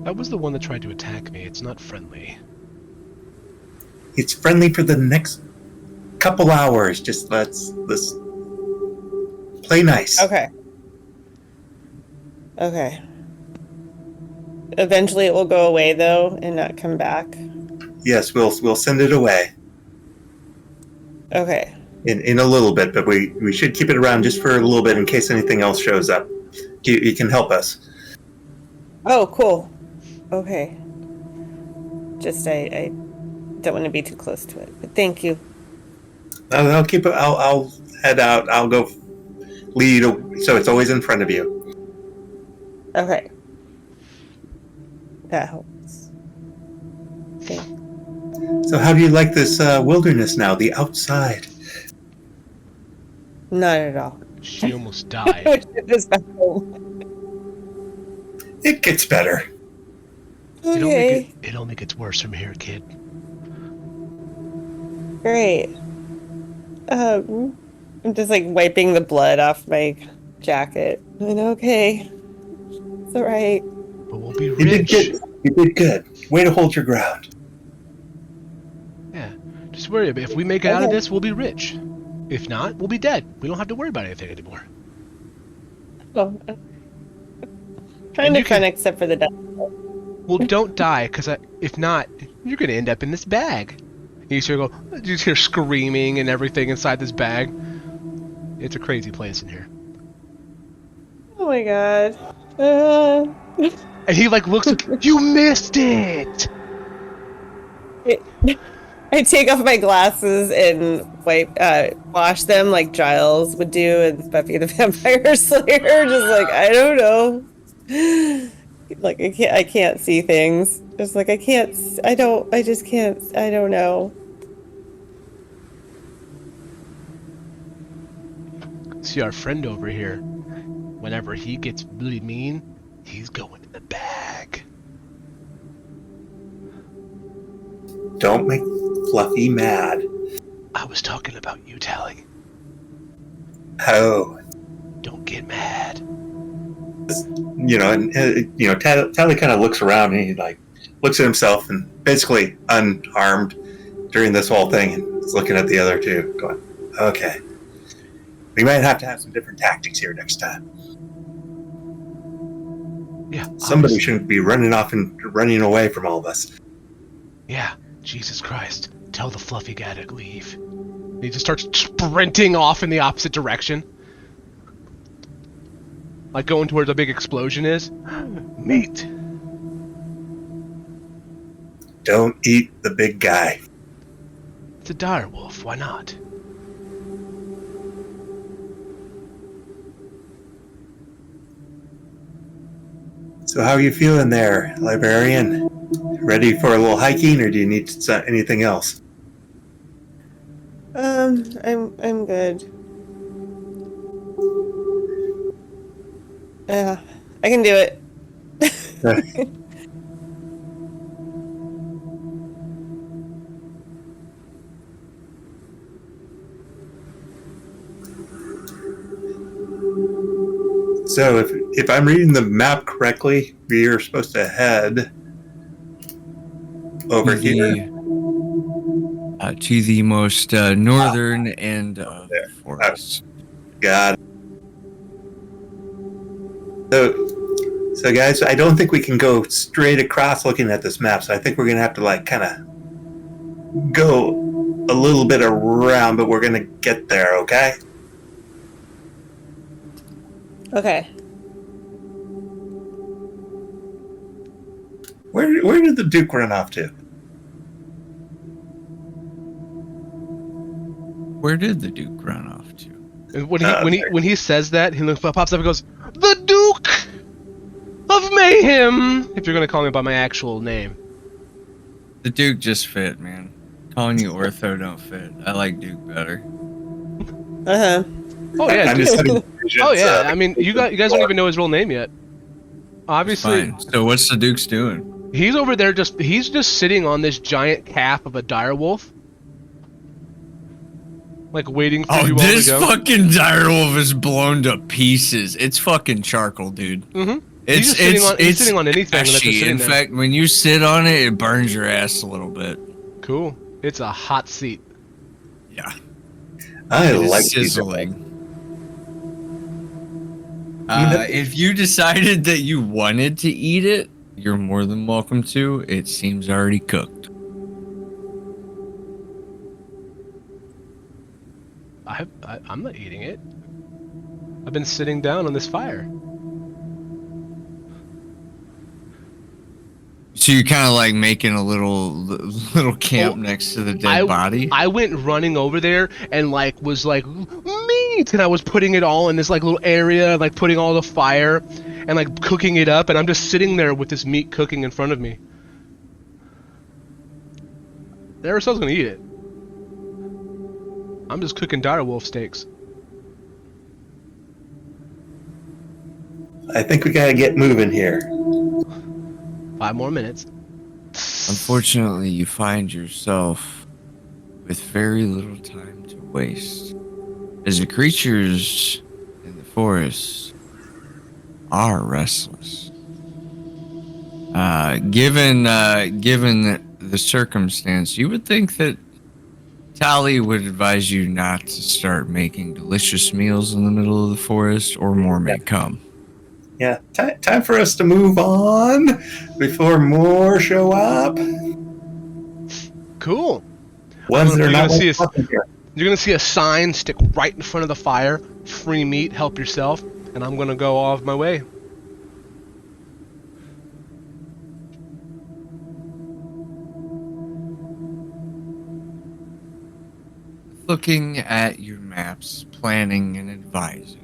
That was the one that tried to attack me. It's not friendly. It's friendly for the next couple hours. Just let's play nice. Okay. Okay. Eventually it will go away, though, and not come back. Yes, we'll send it away. Okay. In a little bit, but we should keep it around just for a little bit in case anything else shows up. You can help us. Oh, cool. Okay. Just I don't want to be too close to it, but thank you. I'll keep it. I'll head out. I'll go lead, so it's always in front of you. Okay. That helps. Okay. So how do you like this wilderness now? The outside. Not at all. She almost died. Just back home. It gets better. Okay. It only gets worse from here, kid. Great. I'm just like wiping the blood off my jacket. And okay. It's alright. But we'll be You did rich. good. You did good. Way to hold your ground. Yeah. Just worry about it. If we make it out of this, we'll be rich. If not, we'll be dead. We don't have to worry about anything anymore. Oh. Trying to fun except for the death. Well, don't die, because if not, you're going to end up in this bag. You just hear screaming and everything inside this bag. It's a crazy place in here. Oh my god. And he like looks like, you missed it! I take off my glasses and wash them like Giles would do in Buffy the Vampire Slayer. Just like, I don't know. Like I can't see things. Just like I don't know. See our friend over here. Whenever he gets really mean, he's going in the bag. Don't make Fluffy mad. I was talking about you, Tally. Oh. Don't get mad. Tally kind of looks around and he like looks at himself and basically unharmed during this whole thing, and is looking at the other two, going, "Okay, we might have to have some different tactics here next time. Yeah. Somebody obviously. shouldn't be running off and running away from all of us." Yeah. Jesus Christ. Tell the fluffy guy to leave. He just starts sprinting off in the opposite direction. Like going to where the big explosion is. Meat. Don't eat the big guy. It's a dire wolf. Why not? So how are you feeling there, librarian? Ready for a little hiking, or do you need anything else? I'm good. Yeah, I can do it. So if I'm reading the map correctly, we are supposed to head over here. To the most northern end of there. the forest. Got it. So guys, I don't think we can go straight across looking at this map. So I think we're gonna have to like kind of go a little bit around, but we're gonna get there. Okay. Okay. Where did the Duke run off to? Where did the Duke run off to? And when he says that, he pops up and goes, "The Duke of Mayhem." If you're gonna call me by my actual name. The Duke just fit, man. Calling you Ortho don't fit. I like Duke better. Uh-huh. Oh yeah. I'm Duke. just having visions, Oh yeah. I mean, you guys don't even know his real name yet. Obviously, Fine. So what's the Duke's doing? he's over there he's just sitting on this giant calf of a direwolf. Like waiting for you all to This go. fucking direwolf is blown to pieces. It's fucking charcoal, dude. Mm-hmm. It's He's sitting on anything that's just ashy. sitting In there. fact, when you sit on it, it burns your ass a little bit. Cool. It's a hot seat. Yeah. I It is like these. sizzling. If you decided that you wanted to eat it, you're more than welcome to. It seems already cooked. I'm not eating it. I've been sitting down on this fire. So you're kind of like making a little camp next to the dead body. I went running over there and was like meat, and I was putting it all in this like little area, like putting all the fire and like cooking it up, and I'm just sitting there with this meat cooking in front of me. Never said I was gonna eat it. I'm just cooking direwolf steaks. I think we gotta get moving here. 5 more minutes. Unfortunately, you find yourself with very little time to waste, as the creatures in the forest are restless. Given the circumstance, you would think that Tally would advise you not to start making delicious meals in the middle of the forest, or more may come. Yeah, time for us to move on before more show up. Cool. Ones that are not see here. You're gonna see a sign stick right in front of the fire. Free meat, help yourself. And I'm gonna go off my way. Looking at your maps, planning and advising.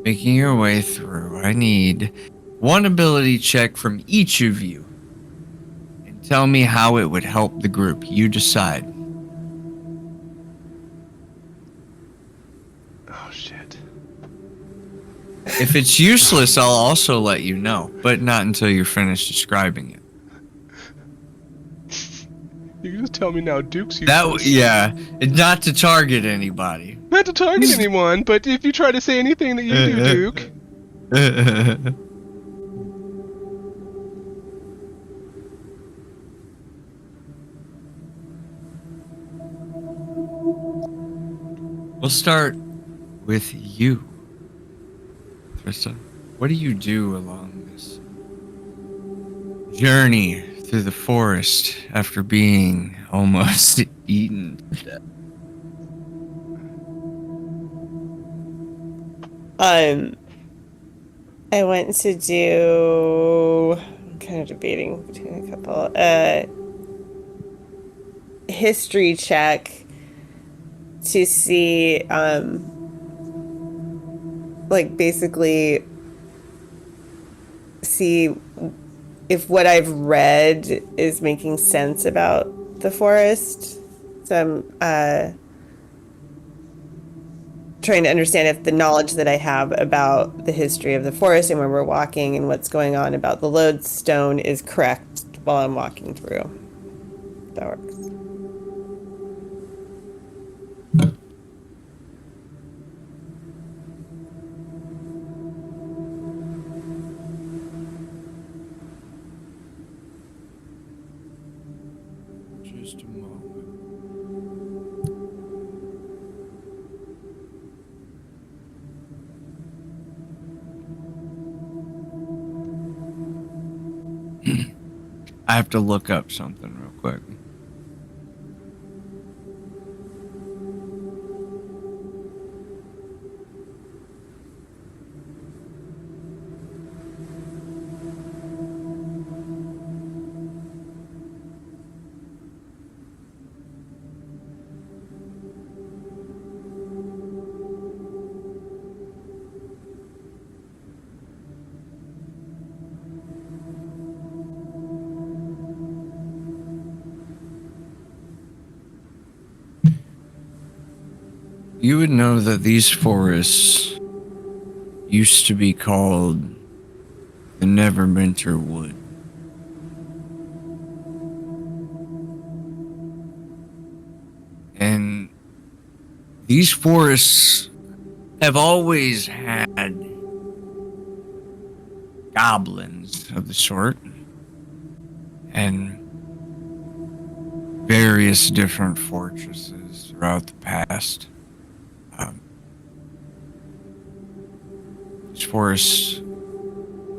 Making your way through, I need one ability check from each of you. And tell me how it would help the group. You decide. Oh shit. If it's useless, I'll also let you know, but not until you're finished describing it. You can just tell me now, Duke's useless. Not to target anybody. Not to target anyone, but if you try to say anything that you do, Duke. We'll start with you, Trista. What do you do along this journey through the forest after being almost eaten to death? I went to do. I'm kind of debating between a couple. History check to see, like basically see if what I've read is making sense about the forest. So I'm trying to understand if the knowledge that I have about the history of the forest and where we're walking and what's going on about the lodestone is correct while I'm walking through. That works. Just a moment. I have to look up something real quick. You would know that these forests used to be called the Neverwinter Wood. And these forests have always had goblins of the sort and various different fortresses throughout the past. These forests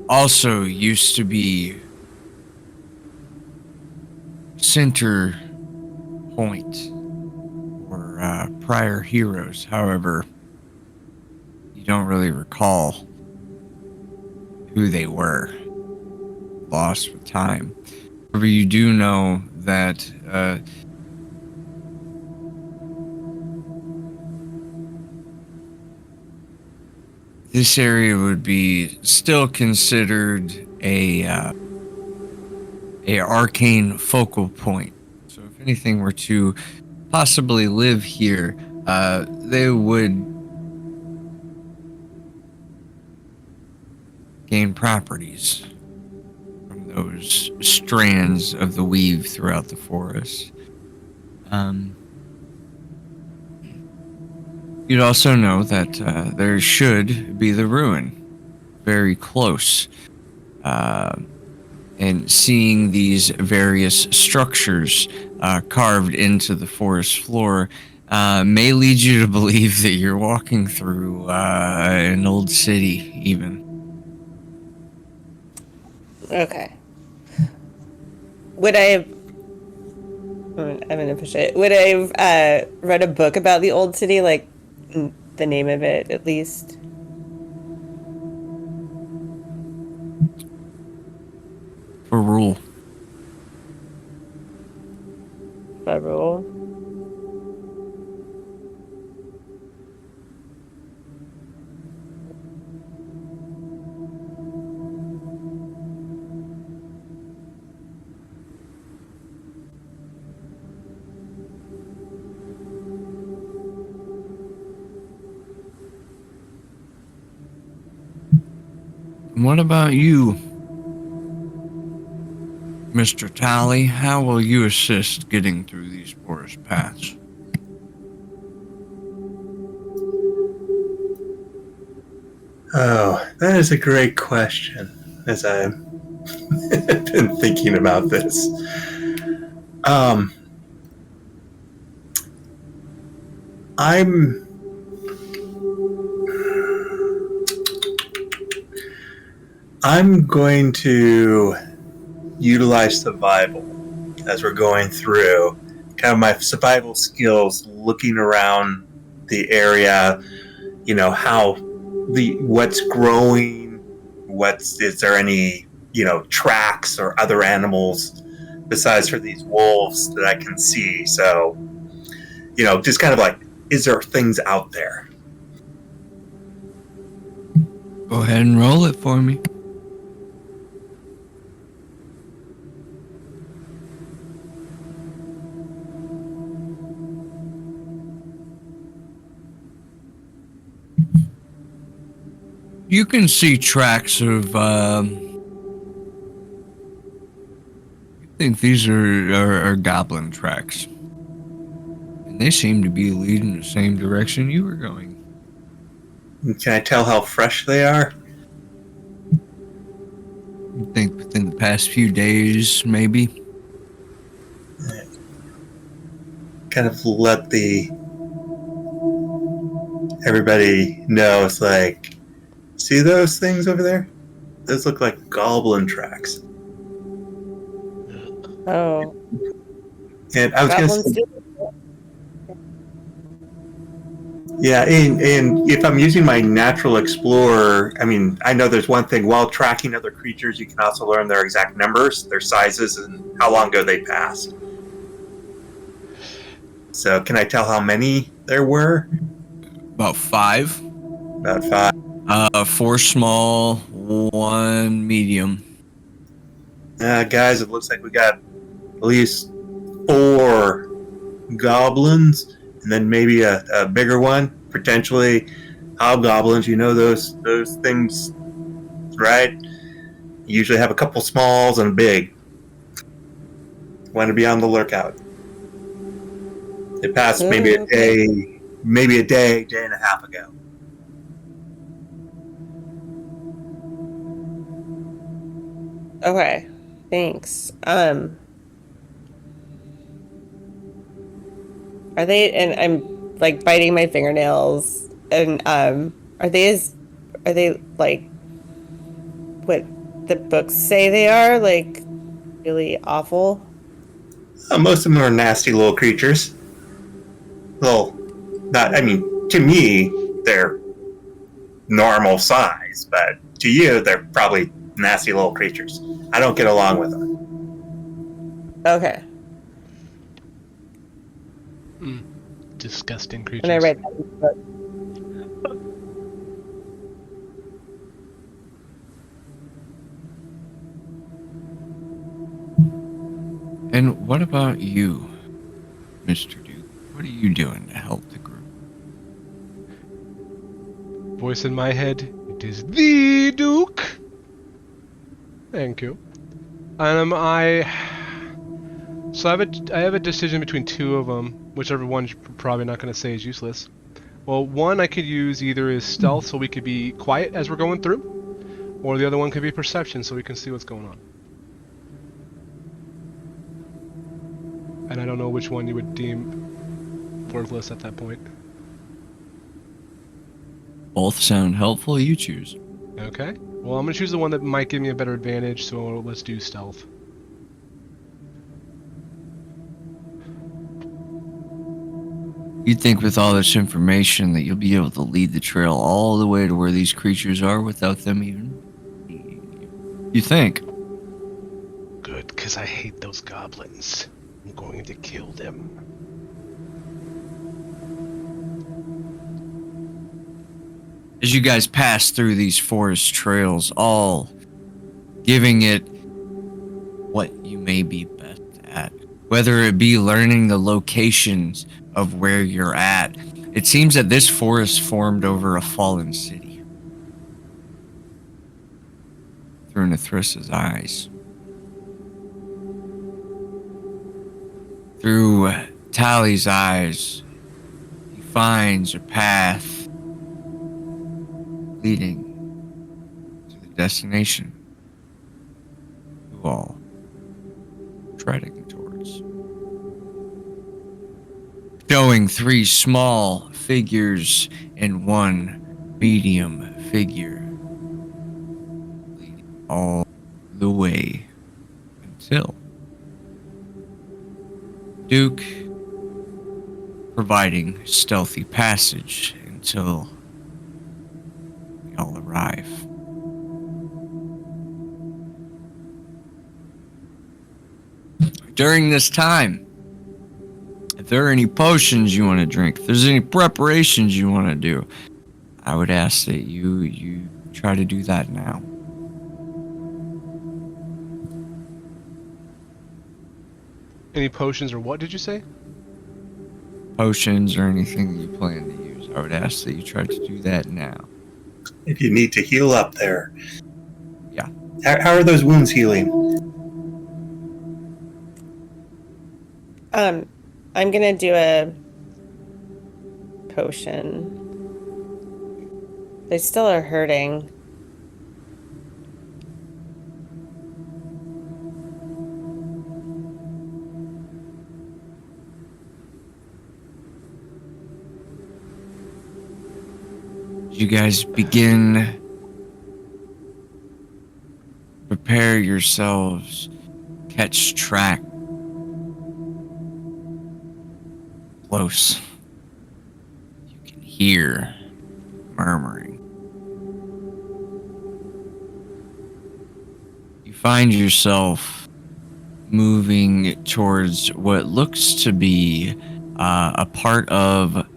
also used to be center point for prior heroes. However, you don't really recall who they were. Lost with time. However, you do know that this area would be still considered a arcane focal point. So if anything were to possibly live here, they would gain properties from those strands of the weave throughout the forest. You'd also know that there should be the ruin very close. And seeing these various structures carved into the forest floor may lead you to believe that you're walking through an old city, even. Okay. Would I have... I'm gonna push it. Would I have read a book about the old city, like the name of it at least? For rule. By rule. What about you, Mr. Tally? How will you assist getting through these forest paths? Oh, that is a great question, as I've been thinking about this. I'm I'm going to utilize survival as we're going through. Kind of my survival skills, looking around the area. How what's growing. Is there any tracks or other animals besides for these wolves that I can see? So just kind of like, is there things out there? Go ahead and roll it for me. You can see tracks of, I think these are goblin tracks. And they seem to be leading the same direction you were going. Can I tell how fresh they are? I think within the past few days, maybe. Kind of let everybody know. It's like, see those things over there? Those look like goblin tracks. Oh, And I was going to goblins say, do. yeah, and if I'm using my natural explorer, I mean, I know there's one thing. While tracking other creatures, you can also learn their exact numbers, their sizes, and how long ago they passed. So can I tell how many there were? About 5. About 5. 4 small, 1 medium. Guys, it looks like we got at least 4 goblins, and then maybe a bigger one, potentially hobgoblins. Those things, right? You usually have a couple smalls and a big. Want to be on the lookout. They passed maybe a day and a half ago. Okay, thanks. Are they? And I'm like biting my fingernails. And are they like what the books say they are? Like really awful? Most of them are nasty little creatures. Well, not. I mean, to me, they're normal size, but to you, they're probably nasty little creatures. I don't get along with them. Okay. Disgusting creatures. And I read that in the book. And what about you, Mr. Duke? What are you doing to help the group? Voice in my head, it is the Duke. Thank you. So I have a decision between 2 of them, whichever one you're probably not going to say is useless. Well, one I could use either as stealth, so we could be quiet as we're going through, or the other one could be perception, so we can see what's going on. And I don't know which one you would deem worthless at that point. Both sound helpful. You choose. Okay. Well, I'm going to choose the one that might give me a better advantage, so let's do stealth. You think with all this information that you'll be able to lead the trail all the way to where these creatures are without them even? You think? Good, because I hate those goblins. I'm going to kill them. As you guys pass through these forest trails, all giving it what you may be best at, whether it be learning the locations of where you're at. It seems that this forest formed over a fallen city. Through Nithrissa's eyes. Through Tally's eyes, he finds a path leading to the destination you all treading towards. Showing 3 small figures and 1 medium figure leading all the way until Duke providing stealthy passage until we all arrive. During this time, if there are any potions you want to drink, if there's any preparations you want to do, I would ask that you try to do that now. Any potions or what did you say? Potions or anything that you plan to use, I would ask that you try to do that now. If you need to heal up there. Yeah. How are those wounds healing? I'm gonna do a potion. They still are hurting. You guys begin. Prepare yourselves. Catch track. Close. You can hear murmuring. You find yourself moving towards what looks to be a part of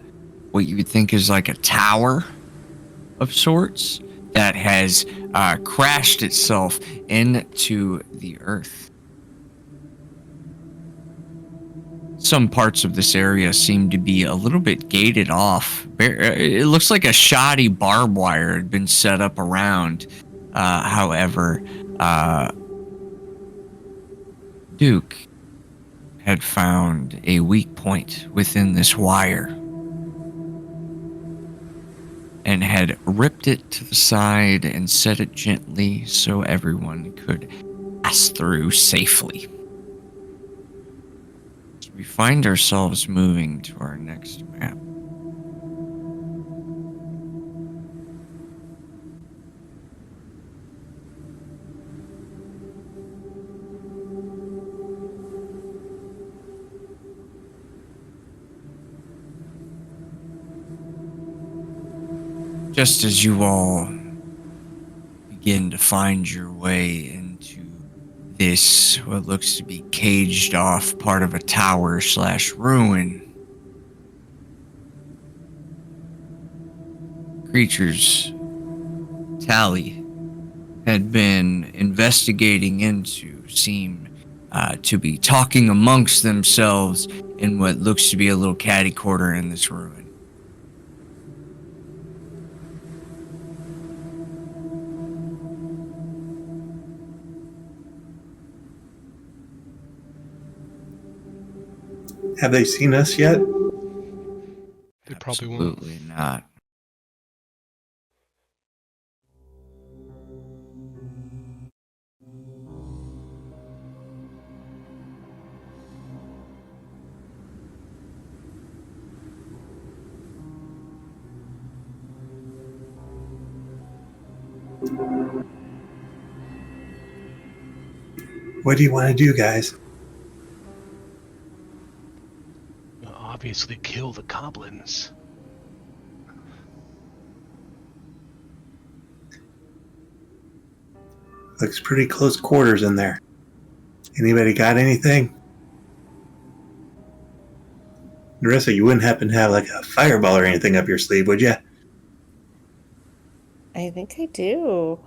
what you would think is like a tower of sorts that has crashed itself into the earth. Some parts of this area seem to be a little bit gated off. It looks like a shoddy barbed wire had been set up around. However, Duke had found a weak point within this wire and had ripped it to the side and set it gently so everyone could pass through safely. We find ourselves moving to our next map. Just as you all begin to find your way into this, what looks to be caged off part of a tower / ruin, creatures Tally had been investigating into seem to be talking amongst themselves in what looks to be a little catty corner in this ruin. Have they seen us yet? They probably won't. Absolutely not. What do you want to do, guys? Obviously kill the goblins. Looks pretty close quarters in there. Anybody got anything? Narissa, you wouldn't happen to have like a fireball or anything up your sleeve, would you? I think I do.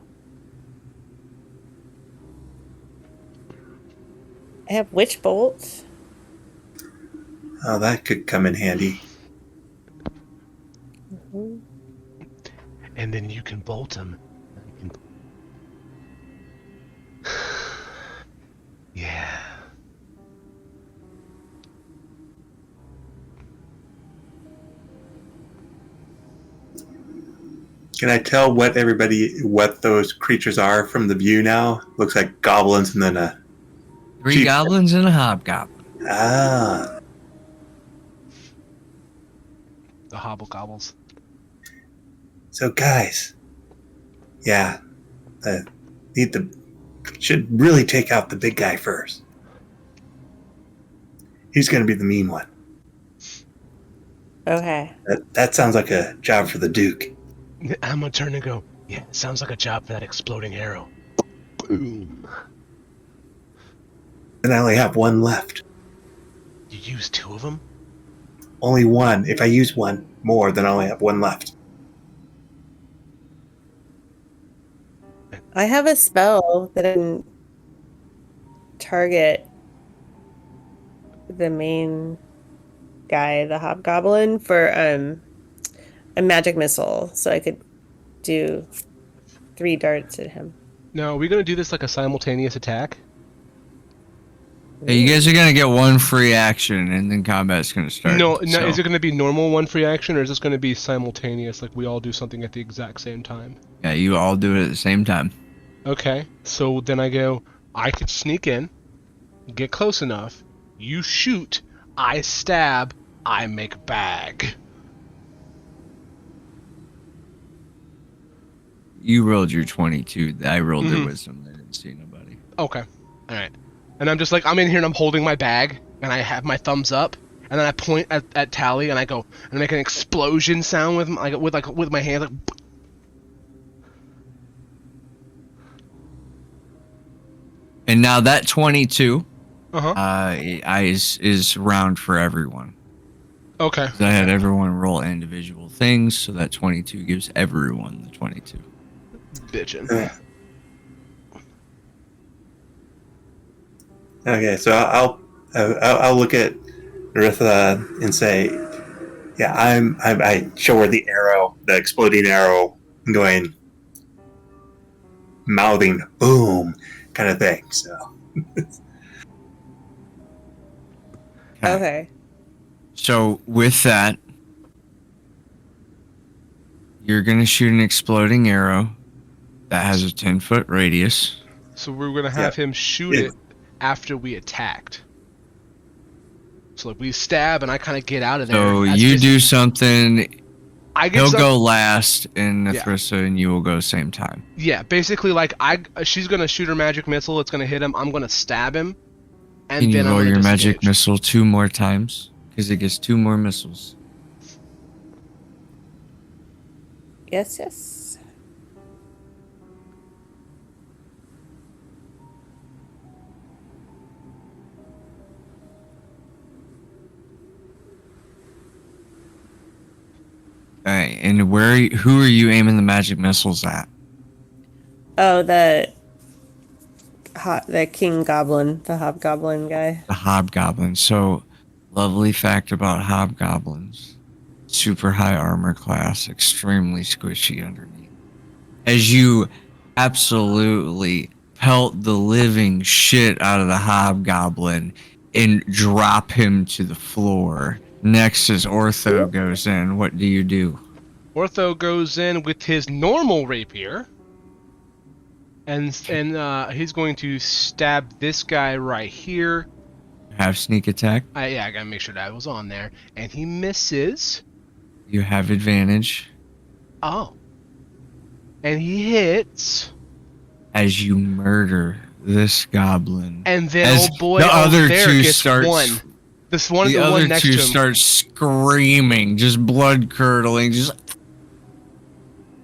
I have witch bolt. Oh, that could come in handy. Mm-hmm. And then you can bolt them. Yeah. Can I tell what those creatures are from the view now? Looks like goblins and then a... Three goblins and a hobgoblin. Ah. The hobble-gobbles. So, guys. Yeah. should really take out the big guy first. He's going to be the mean one. Okay. That sounds like a job for the Duke. I'm gonna turn and go, yeah, sounds like a job for that exploding arrow. Boom. And I only have one left. You used 2 of them? Only one. If I use one more, then I only have one left. I have a spell that can target the main guy, the hobgoblin, for a magic missile. So I could do 3 darts at him. Now, are we gonna do this like a simultaneous attack? Hey, you guys are gonna get 1 free action, and then combat's gonna start. No, so. is it gonna be normal 1 free action, or is this gonna be simultaneous, like we all do something at the exact same time? Yeah, you all do it at the same time. Okay, so then I go, I could sneak in, get close enough, you shoot, I stab, I make bag. You rolled your 22. I rolled their wisdom. I didn't see nobody. Okay, alright. And I'm just like, I'm in here and I'm holding my bag, and I have my thumbs up, and then I point at Tally, and I go, and I make an explosion sound with my hand, like... And now that 22 Uh-huh. is round for everyone. Okay. So I had everyone roll individual things, so that 22 gives everyone the 22. Bitchin'. Okay, so I'll look at Ritha and say, yeah, I show her the arrow, the exploding arrow, going, mouthing boom, kind of thing. So. Okay. So with that, you're gonna shoot an exploding arrow that has a 10-foot radius. So we're gonna have him shoot it after we attacked. So like we stab and I kind of get out of there. So you do something. He'll go last, and Nethrissa and you will go same time. Yeah, basically like she's gonna shoot her magic missile. It's gonna hit him. I'm gonna stab him. And Can you then roll I'm your gonna magic disengage. missile 2 more times? Because it gets 2 more missiles. Yes. Okay, and who are you aiming the magic missiles at? Oh, the king goblin, the hobgoblin guy. The hobgoblin. So, lovely fact about hobgoblins. Super high armor class, extremely squishy underneath. As you absolutely pelt the living shit out of the hobgoblin and drop him to the floor. Next as Ortho goes in, what do you do? Ortho goes in with his normal rapier. And he's going to stab this guy right here. Have sneak attack. I gotta make sure that was on there. And he misses. You have advantage. Oh. And he hits. As you murder this goblin. And then As old boy the over other there two gets starts, one. This one is the the other one next two to him. start screaming, just blood curdling, just.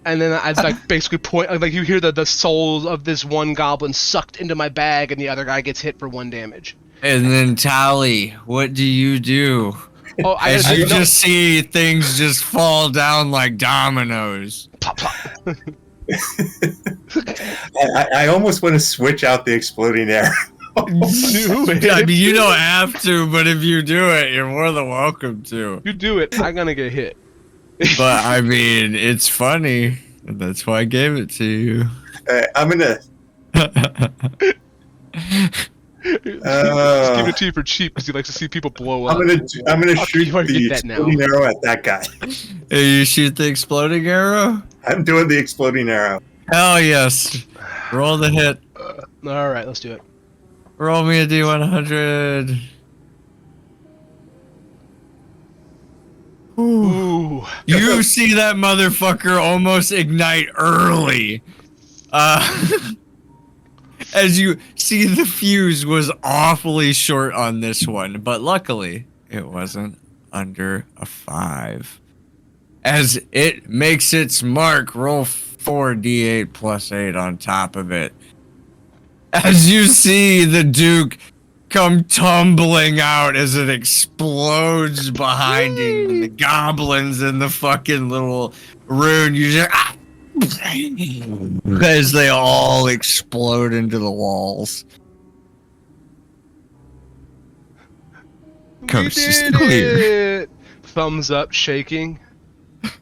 And then I like basically point, like you hear the souls of this one goblin sucked into my bag, and the other guy gets hit for 1 damage. And then Tally, what do you do? Oh, I As you no. just see things just fall down like dominoes. Plop, plop. I almost want to switch out the exploding arrow. Do it. I mean, you don't have to, but if you do it, you're more than welcome to. You do it. I'm gonna get hit. But I mean, it's funny. And that's why I gave it to you. I'm gonna. Just give it to you for cheap because he likes to see people blow up. I'm gonna shoot you already the get that now. exploding arrow at that guy. Hey, you shoot the exploding arrow? I'm doing the exploding arrow. Hell yes. Roll the hit. All right, let's do it. Roll me a D100. Ooh. You see that motherfucker almost ignite early. As you see, the fuse was awfully short on this one, but luckily it wasn't under a 5. As it makes its mark, roll 4d8 plus 8 on top of it. As you see the Duke come tumbling out as it explodes behind him, and the goblins in the fucking little rune, you just as they all explode into the walls. Coast is clear. it! Thumbs up, shaking.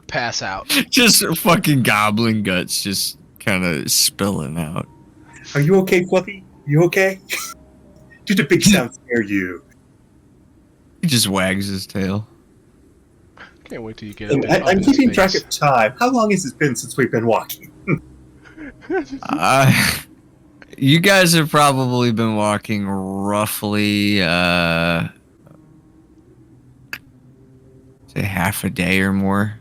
Pass out. Just fucking goblin guts just kind of spilling out. Are you okay, Fluffy? You okay? Did a big sound scare you? He just wags his tail. Can't wait till you get it. I'm keeping track of time. How long has it been since we've been walking? You guys have probably been walking roughly, say half a day or more.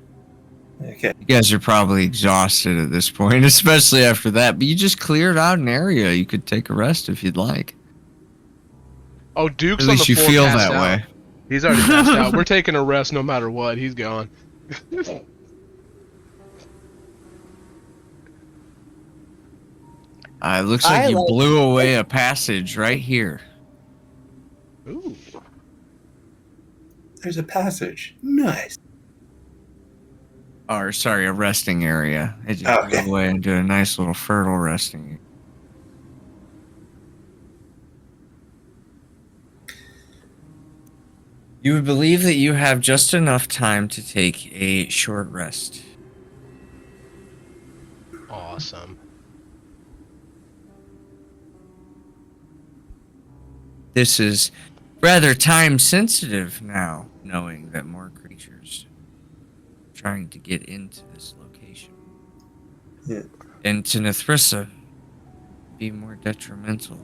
Okay. You guys are probably exhausted at this point, especially after that. But you just cleared out an area. You could take a rest if you'd like. Oh, Duke's At on least the you floor feel passed that out. way. He's already passed out. We're taking a rest no matter what. He's gone. It looks like you blew away a passage right here. Ooh. There's a passage. Nice. Or, sorry, a resting area. It just Okay. blew away into a nice little fertile resting area. You would believe that you have just enough time to take a short rest. Awesome. This is rather time sensitive now, knowing that more creatures are trying to get into this location. Yeah. And to Nethrissa, be more detrimental.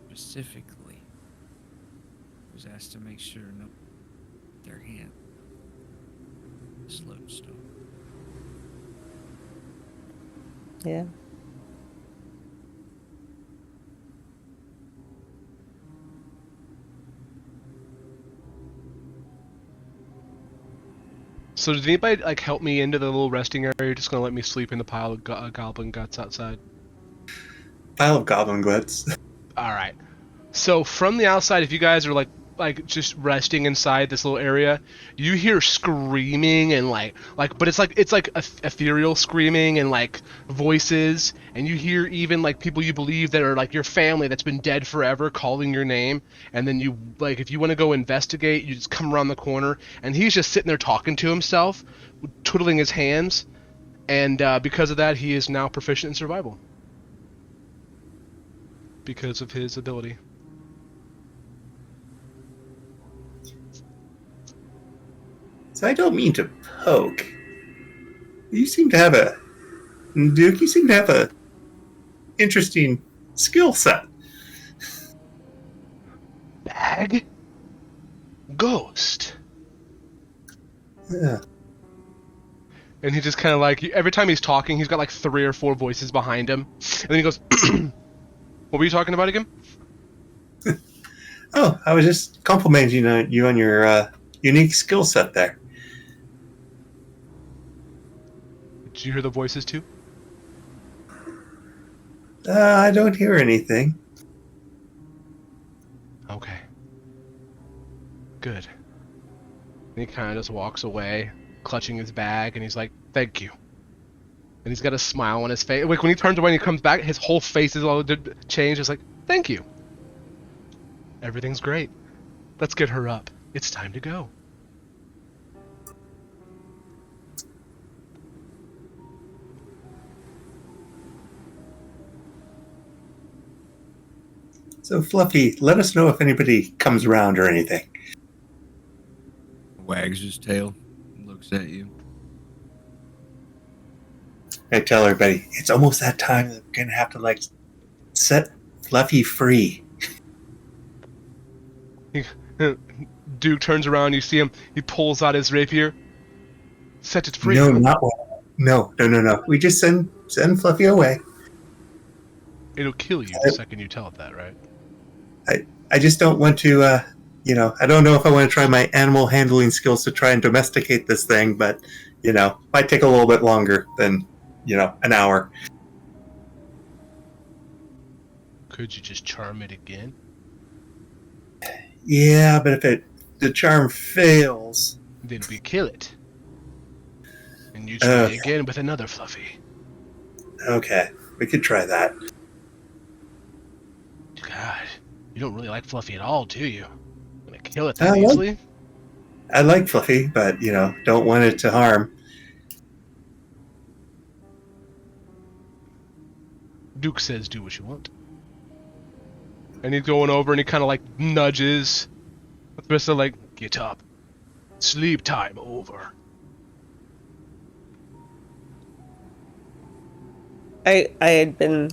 Specifically, was asked to make sure no their hand is lodestone. Yeah. So did anybody like help me into the little resting area? You're just gonna let me sleep in the pile of goblin guts outside? Pile of goblin guts. All right. So from the outside, if you guys are like just resting inside this little area, you hear screaming and but it's like ethereal screaming and like voices, and you hear even like people you believe that are like your family that's been dead forever calling your name, and then you like if you want to go investigate, you just come around the corner and he's just sitting there talking to himself, twiddling his hands, and because of that he is now proficient in survival because of his ability. So I don't mean to poke. You seem to have Duke, you seem to have a interesting skill set. Bag? Ghost. Yeah. And he just kind of like, every time he's talking, he's got like 3 or 4 voices behind him. And then he goes, what were you talking about again? Oh, I was just complimenting you on your unique skill set there. Did you hear the voices too? I don't hear anything. Okay. Good. And he kind of just walks away, clutching his bag, and he's like, thank you. And he's got a smile on his face. Like when he turns away and he comes back, his whole face is all changed. It's like, thank you. Everything's great. Let's get her up. It's time to go. So, Fluffy, let us know if anybody comes around or anything. Wags his tail, looks at you. I tell everybody, it's almost that time that we're going to have to, like, set Fluffy free. Duke turns around, you see him, he pulls out his rapier. Set it free. No, not one. No. We just send Fluffy away. It'll kill you the second you tell it that, right? I just don't want to, I don't know if I want to try my animal handling skills to try and domesticate this thing, but, might take a little bit longer than, an hour. Could you just charm it again? Yeah, but if the charm fails. Then we kill it. And you try Okay. again with another Fluffy. Okay, we could try that. God, you don't really like Fluffy at all, do you? Gonna kill it that easily? I like Fluffy, but, don't want it to harm. Duke says do what you want. And he's going over and he kind of like nudges. Thrissa like, get up. Sleep time over. I had been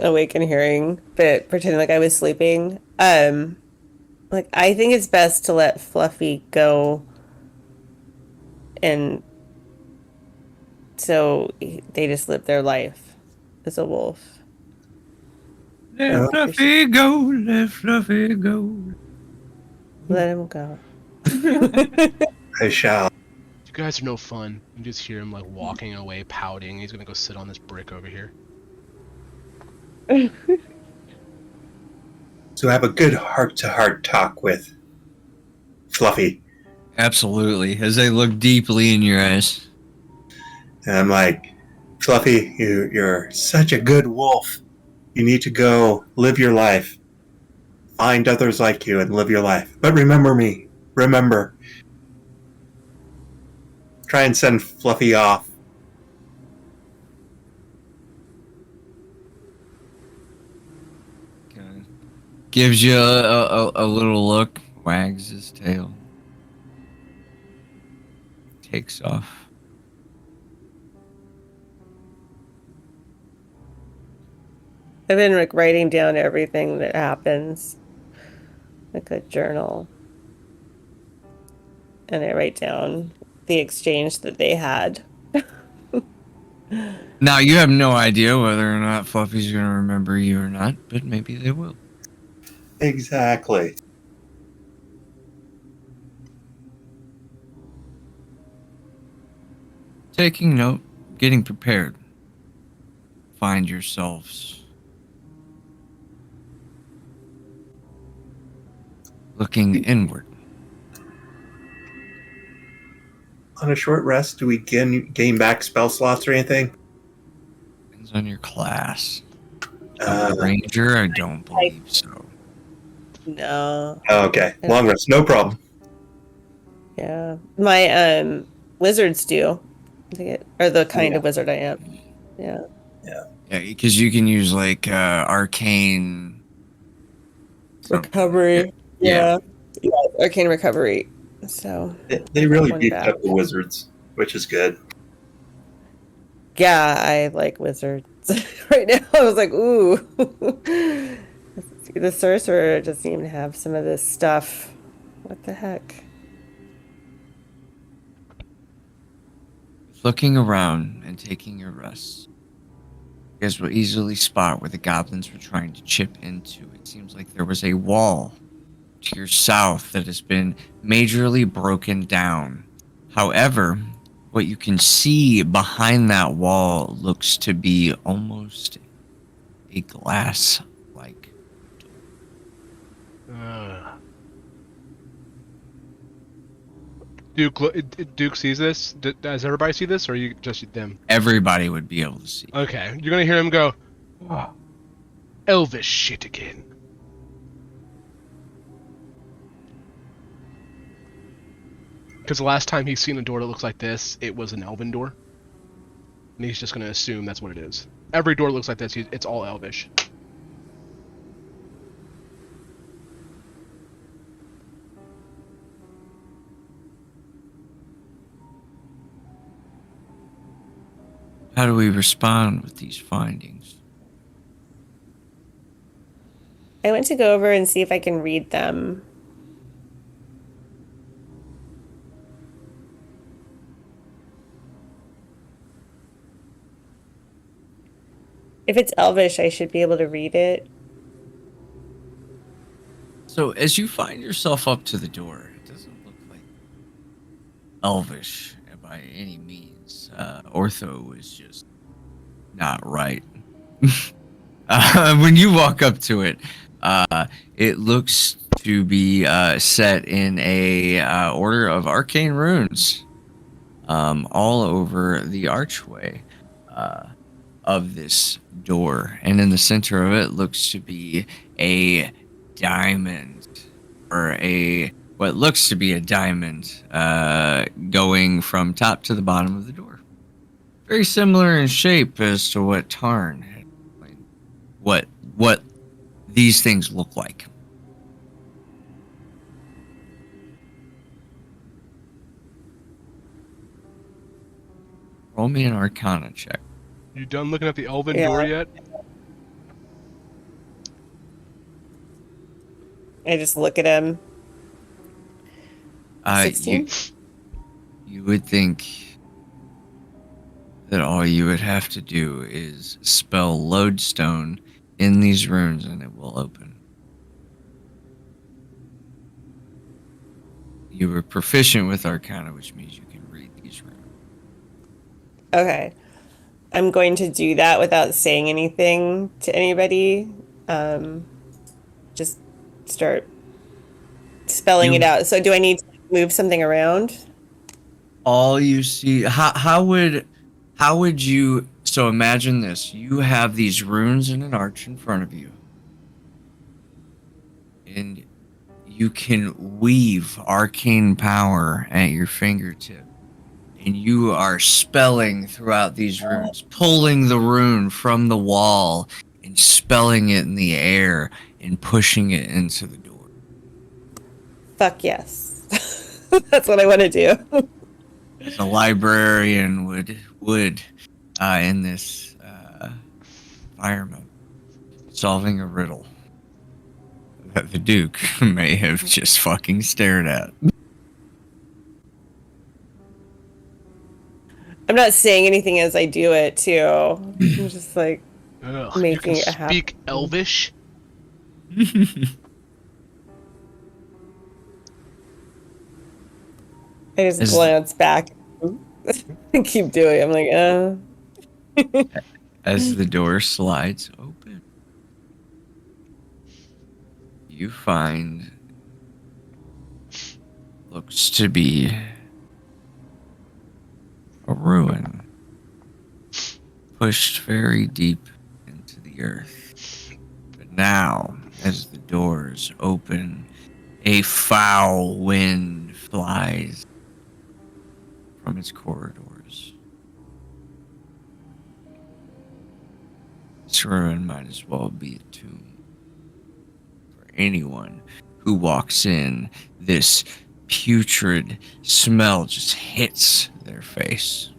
awake and hearing, but pretending like I was sleeping. Like, I think it's best to let Fluffy go, and so they just live their life as a wolf. Let Fluffy go, let Fluffy go. Let him go. I shall. You guys are no fun. You just hear him like walking away, pouting. He's gonna go sit on this brick over here. So have a good heart-to-heart talk with Fluffy. Absolutely, as they look deeply in your eyes. And I'm like, Fluffy, you're such a good wolf. You need to go live your life. Find others like you and live your life. But remember me. Remember. Try and send Fluffy off. Gives you a little look, wags his tail, takes off. I've been like writing down everything that happens, like a journal, and I write down the exchange that they had. Now, you have no idea whether or not Fluffy's going to remember you or not, but maybe they will. Exactly. Taking note, getting prepared. Find yourselves looking inward. On a short rest, do we gain back spell slots or anything? Depends on your class. Ranger, I don't believe so. No. Okay, long rest, no problem. Yeah. My wizards do. Or the kind of wizard I am. Yeah. Yeah. Yeah, because you can use like arcane Recovery. Yeah. Yeah. Arcane recovery. So They really One beefed back. up the wizards, which is good. yeah, I like wizards. Right now I was like, ooh. The sorcerer doesn't even have some of this stuff. What the heck? Looking around and taking your rest. You guys will easily spot where the goblins were trying to chip into. It seems like there was a wall to your south that has been majorly broken down. However, what you can see behind that wall looks to be almost a glass-like. Duke sees this. Does everybody see this, or are you just them? Everybody would be able to see. Okay, you're gonna hear him go, "Oh, Elvish shit again." Because the last time he's seen a door that looks like this, it was an elven door. And he's just gonna assume that's what it is. Every door looks like this, it's all Elvish. How do we respond with these findings? I went to go over and see if I can read them. If it's Elvish, I should be able to read it. So as you find yourself up to the door, it doesn't look like Elvish by any means. Ortho was just not right. When you walk up to it, it looks to be set in a order of arcane runes, all over the archway of this door, and in the center of it looks to be a diamond, or a what looks to be a diamond, going from top to the bottom of the door. Very similar in shape as to what Tarn had explained. What these things look like. Roll me an Arcana check. You done looking at the elven Yeah. door yet? I just look at him. 16? You would think that all you would have to do is spell lodestone in these runes and it will open. You were proficient with Arcana, which means you can read these runes. Okay. I'm going to do that without saying anything to anybody. Just start spelling it out. So do I need to move something around? All you see, how would you, so imagine this, you have these runes in an arch in front of you, and you can weave arcane power at your fingertip, and you are spelling throughout these runes, pulling the rune from the wall and spelling it in the air and pushing it into the door. Fuck yes. That's what I want to do. The librarian would in this environment, solving a riddle that the Duke may have just fucking stared at. I'm not saying anything as I do it, too. I'm just like Ugh, making you it can happen. speak Elvish? I just Is- glance back and keep doing it. I'm like, As the door slides open, you find looks to be a ruin pushed very deep into the earth. But now, as the doors open, a foul wind flies from its corridors. This ruin might as well be a tomb. For anyone who walks in, this putrid smell just hits their face.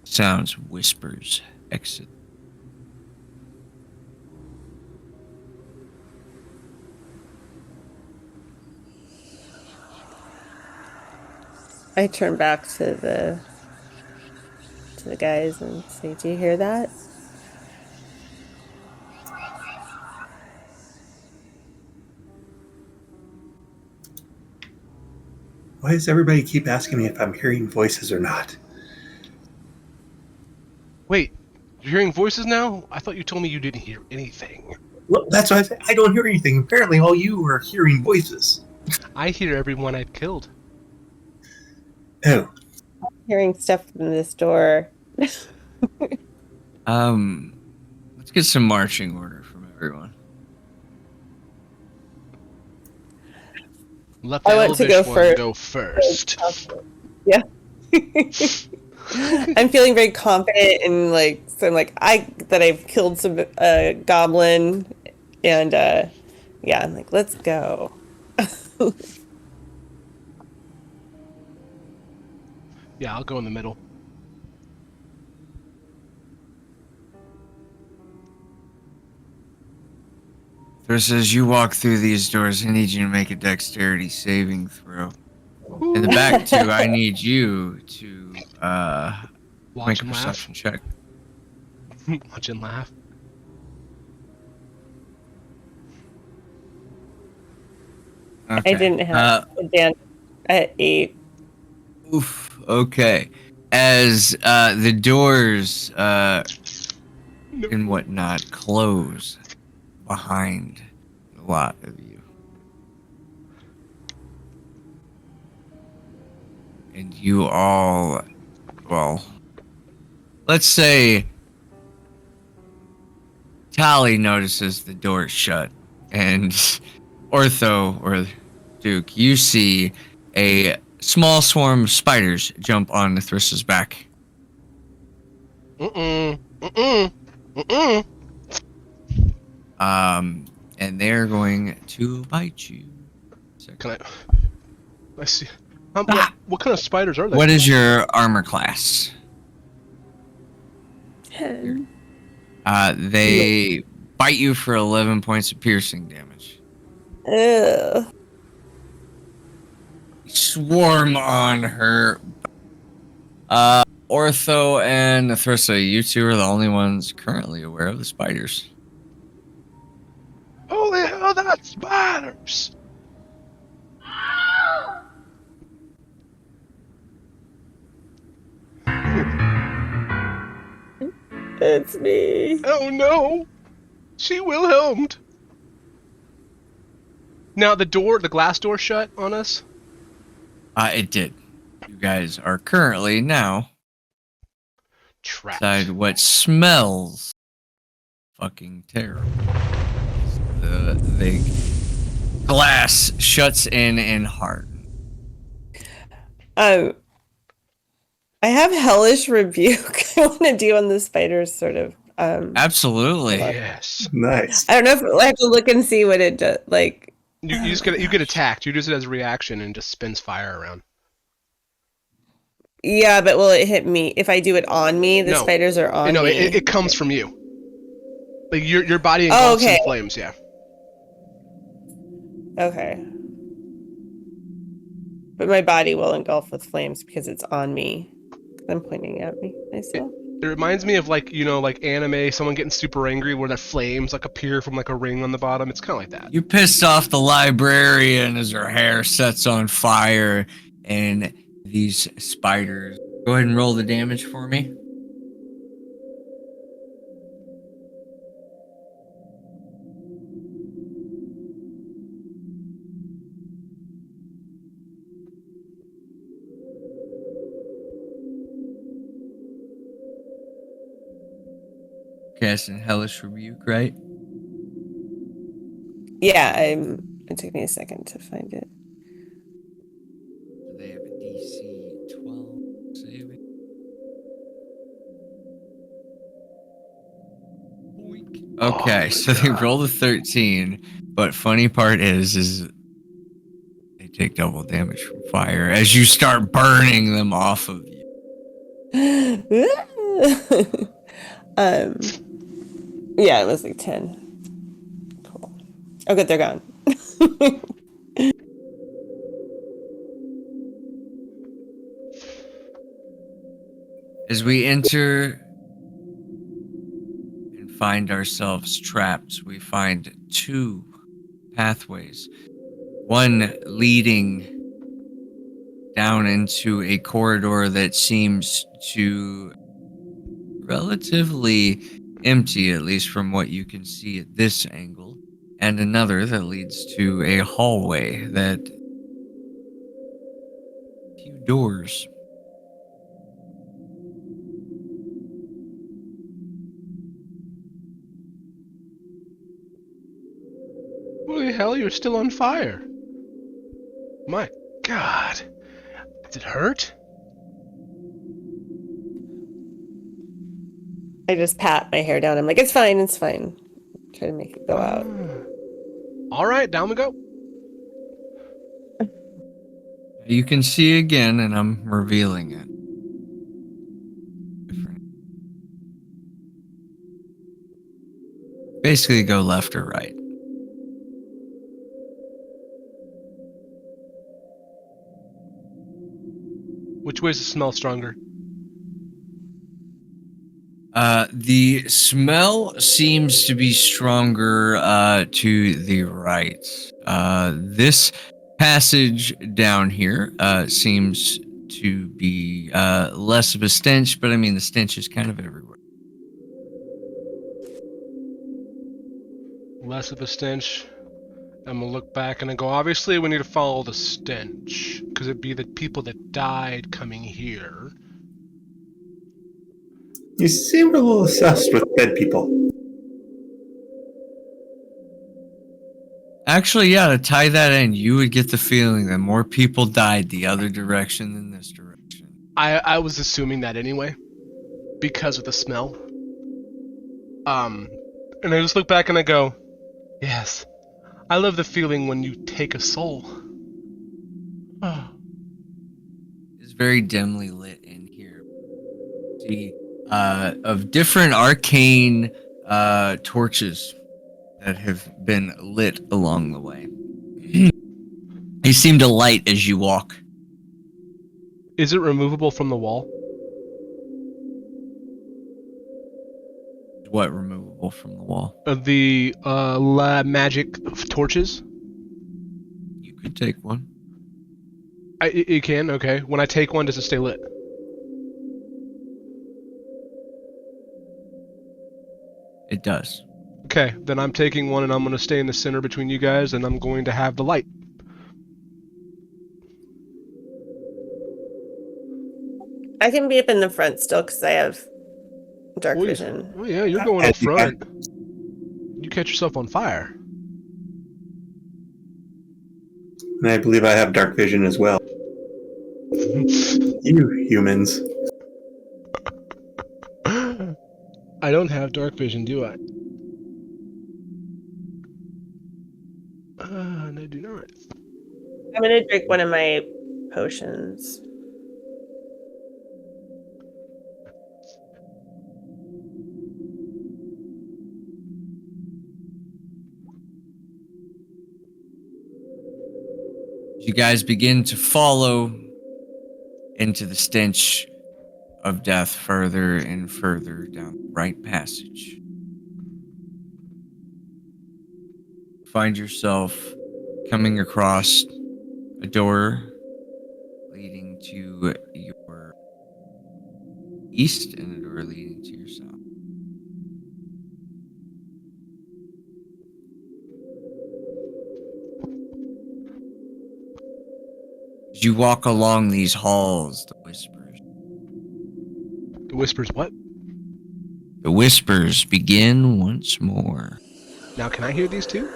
Sounds, whispers exit. I turn back to the guys and say, "Do you hear that?" Why does everybody keep asking me if I'm hearing voices or not? Wait, you're hearing voices now? I thought you told me you didn't hear anything. Well, that's why I said I don't hear anything. Apparently, all you are hearing voices. I hear everyone I've killed. Oh, Hearing stuff from this door. Let's get some marching order from everyone. Let the I want to Elvish go one first. go first. Yeah. I'm feeling very confident and like, so I'm like, that I've killed some goblin, and yeah, I'm like, let's go. Yeah, I'll go in the middle. So as you walk through these doors, I need you to make a dexterity saving throw. In the back too, I need you to Watch make a him laugh. perception check. Watch him laugh. Okay. I didn't have advantage at 8. Oof. Okay. As the doors and whatnot close behind a lot of you, and you all, well, let's say Tally notices the door shut, and Ortho or Duke, you see a small swarm of spiders jump on Thrissa's back. And they're going to bite you. Can I see. What kind of spiders are they? What is your armor class? 10. They bite you for 11 points of piercing damage. Ugh. Swarm on her. Ortho and Thrissa, you two are the only ones currently aware of the spiders. Holy hell, that's spiders! It's me. Oh no! She Wilhelmed! Now the glass door shut on us? It did. You guys are currently now Trapped. inside what smells fucking terrible. The glass shuts in and hard. I have hellish rebuke. I want to do on the spiders, sort of. Absolutely. Yes. Nice. I don't know if I have to look and see what it does. Like, You get attacked. You use it as a reaction and just spins fire around. yeah, but will it hit me if I do it on me? The No. spiders are on No, me. it comes from you. Like your body engulfs in flames. Yeah. Okay. But my body will engulf with flames because it's on me. I'm pointing at me myself. It reminds me of like anime, someone getting super angry where the flames like appear from like a ring on the bottom. It's kind of like that. You pissed off the librarian as her hair sets on fire and these spiders. Go ahead and roll the damage for me. Casting Hellish Rebuke, right? Yeah, it took me a second to find it. So they have a DC 12 saving. Okay, so they roll a 13, but funny part is they take double damage from fire as you start burning them off of you. Yeah, it was like 10. Cool. Oh, good, they're gone. As we enter and find ourselves trapped, we find two pathways. One leading down into a corridor that seems to relatively empty, at least from what you can see at this angle, and another that leads to a hallway that few doors. Holy hell, you're still on fire. My God. Does it hurt? I just pat my hair down. I'm like, it's fine, it's fine. Try to make it go out. All right, down we go. You can see again, and I'm revealing it. Basically, go left or right. Which way is the smell stronger? The smell seems to be stronger to the right. This passage down here seems to be less of a stench, but I mean, the stench is kind of everywhere. Less of a stench. I'm gonna look back and I go, obviously we need to follow the stench. Because it'd be the people that died coming here. You seem a little obsessed with dead people. Actually, yeah, to tie that in, you would get the feeling that more people died the other direction than this direction. I was assuming that anyway. Because of the smell. And I just look back and I go, yes. I love the feeling when you take a soul. It's very dimly lit in here. See, of different arcane torches that have been lit along the way. They seem to light as you walk. Is it removable from the wall? What removable from the wall? Of the magic torches? You could take one. It can, okay. When I take one, does it stay lit? It does. Okay, then I'm taking one and I'm going to stay in the center between you guys and I'm going to have the light. I can be up in the front still because I have dark Oh, vision. Oh yeah, you're going up front. You catch yourself on fire. And I believe I have dark vision as well. You humans. I don't have dark vision, do I? And I do not. I'm gonna drink one of my potions. You guys begin to follow into the stench of death further and further down the right passage. Find yourself coming across a door leading to your east and a door leading to your south. As you walk along these halls, the whispers. The whispers what? The whispers begin once more. Now can I hear these two?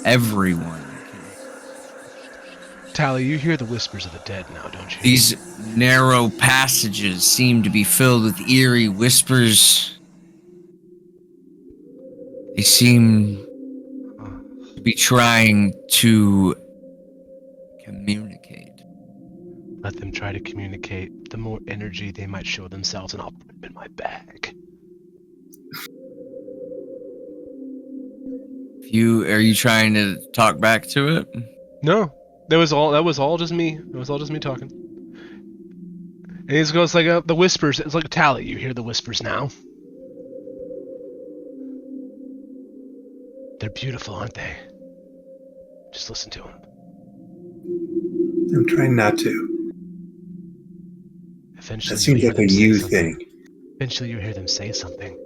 Everyone can. Tally, you hear the whispers of the dead now, don't you? These narrow passages seem to be filled with eerie whispers. They seem to be trying to communicate. Let them try to communicate. The more energy they might show themselves, and I'll put them in my bag. Are you trying to talk back to it? No, that was all just me. It was all just me talking. And he just goes like the whispers. It's like Tally. You hear the whispers now? They're beautiful, aren't they? Just listen to them. I'm trying not to. Eventually, That seems you like hear a them say you something. thing. Eventually, you hear them say something.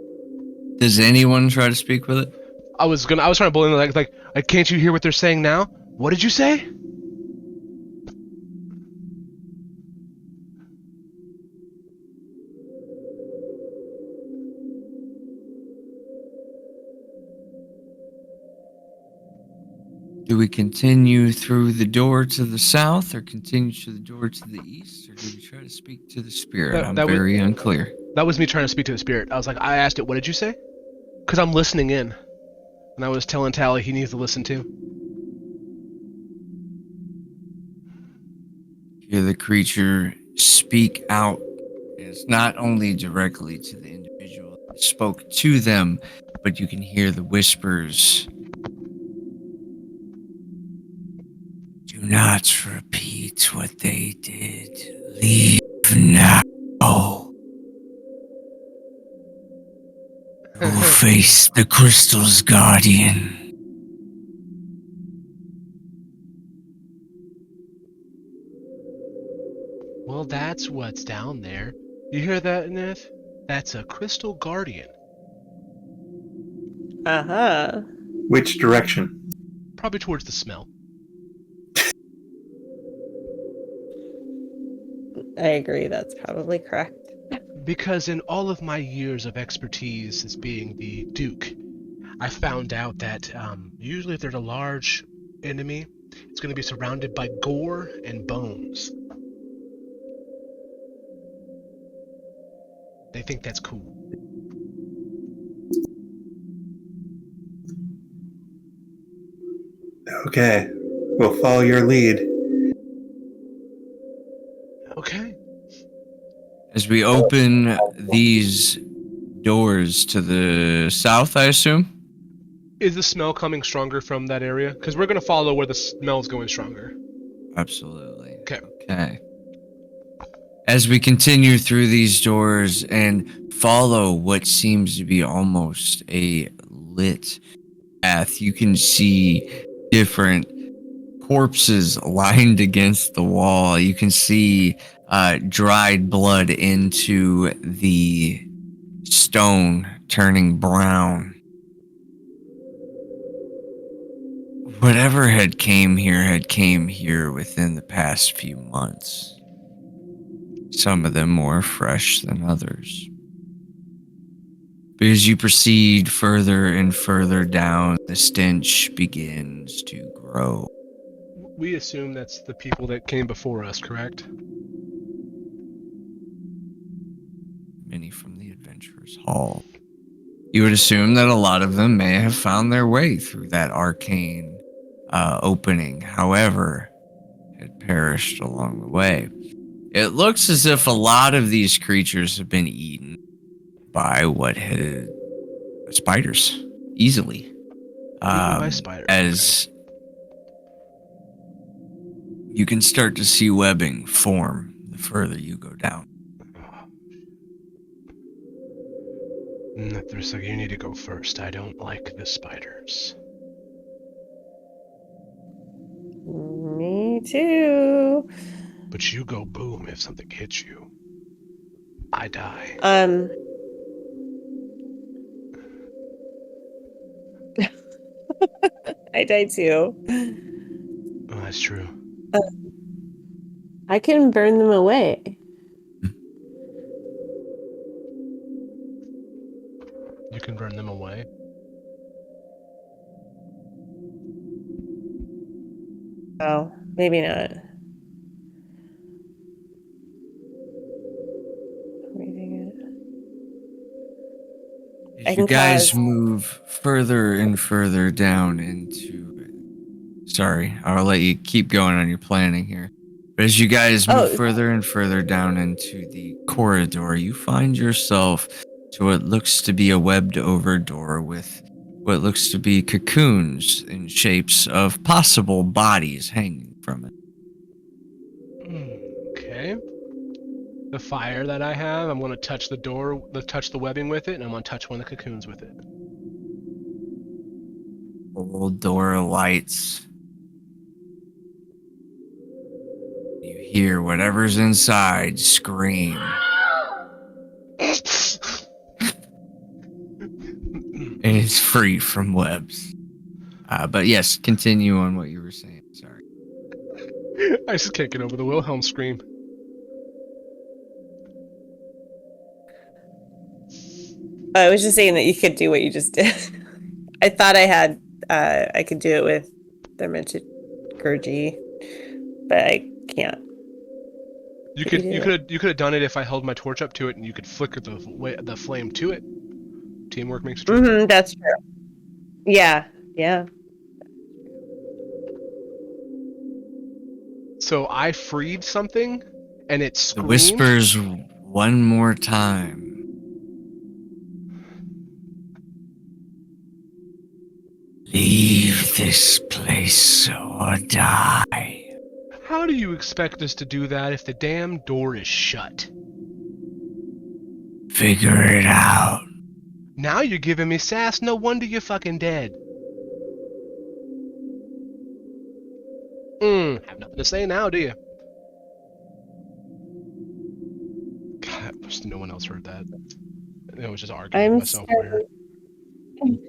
Does anyone try to speak with it? I was trying to bully them like, can't you hear what they're saying now? What did you say? Do we continue through the door to the south, or continue to the door to the east, or do we try to speak to the spirit? I'm very unclear. That was me trying to speak to the spirit. I was like, I asked it, what did you say? Because I'm listening in. And I was telling Tally he needs to listen too. Hear the creature speak out. It's not only directly to the individual that spoke to them, but you can hear the whispers. Do Do not repeat what they did. Leave now. You will face the crystal's guardian. Well, that's what's down there. You hear that, Nith? That's a crystal guardian. Uh-huh. Which direction? Probably towards the smell. I agree, that's probably correct. Because in all of my years of expertise as being the Duke, I found out that usually if there's a large enemy, it's going to be surrounded by gore and bones. They think that's cool. Okay, we'll follow your lead. Okay. As we open these doors to the south, I assume? Is the smell coming stronger from that area? Because we're going to follow where the smell's going stronger. Absolutely. Okay. Okay. As we continue through these doors and follow what seems to be almost a lit path, you can see different corpses lined against the wall. You can see dried blood into the stone turning brown. Whatever had came here within the past few months. Some of them more fresh than others. But as you proceed further and further down, the stench begins to grow. We assume that's the people that came before us, correct? Many from the Adventurers Hall. You would assume that a lot of them may have found their way through that arcane opening, however, had perished along the way. It looks as if a lot of these creatures have been eaten by spiders, easily. Eaten by spiders. As you can start to see webbing form the further you go down. There's like, you need to go first. I don't like the spiders. Me too. But you go boom if something hits you. I die. I die too. Oh, that's true. I can burn them away. You can burn them away. Oh, maybe not. As you guys move further and further down into... Sorry, I'll let you keep going on your planning here. But as you guys move further and further down into the corridor, you find yourself to what looks to be a webbed over door with what looks to be cocoons in shapes of possible bodies hanging from it. Okay. The fire that I have, I'm going to touch the door, touch the webbing with it, and I'm going to touch one of the cocoons with it. Old door lights. You hear whatever's inside scream. And it's free from webs. But yes, continue on what you were saying. Sorry. I just can't get over the Wilhelm scream. I was just saying that you could do what you just did. I thought I could do it with Thaumaturgy, but I can't. You could have done it if I held my torch up to it and you could flicker the flame to it. Teamwork makes a dream. Mm-hmm, that's true. Yeah. So I freed something, and it screamed. The whispers one more time. Leave this place or die. How do you expect us to do that if the damn door is shut? Figure it out. Now you're giving me sass. No wonder you're fucking dead. Have nothing to say now, do you? God, no one else heard that. I was just arguing with myself over here.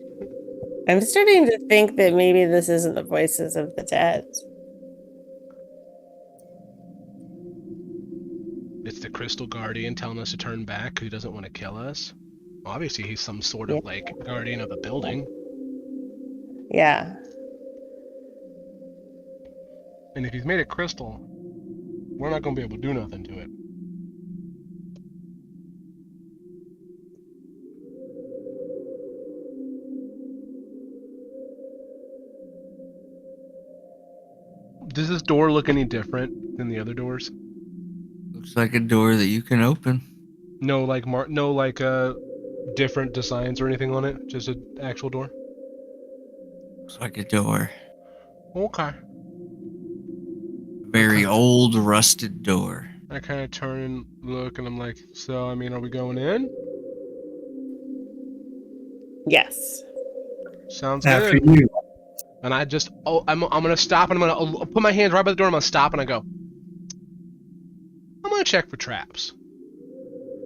I'm starting to think that maybe this isn't the voices of the dead. It's the Crystal Guardian telling us to turn back because he doesn't want to kill us. Obviously, he's some sort of, like, guardian of a building. Yeah. And if he's made of crystal, we're not going to be able to do nothing to it. Does this door look any different than the other doors? Looks like a door that you can open. No, like different designs or anything on it. Just an actual door. Looks like a door. Okay. Very old, rusted door. I kind of turn and look, and I'm like, so I mean, are we going in? Yes. Sounds After good. you. And I just, I'm gonna stop, and I'm gonna put my hands right by the door. I'm gonna stop, and I go, I'm gonna check for traps.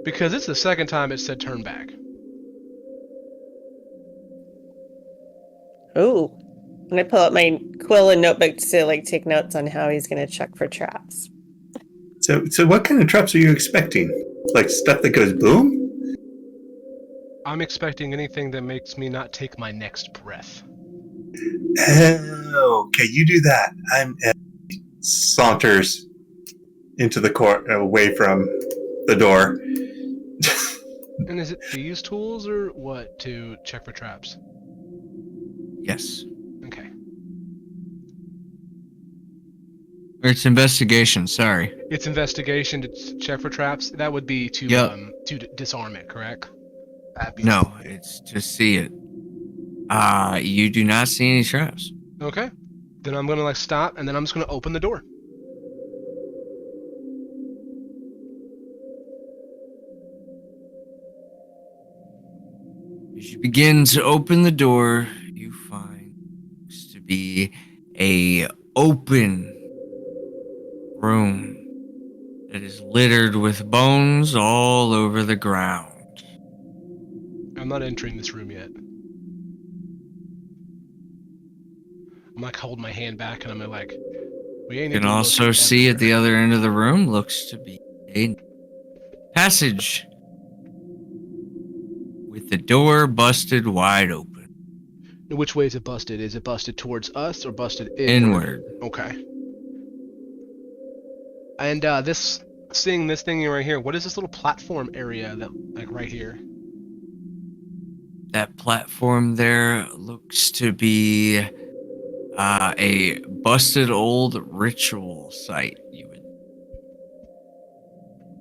Because it's the second time it said turn back. Ooh. And I pull out my quill and notebook to like take notes on how he's going to check for traps. So what kind of traps are you expecting? Like stuff that goes boom? I'm expecting anything that makes me not take my next breath. Oh, okay, you do that. I'm saunters into the court, away from the door. And is it these tools or what to check for traps? Yes. Okay. Or it's investigation, sorry. It's investigation to check for traps. That would be to to disarm it, correct? No, it's to see it. You do not see any traps. Okay. Then I'm gonna like stop, and then I'm just gonna open the door. As you begin to open the door, you find it to be a open room that is littered with bones all over the ground. I'm not entering this room yet. I'm like holding my hand back, and I'm like, we ain't. You can also see at the other end of the room looks to be a passage with the door busted wide open. Which way is it busted? Is it busted towards us or busted Inward. Okay. And seeing this thing right here, what is this little platform area that, like, right here? That platform there looks to be a busted old ritual site.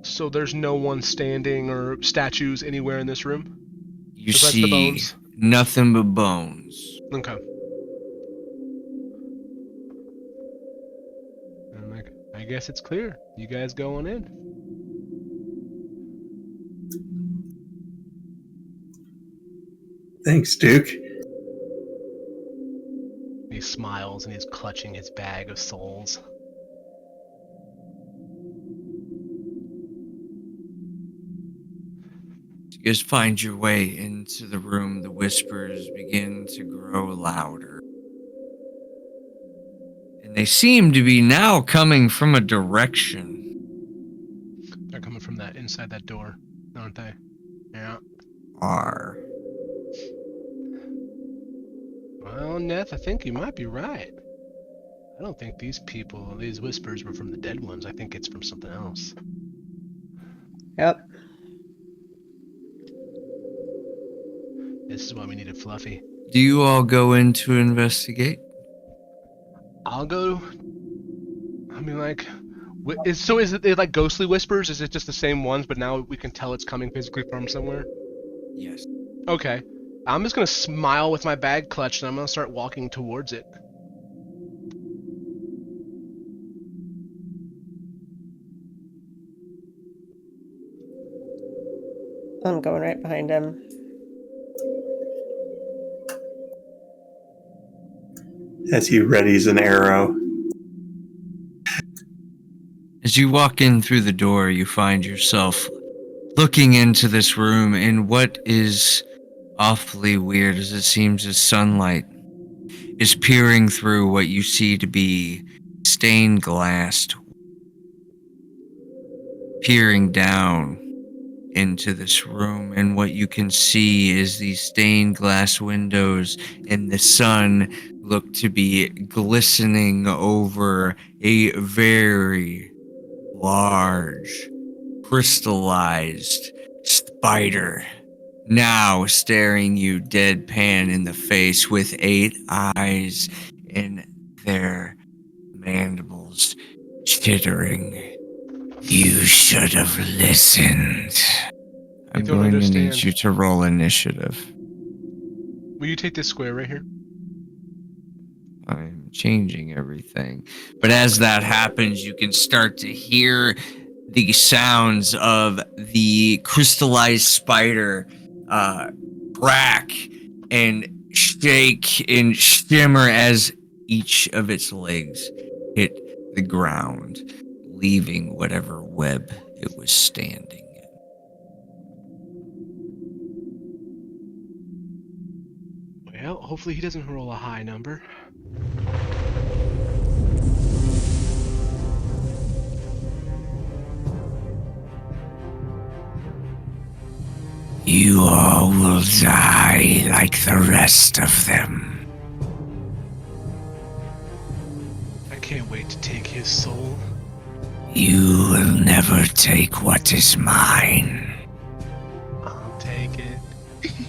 So there's no one standing or statues anywhere in this room? You Besides the see bones? nothing but bones. Okay. I'm like, I guess it's clear. You guys go on in. Thanks, Duke. He smiles and he's clutching his bag of souls. You guys find your way into the room. The whispers begin to grow louder. And they seem to be now coming from a direction. They're coming from that inside that door, aren't they? Yeah. Are. Well, Neth, I think you might be right. I don't think these whispers were from the dead ones. I think it's from something else. Yep. This is why we needed Fluffy. Do you all go in to investigate? I'll go. I mean, like, is it like ghostly whispers? Is it just the same ones, but now we can tell it's coming physically from somewhere? Yes. Okay. I'm just gonna smile with my bag clutched, and I'm gonna start walking towards it. I'm going right behind him. As he readies an arrow. As you walk in through the door, you find yourself looking into this room in what is awfully weird, as it seems as sunlight is peering through what you see to be stained glass, peering down into this room, and what you can see is these stained glass windows and the sun look to be glistening over a very large crystallized spider, now staring you deadpan in the face with 8 eyes and their mandibles chittering. You should have listened. I'm don't going to need understand. you to roll initiative. Will you take this square right here? I'm changing everything. But as that happens, you can start to hear the sounds of the crystallized spider crack and shake and shimmer as each of its legs hit the ground, leaving whatever web it was standing in. Well, hopefully he doesn't roll a high number. You all will die like the rest of them. I can't wait to take his soul. You will never take what is mine. I'll take it.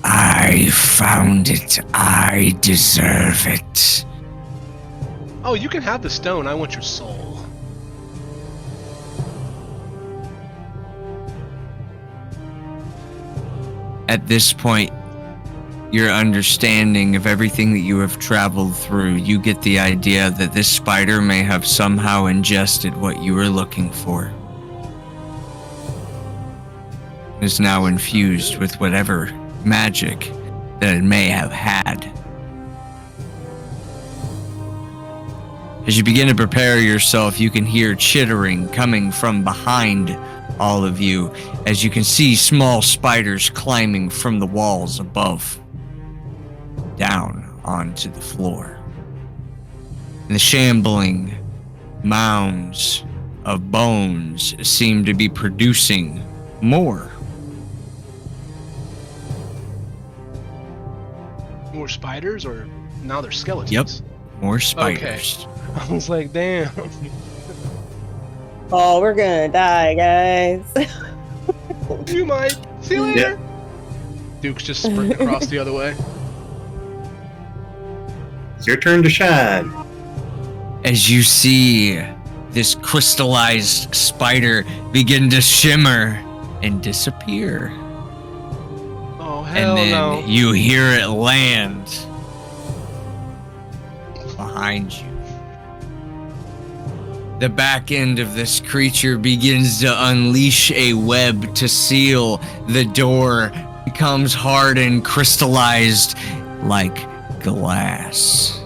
I found it. I deserve it. Oh, you can have the stone. I want your soul. At this point, your understanding of everything that you have traveled through, you get the idea that this spider may have somehow ingested what you were looking for. It is now infused with whatever magic that it may have had. As you begin to prepare yourself, you can hear chittering coming from behind all of you, as you can see small spiders climbing from the walls above down onto the floor. And the shambling mounds of bones seem to be producing more. More spiders, or now they're skeletons? Yep, more spiders. I was like, damn. Oh, we're gonna die, guys. You might. See you later. Duke's just sprinting across the other way. It's your turn to shine. As you see this crystallized spider begin to shimmer and disappear. Oh, hell And then no. you hear it land behind you. The back end of this creature begins to unleash a web to seal the door. Becomes hard and crystallized like glass.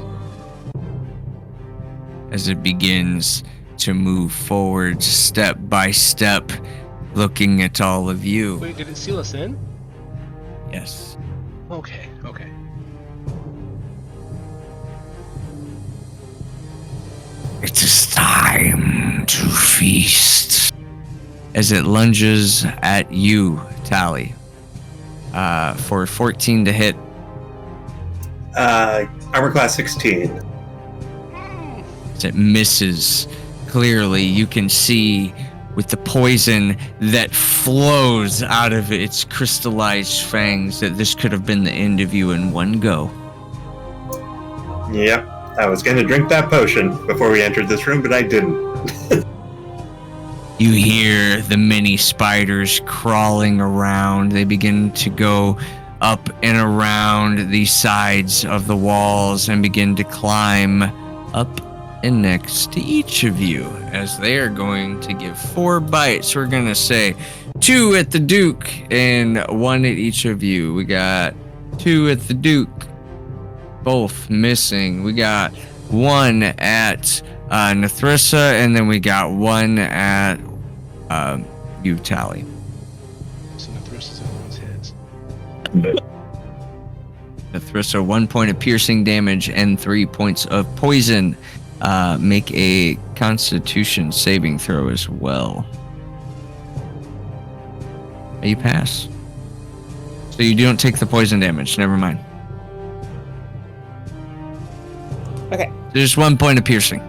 As it begins to move forward step by step, looking at all of you. Wait, did it seal us in? Yes. Okay, okay. It is time to feast. As it lunges at you, Tally, for 14 to hit. Armor class 16. As it misses clearly, you can see with the poison that flows out of its crystallized fangs that this could have been the end of you in one go. Yep. I was going to drink that potion before we entered this room, but I didn't. You hear the many spiders crawling around. They begin to go up and around the sides of the walls and begin to climb up and next to each of you as they are going to give 4 bites. We're going to say 2 at the Duke and 1 at each of you. We got 2 at the Duke, both missing. We got 1 at Nethrissa, and then we got 1 at you, Tally. So Nethrissa's in one's heads. Nethrissa, 1 point of piercing damage and 3 points of poison. Make a Constitution saving throw as well. You pass. So you don't take the poison damage. Never mind. Okay. There's 1 point of piercing.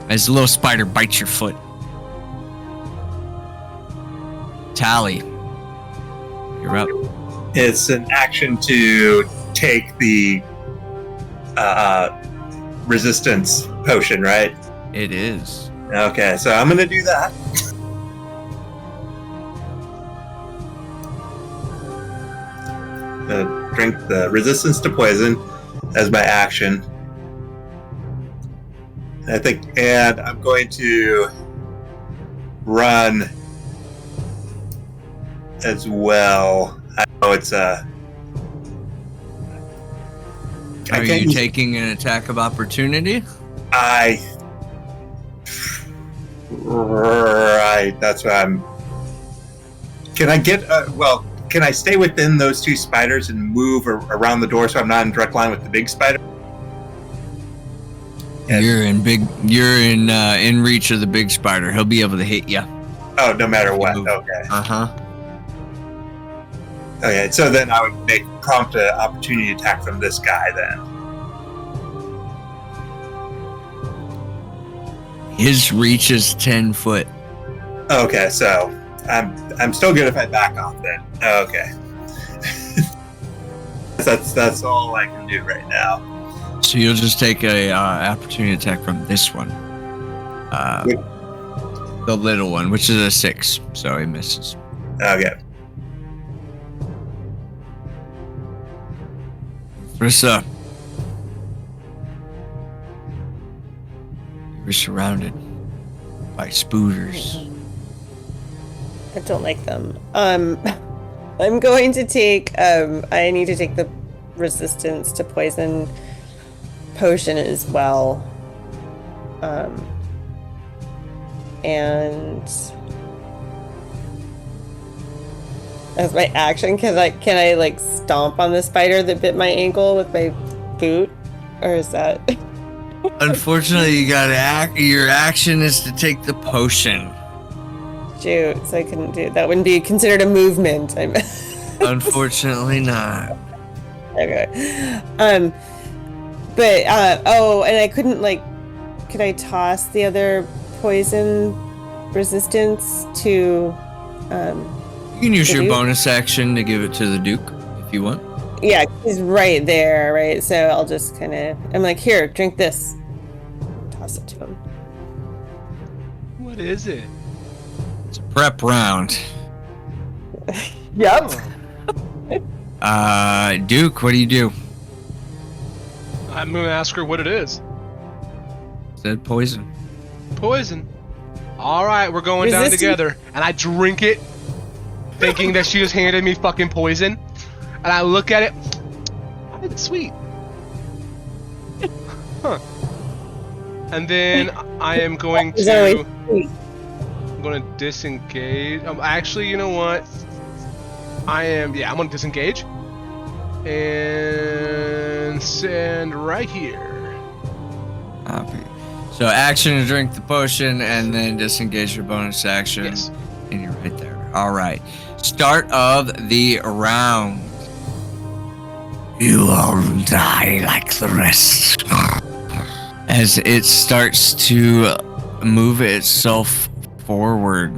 As a little spider bites your foot. Tally. You're up. It's an action to take the resistance potion, right? It is. Okay, so I'm gonna do that. Drink the resistance to poison as my action. I think, and I'm going to run as well. I know it's a. Are you taking an attack of opportunity? Right, that's what I'm. Can I get? Can I stay within those 2 spiders and move around the door so I'm not in direct line with the big spider? And You're in reach of the big spider. He'll be able to hit you. oh, no matter what. Okay. Okay. So then I would prompt an opportunity attack from this guy then. His reach is 10 foot. Okay, so I'm still good if I back off then. Okay. that's all I can do right now. So you'll just take a opportunity attack from this one. The little one, which is a 6. So he misses. Okay. Rissa. You're surrounded by spooters. I don't like them. I'm going to take, I need to take the resistance to poison potion as well. And as my action, can I like stomp on the spider that bit my ankle with my boot? Or is that... Unfortunately, you gotta your action is to take the potion. Shoot, so I couldn't do that. Wouldn't be considered a movement. Unfortunately not. Okay. But and I couldn't could I toss the other poison resistance to You can use your Duke? bonus action to give it to the Duke if you want. Yeah, he's right there, right? So I'll just kind of I'm like, here, drink this. Toss it to him. What is it? It's a prep round. Yep. Duke, what do you do? I'm gonna ask her what it is. Said poison. Poison. Alright, we're going down together. And I drink it, thinking that she just handed me fucking poison. And I look at it. It's sweet. Huh. And then I am going It's always to... sweet. I'm going to disengage. Actually, you know what? I'm going to disengage. And send right here. Copy. So action to drink the potion and then disengage your bonus action. Yes. And you're right there. All right. Start of the round. You all die like the rest. As it starts to move itself forward.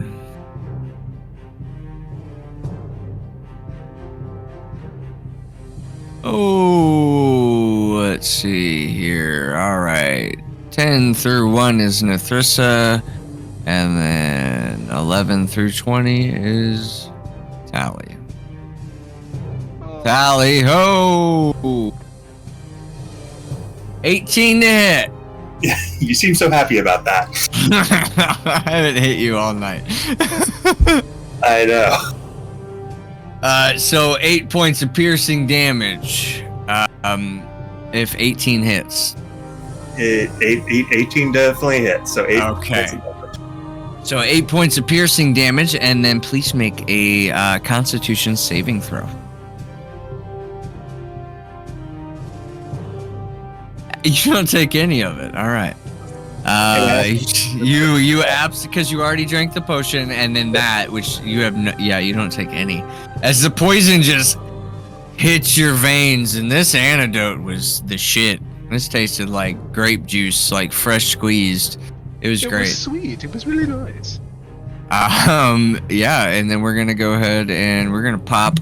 Oh, let's see here. All right. 10 through 1 is Nethrissa, and then 11 through 20 is Tally. Tally ho! 18 to hit. You seem so happy about that. I haven't hit you all night. I know. So 8 points of piercing damage. If 18 hits. 18 definitely hits. So 8. Okay. So 8 points of piercing damage, and then please make a Constitution saving throw. You don't take any of it. All right. You abs because you already drank the potion, and then that, which you have no, you don't take any. As the poison just hits your veins, and this antidote was the shit. This tasted like grape juice, like fresh squeezed. It was great. It was sweet. It was really nice. Yeah, and then we're gonna go ahead and we're gonna pop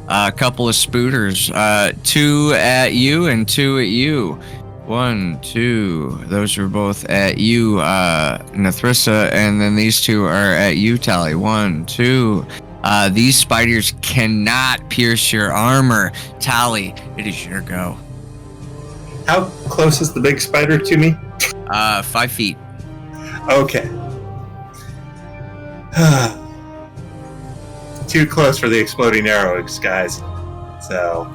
a couple of spooters. 2 at you and 2 at you. 1, 2. Those are both at you, Nathrissa, and then these 2 are at you, Tally. 1, 2. These spiders cannot pierce your armor. Tally, it is your go. How close is the big spider to me? 5 feet. Okay. Too close for the exploding arrows, guys. So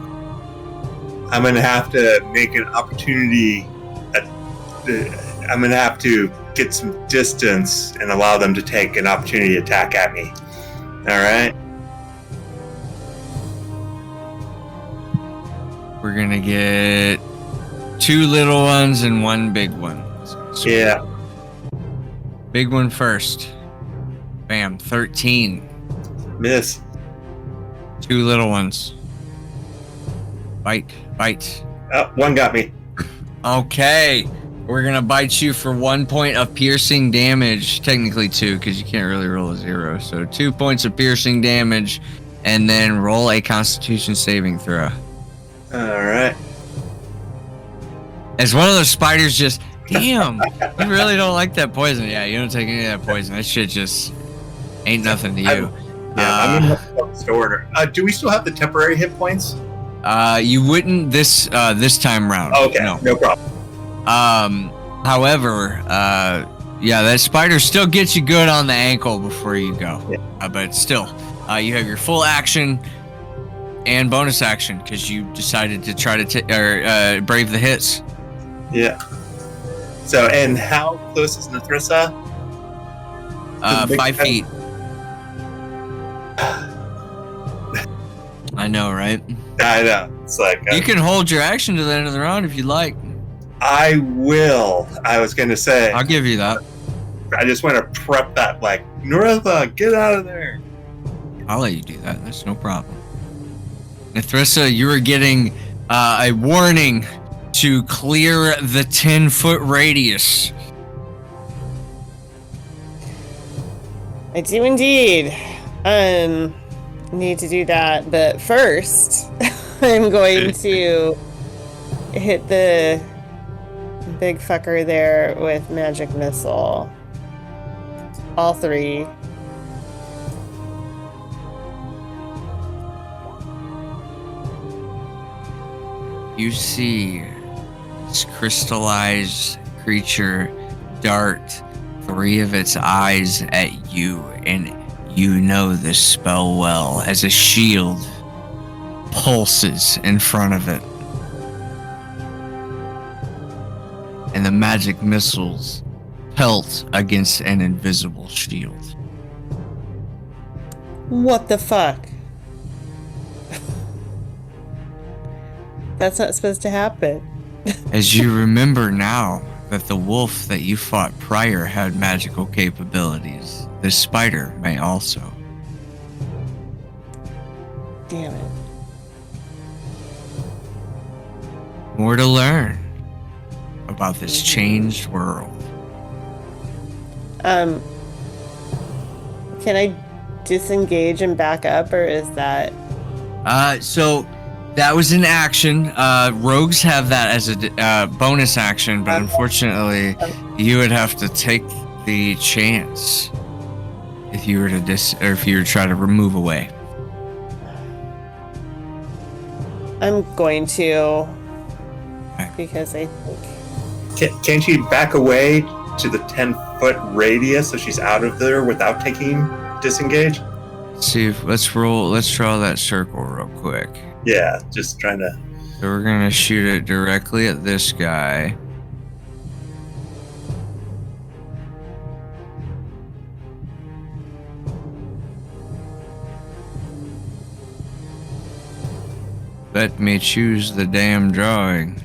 I'm going to have to make an opportunity. I'm going to have to get some distance and allow them to take an opportunity attack at me. All right? We're going to get 2 little ones and 1 big one. So Yeah. big one first. Bam, 13. Miss. 2 little ones. Bite. Oh, 1 got me. Okay. We're going to bite you for 1 point of piercing damage. Technically 2, because you can't really roll a 0. So 2 points of piercing damage, and then roll a Constitution saving throw. All right. As one of those spiders just, damn, you really don't like that poison. Yeah, you don't take any of that poison. That shit just ain't nothing to you. I'm going to have to store. Do we still have the temporary hit points? You wouldn't this time round. Okay, no problem. However, yeah, that spider still gets you good on the ankle before you go. Yeah. But still, you have your full action and bonus action because you decided to try to brave the hits. Yeah. So, and how close is Nathrissa? 5 feet. I know, right? I know. It's like You can hold your action to the end of the round if you like. I will. I was going to say. I'll give you that. I just want to prep that, like, Nathrissa, get out of there. I'll let you do that. That's no problem. Nathrissa, you are getting a warning to clear the 10-foot radius. I do indeed. Need to do that, but first, I'm going to hit the big fucker there with magic missile. All 3. You see this crystallized creature dart 3 of its eyes at you, and you know this spell well as a shield pulses in front of it. And the magic missiles pelt against an invisible shield. What the fuck? That's not supposed to happen. As you remember now that the wolf that you fought prior had magical capabilities, this spider may also. Damn it. More to learn about this changed world. Can I disengage and back up, or is that... So that was an action. Rogues have that as a bonus action, but unfortunately, you would have to take the chance if you were to if you were to try to remove away. I'm going to, Okay. because I think... Can she back away to the 10-foot radius so she's out of there without taking disengage? Let's draw that circle real quick. Yeah, just trying to. So we're gonna shoot it directly at this guy. Let me choose the damn drawing.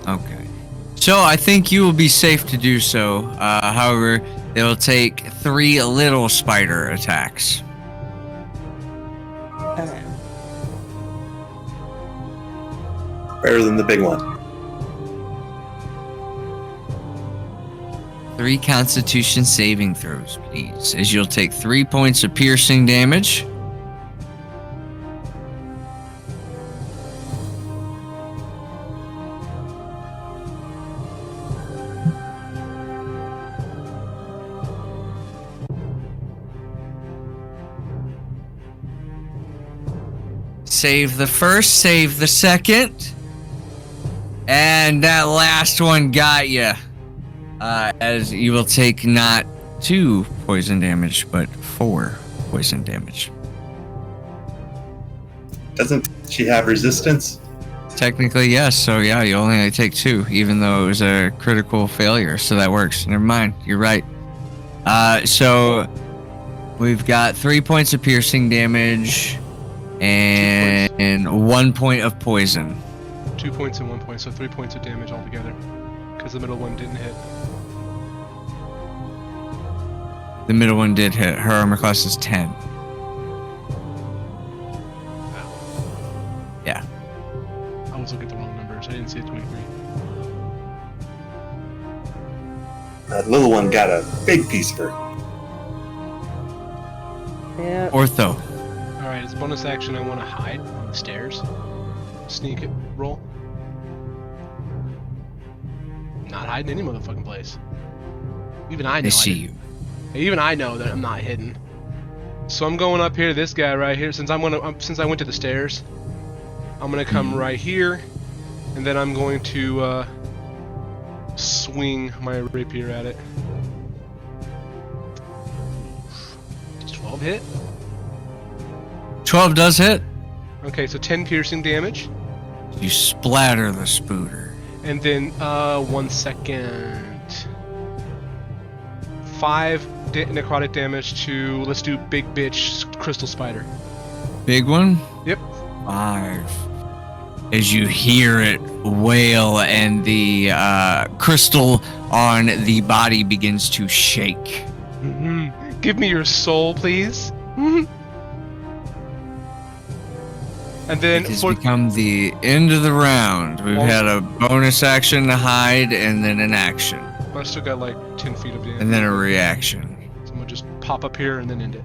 Okay. So I think you will be safe to do so. However, it'll take 3 little spider attacks. Okay. Better than the big one. 3 Constitution saving throws, please, as you'll take 3 points of piercing damage. Save the first, save the second. And that last one got you. As you will take not 2 poison damage, but 4 poison damage. Doesn't she have resistance? Technically, yes. So yeah, you only take 2, even though it was a critical failure. So that works. Never mind. You're right. So we've got 3 points of piercing damage and 1 point of poison. 2 points and 1 point, so 3 points of damage altogether. Because the middle one didn't hit. The middle one did hit. Her armor class is 10. Yeah. I was looking at the wrong numbers. I didn't see a 23. That little one got a big piece of her. Yeah. Ortho. Alright, as a bonus action, I want to hide on the stairs. Sneak it, roll. Not hiding any motherfucking place. Even I know. I see you. Even I know that I'm not hidden. So I'm going up here to this guy right here. Since I went to the stairs, I'm gonna come right here, and then I'm going to swing my rapier at it. Does 12 hit? 12 does hit. Okay, so 10 piercing damage, You splatter the spooter. and then 1 second. 5 necrotic damage to, let's do big bitch crystal spider. Big one? Yep. 5. As you hear it wail and the crystal on the body begins to shake. Give me your soul, please. And then It has for become the end of the round. We've had a bonus action to hide, and then an action, I still got like 10 feet of damage. and then a reaction. So I'm gonna just pop up here and then end it.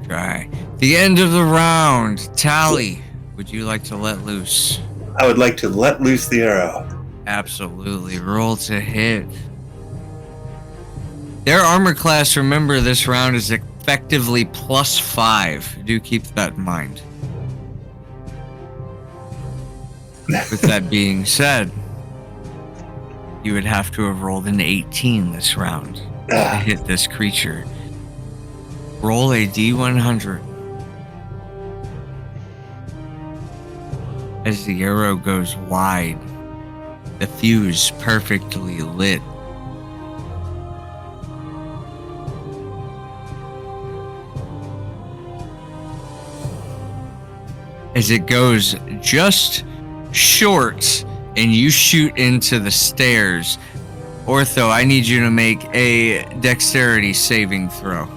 Try. The end of the round. Tally, would you like to let loose? I would like to let loose the arrow. Absolutely. Roll to hit. Their armor class, remember, this round is effectively +5. Do keep that in mind. With that being said, you would have to have rolled an 18 this round to hit this creature. Roll a D100. As the arrow goes wide, the fuse perfectly lit. As it goes just short and you shoot into the stairs. Ortho, I need you to make a dexterity saving throw.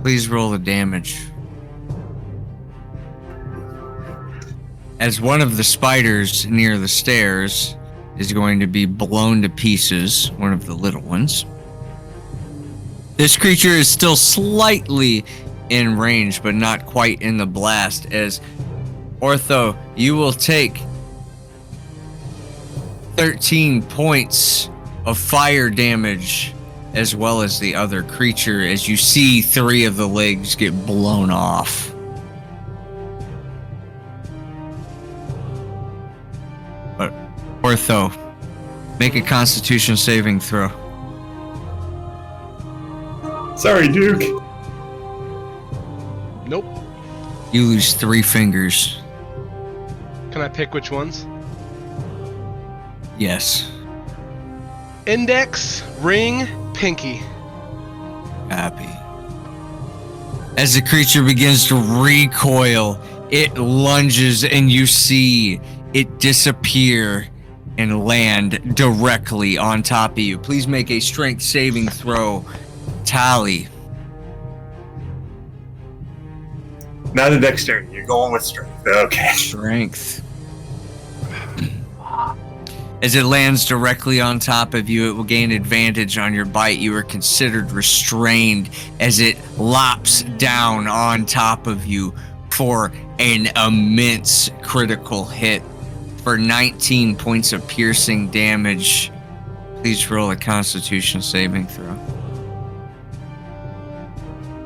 Please roll the damage. As one of the spiders near the stairs is going to be blown to pieces, one of the little ones. This creature is still slightly in range, but not quite in the blast, as Ortho, you will take 13 points of fire damage as well as the other creature, as you see 3 of the legs get blown off. But Ortho, make a Constitution saving throw. Sorry, Duke. Nope. You lose 3 fingers. Can I pick which ones? Yes. Index, ring, pinky. Happy. As the creature begins to recoil, it lunges and you see it disappear and land directly on top of you. Please make a strength saving throw. Tally. Not a dexterity. You're going with strength. Okay. Strength. As it lands directly on top of you, it will gain advantage on your bite. You are considered restrained as it lops down on top of you for an immense critical hit for 19 points of piercing damage. Please roll a Constitution saving throw.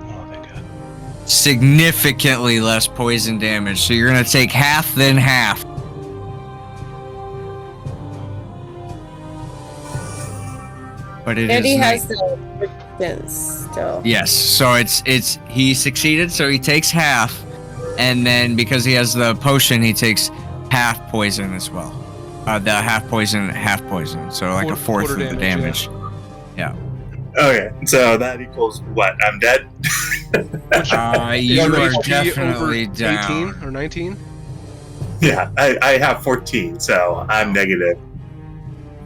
Oh, thank God. Significantly less poison damage, so you're going to take half, then half. But it And is he night- has the resistance still. Yes, so it's he succeeded, so he takes half, and then because he has the potion, he takes half poison as well. The half poison, so like a fourth of the damage. Yeah. Okay, so that equals what? I'm dead? You Is your are HP definitely over down. 18 or 19? Yeah, I have 14, so I'm negative.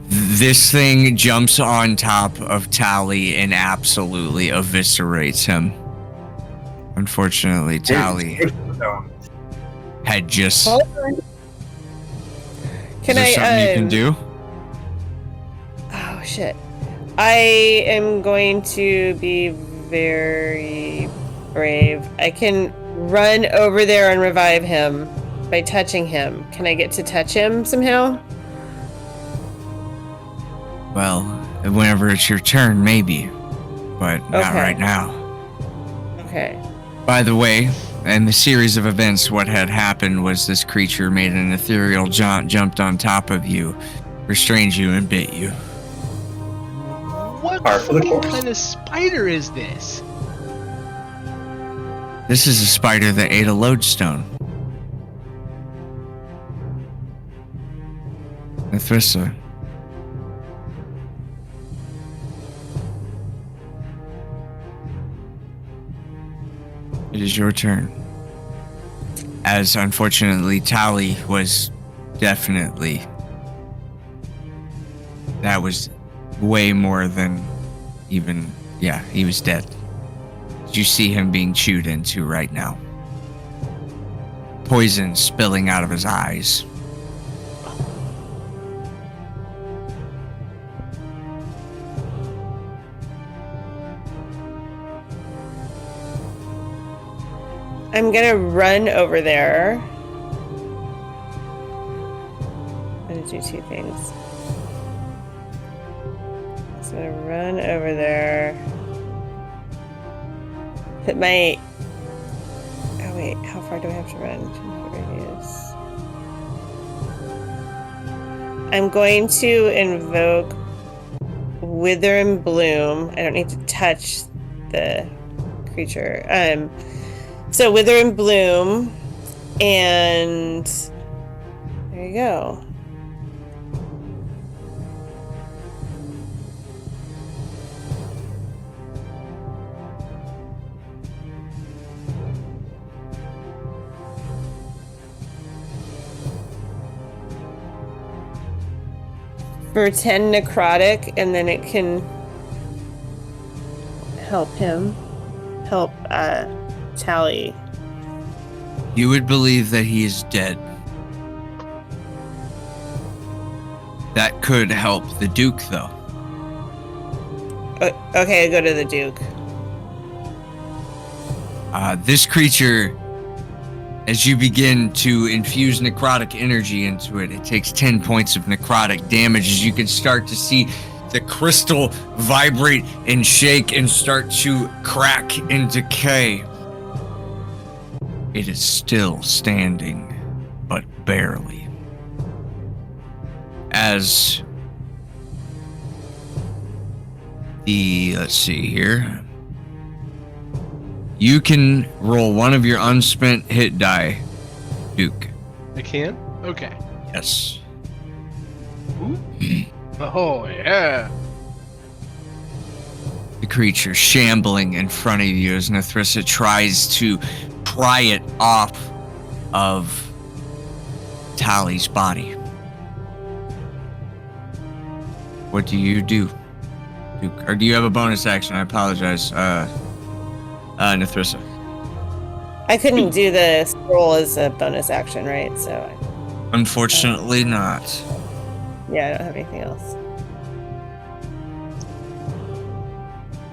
This thing jumps on top of Tally and absolutely eviscerates him. Unfortunately, Tally had just. Hold on. Is Can there I? something you can do? Oh shit! I am going to be very brave. I can run over there and revive him by touching him. Can I get to touch him somehow? Well, whenever it's your turn, maybe, but not Okay. right now. Okay. By the way, in the series of events, what had happened was this creature made an ethereal jaunt, jumped on top of you, restrained you, and bit you. What Par for the course. kind of spider is this? This is a spider that ate a lodestone. Mephisto. It is your turn. As unfortunately, Tally was definitely. That was way more than even. Yeah, he was dead. You see him being chewed into right now. Poison spilling out of his eyes. I'm gonna run over there. I'm gonna do 2 things. So I'm gonna run over there. Put my. Oh wait, how far do I have to run? 10-foot radius. I'm going to invoke Wither and Bloom. I don't need to touch the creature. So Wither and Bloom, and there you go. For 10 necrotic, and then it can help Tally. You would believe that he is dead. That could help the Duke, though. Okay, I go to the Duke. This creature, as you begin to infuse necrotic energy into it, it takes 10 points of necrotic damage as you can start to see the crystal vibrate and shake and start to crack and decay. It is still standing, but barely. As let's see here. You can roll one of your unspent hit die, Duke. I can? Okay. Yes. Ooh. Oh, yeah. The creature shambling in front of you as Nethrissa tries to pry it off of Tali's body. What do you do, Duke? Or do you have a bonus action? I apologize, Nethrissa. I couldn't do the scroll as a bonus action, right? So, Unfortunately not. yeah, I don't have anything else.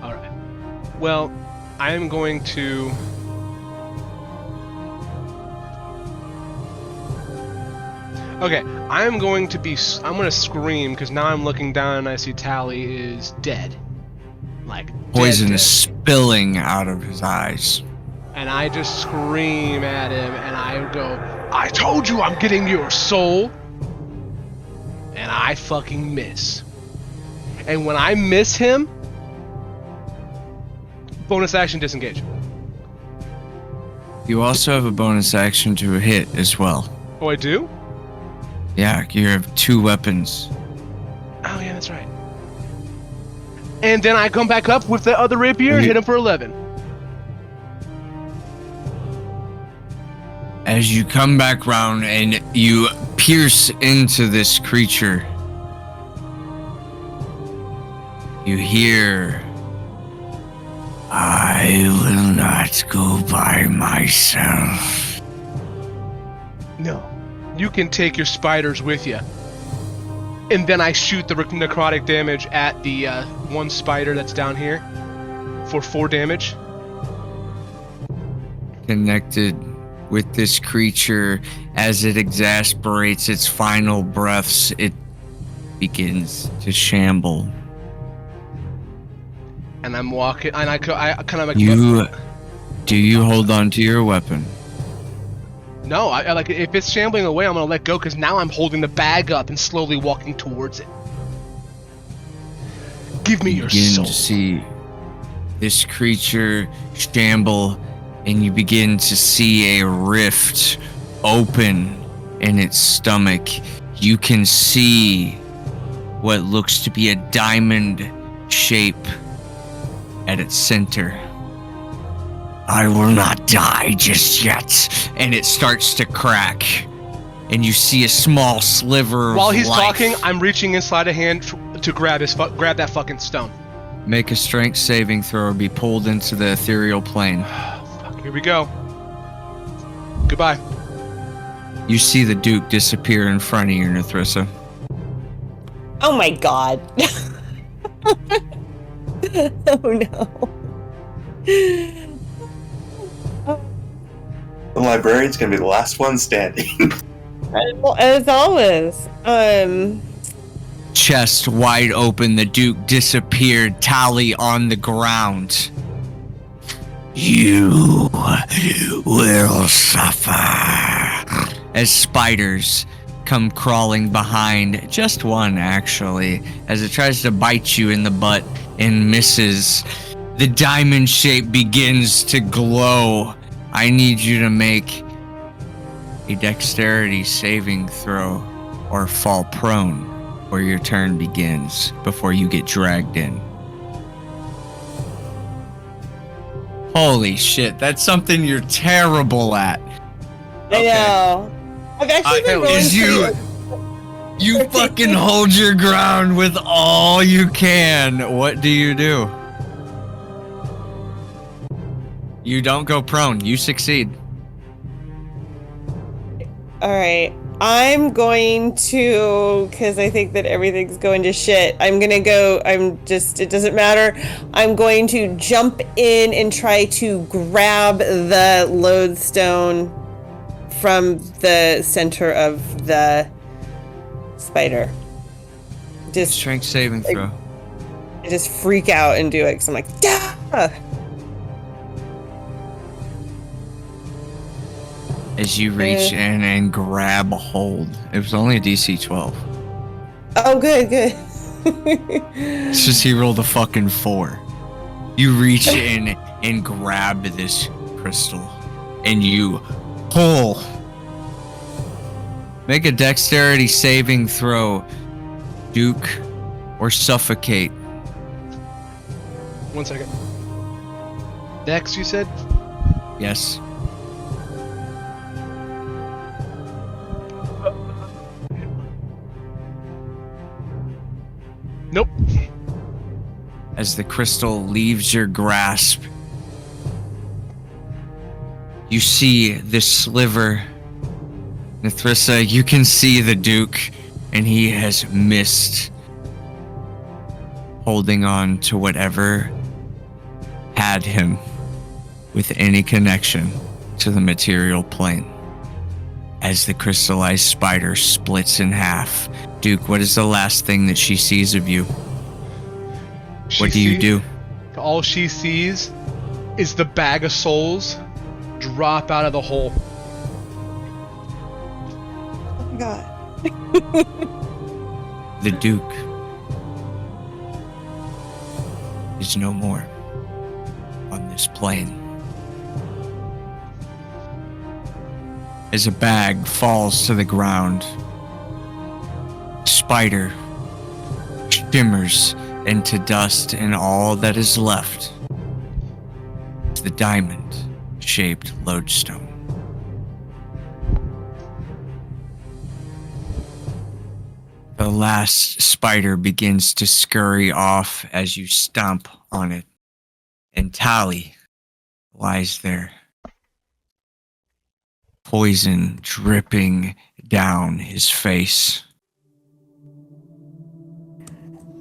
Alright. Well, I am going to... Okay, I'm going to scream, because now I'm looking down and I see Tally is dead. Like, Poison dead. is spilling out of his eyes. And I just scream at him, and I go, I told you I'm getting your soul! And I fucking miss. And when I miss him, bonus action disengage. You also have a bonus action to hit as well. Oh, I do? Yeah, you have 2 weapons. Oh, yeah, that's right. And then I come back up with the other rapier and hit him for 11. As you come back round and you pierce into this creature, you hear, I will not go by myself. No. You can take your spiders with you. And then I shoot the necrotic damage at the one spider that's down here for 4 damage. Connected with this creature, as it exasperates its final breaths, it begins to shamble. And I'm walking, and I kind of like... Do you hold on to your weapon? No, I like, if it's shambling away, I'm gonna let go, because now I'm holding the bag up and slowly walking towards it. Give me your Begin soul. to see this creature shamble, and you begin to see a rift open in its stomach. You can see what looks to be a diamond shape at its center. I will not die just yet. And it starts to crack. And you see a small sliver of While he's life. talking, I'm reaching inside a hand to grab that fucking stone. Make a strength saving throw or be pulled into the ethereal plane. Fuck, here we go. Goodbye. You see the Duke disappear in front of you, Nethrissa. Oh my god. Oh no. The librarian's gonna be the last one standing. Well, as always. Chest wide open, the Duke disappeared, Tally on the ground. You will suffer. As spiders come crawling behind, just one actually, as it tries to bite you in the butt and misses. The diamond shape begins to glow. I need you to make a dexterity saving throw or fall prone where your turn begins before you get dragged in. Holy shit, that's something you're terrible at. I know. I've actually been going Is you fucking hold your ground with all you can. What do? You don't go prone. You succeed. Alright. I'm going to, because I think that everything's going to shit. It doesn't matter. I'm going to jump in and try to grab the lodestone from the center of the spider. Just Strength saving throw. I just freak out and do it because I'm like, "Dah!" As you reach in and grab a hold. It was only a DC 12. Oh, good. It's just he rolled a fucking 4. You reach in and grab this crystal, and you pull. Make a dexterity saving throw, Duke, or suffocate. 1 second. Dex, you said? Yes. Nope. As the crystal leaves your grasp, you see this sliver. Nithrissa, you can see the Duke, and he has missed holding on to whatever had him with any connection to the material plane. As the crystallized spider splits in half, Duke, what is the last thing that she sees of you? What do you do? All she sees is the bag of souls drop out of the hole. Oh my god. The Duke is no more on this plane. As a bag falls to the ground, spider shimmers into dust, and all that is left is the diamond-shaped lodestone. The last spider begins to scurry off as you stomp on it, and Tali lies there, poison dripping down his face.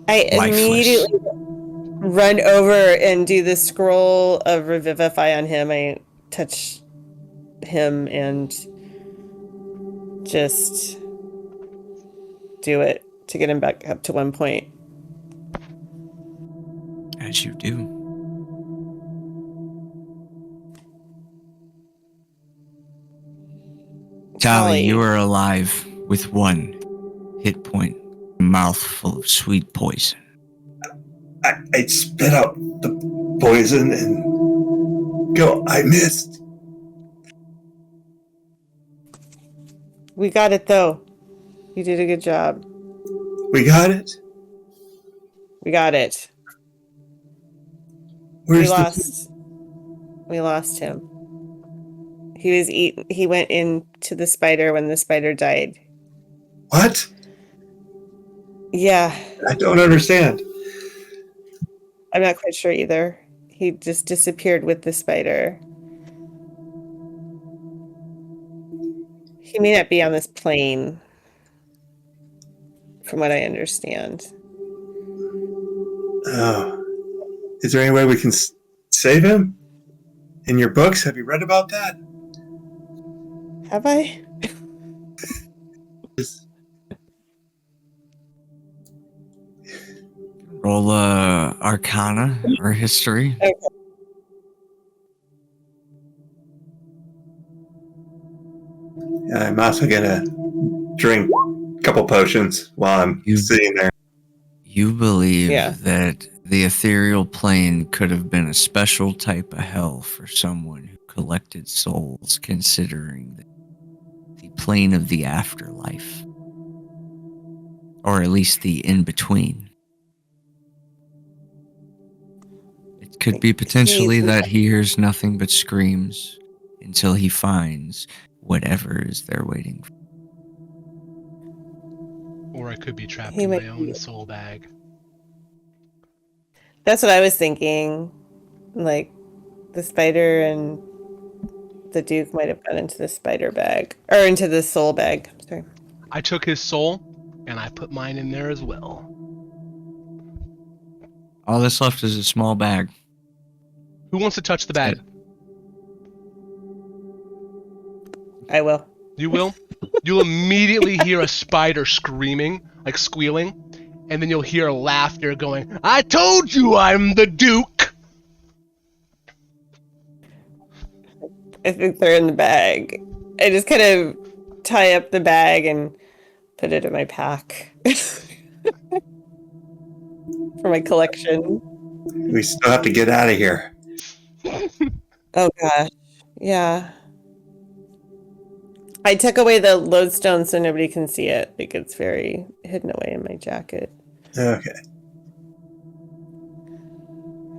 I Lifeless. immediately run over and do the scroll of Revivify on him. I touch him and just do it to get him back up to 1 point. As you do. Tali, you are alive with 1 hit point, a mouthful of sweet poison. I spit out the poison and go, I missed. We got it though. You did a good job. We got it? We got it. Where's We lost him. He was eaten. He went into the spider when the spider died. What? Yeah. I don't understand. I'm not quite sure either. He just disappeared with the spider. He may not be on this plane, from what I understand. Oh. Is there any way we can save him? In your books? Have you read about that? Have I? Roll Arcana or History. Okay. I'm also gonna drink a couple potions while I'm sitting there. You believe Yeah. that the ethereal plane could have been a special type of hell for someone who collected souls, considering the plane of the afterlife, or at least the in-between. It could be potentially that he hears nothing but screams until he finds whatever is there waiting for. Or I could be trapped He in my might own be. soul bag. That's what I was thinking. Like, the spider and the Duke might have gone into the spider bag. Or into the soul bag. Sorry. I took his soul, and I put mine in there as well. All that's left is a small bag. Who wants to touch the bag? I will. You will? You'll immediately hear a spider screaming, like squealing, and then you'll hear laughter going, "I told you I'm the Duke!" I think they're in the bag. I just kind of tie up the bag and put it in my pack for my collection. We still have to get out of here. Oh gosh, yeah. I took away the lodestone so nobody can see it. Like it's very hidden away in my jacket. Okay.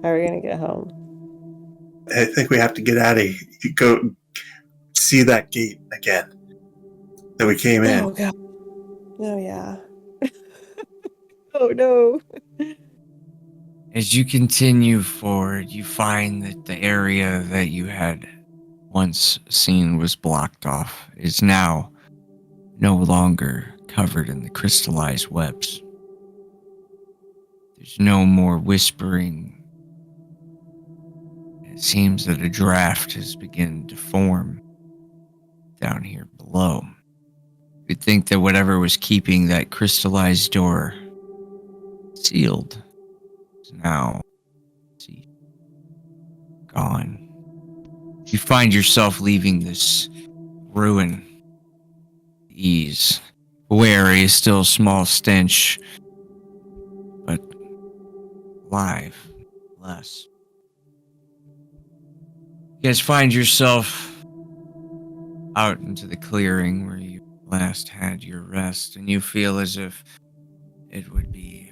How are we gonna get home? I think we have to get out of here. You go see that gate again that we came in. Oh god. Oh yeah. Oh no. As you continue forward, you find that the area that you had once seen was blocked off is now no longer covered in the crystallized webs. There's no more whispering. It seems that a draft has begun to form down here below. You'd think that whatever was keeping that crystallized door sealed is now gone. You find yourself leaving this ruin. Ease. Wary is still a small stench, but alive, less. You guys find yourself out into the clearing where you last had your rest, and you feel as if it would be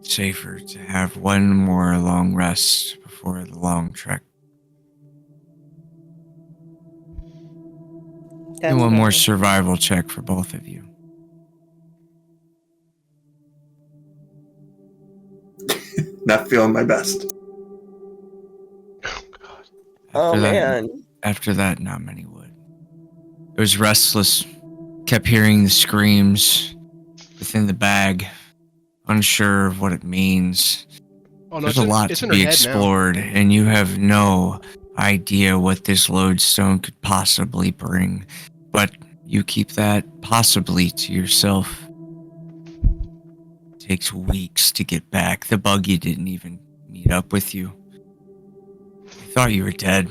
safer to have one more long rest before the long trek. And one more survival check for both of you. Not feeling my best. Oh After that- man. After that, not many would. It was restless, kept hearing the screams within the bag, unsure of what it means. Oh no, There's a lot it's to in her be head explored, and you have no idea what this lodestone could possibly bring. But you keep that possibly to yourself. It takes weeks to get back. The buggy didn't even meet up with you. I thought you were dead.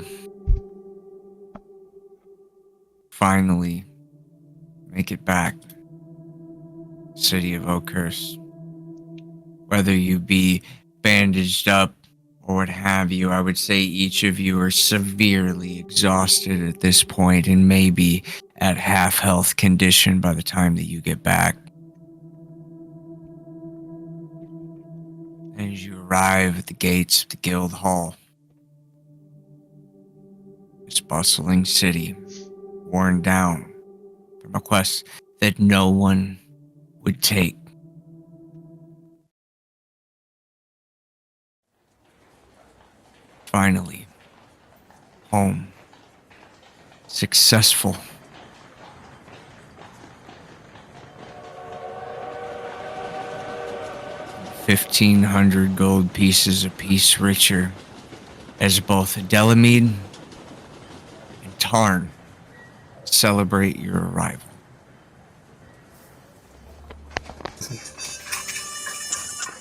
Finally, make it back. City of Oakhurst. Whether you be bandaged up or what have you, I would say each of you are severely exhausted at this point and maybe at half health condition by the time that you get back. As you arrive at the gates of the guild hall, this bustling city, worn down from a quest that no one would take. Finally, home. Successful. 1,500 gold pieces apiece richer, as both Delamede and Tarn celebrate your arrival.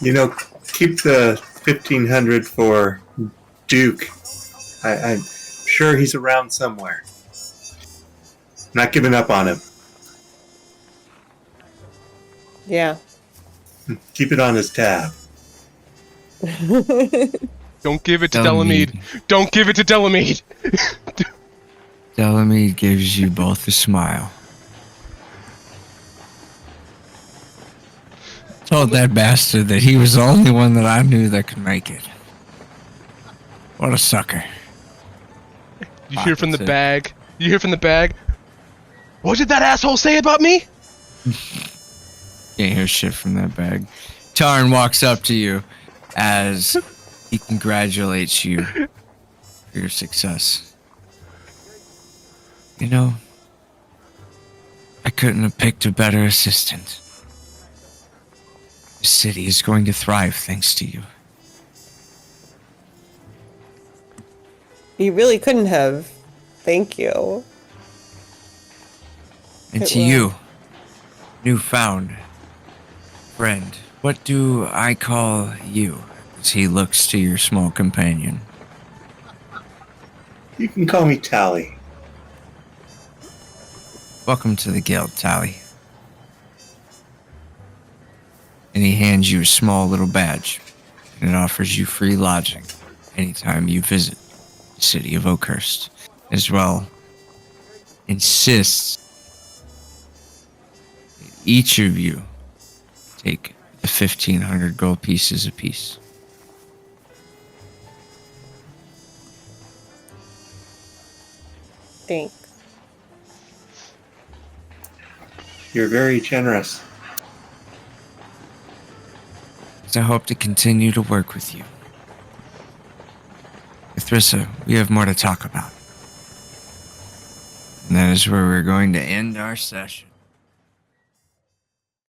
You know, keep the 1,500 for Duke. I'm sure he's around somewhere. Not giving up on him. Yeah. Keep it on his tab. Don't give it to Delamede. Delamede. Don't give it to Delamede. Delamede gives you both a smile. Told that bastard that he was the only one that I knew that could make it. What a sucker. You hear from the That's it. bag. You hear from the bag. What did that asshole say about me? Can't hear shit from that bag. Tarn walks up to you as he congratulates you for your success. You know, I couldn't have picked a better assistant. The city is going to thrive thanks to you. You really couldn't have. Thank you. And It to will. you, newfound friend, What do I call you? As he looks to your small companion. You can call me Tally. Welcome to the guild, Tally. And he hands you a small little badge, and it offers you free lodging anytime you visit the city of Oakhurst. As well, insists that each of you take the 1,500 gold pieces apiece. Thanks. You're very generous. I hope to continue to work with you. With Rissa, we have more to talk about. And that is where we're going to end our session.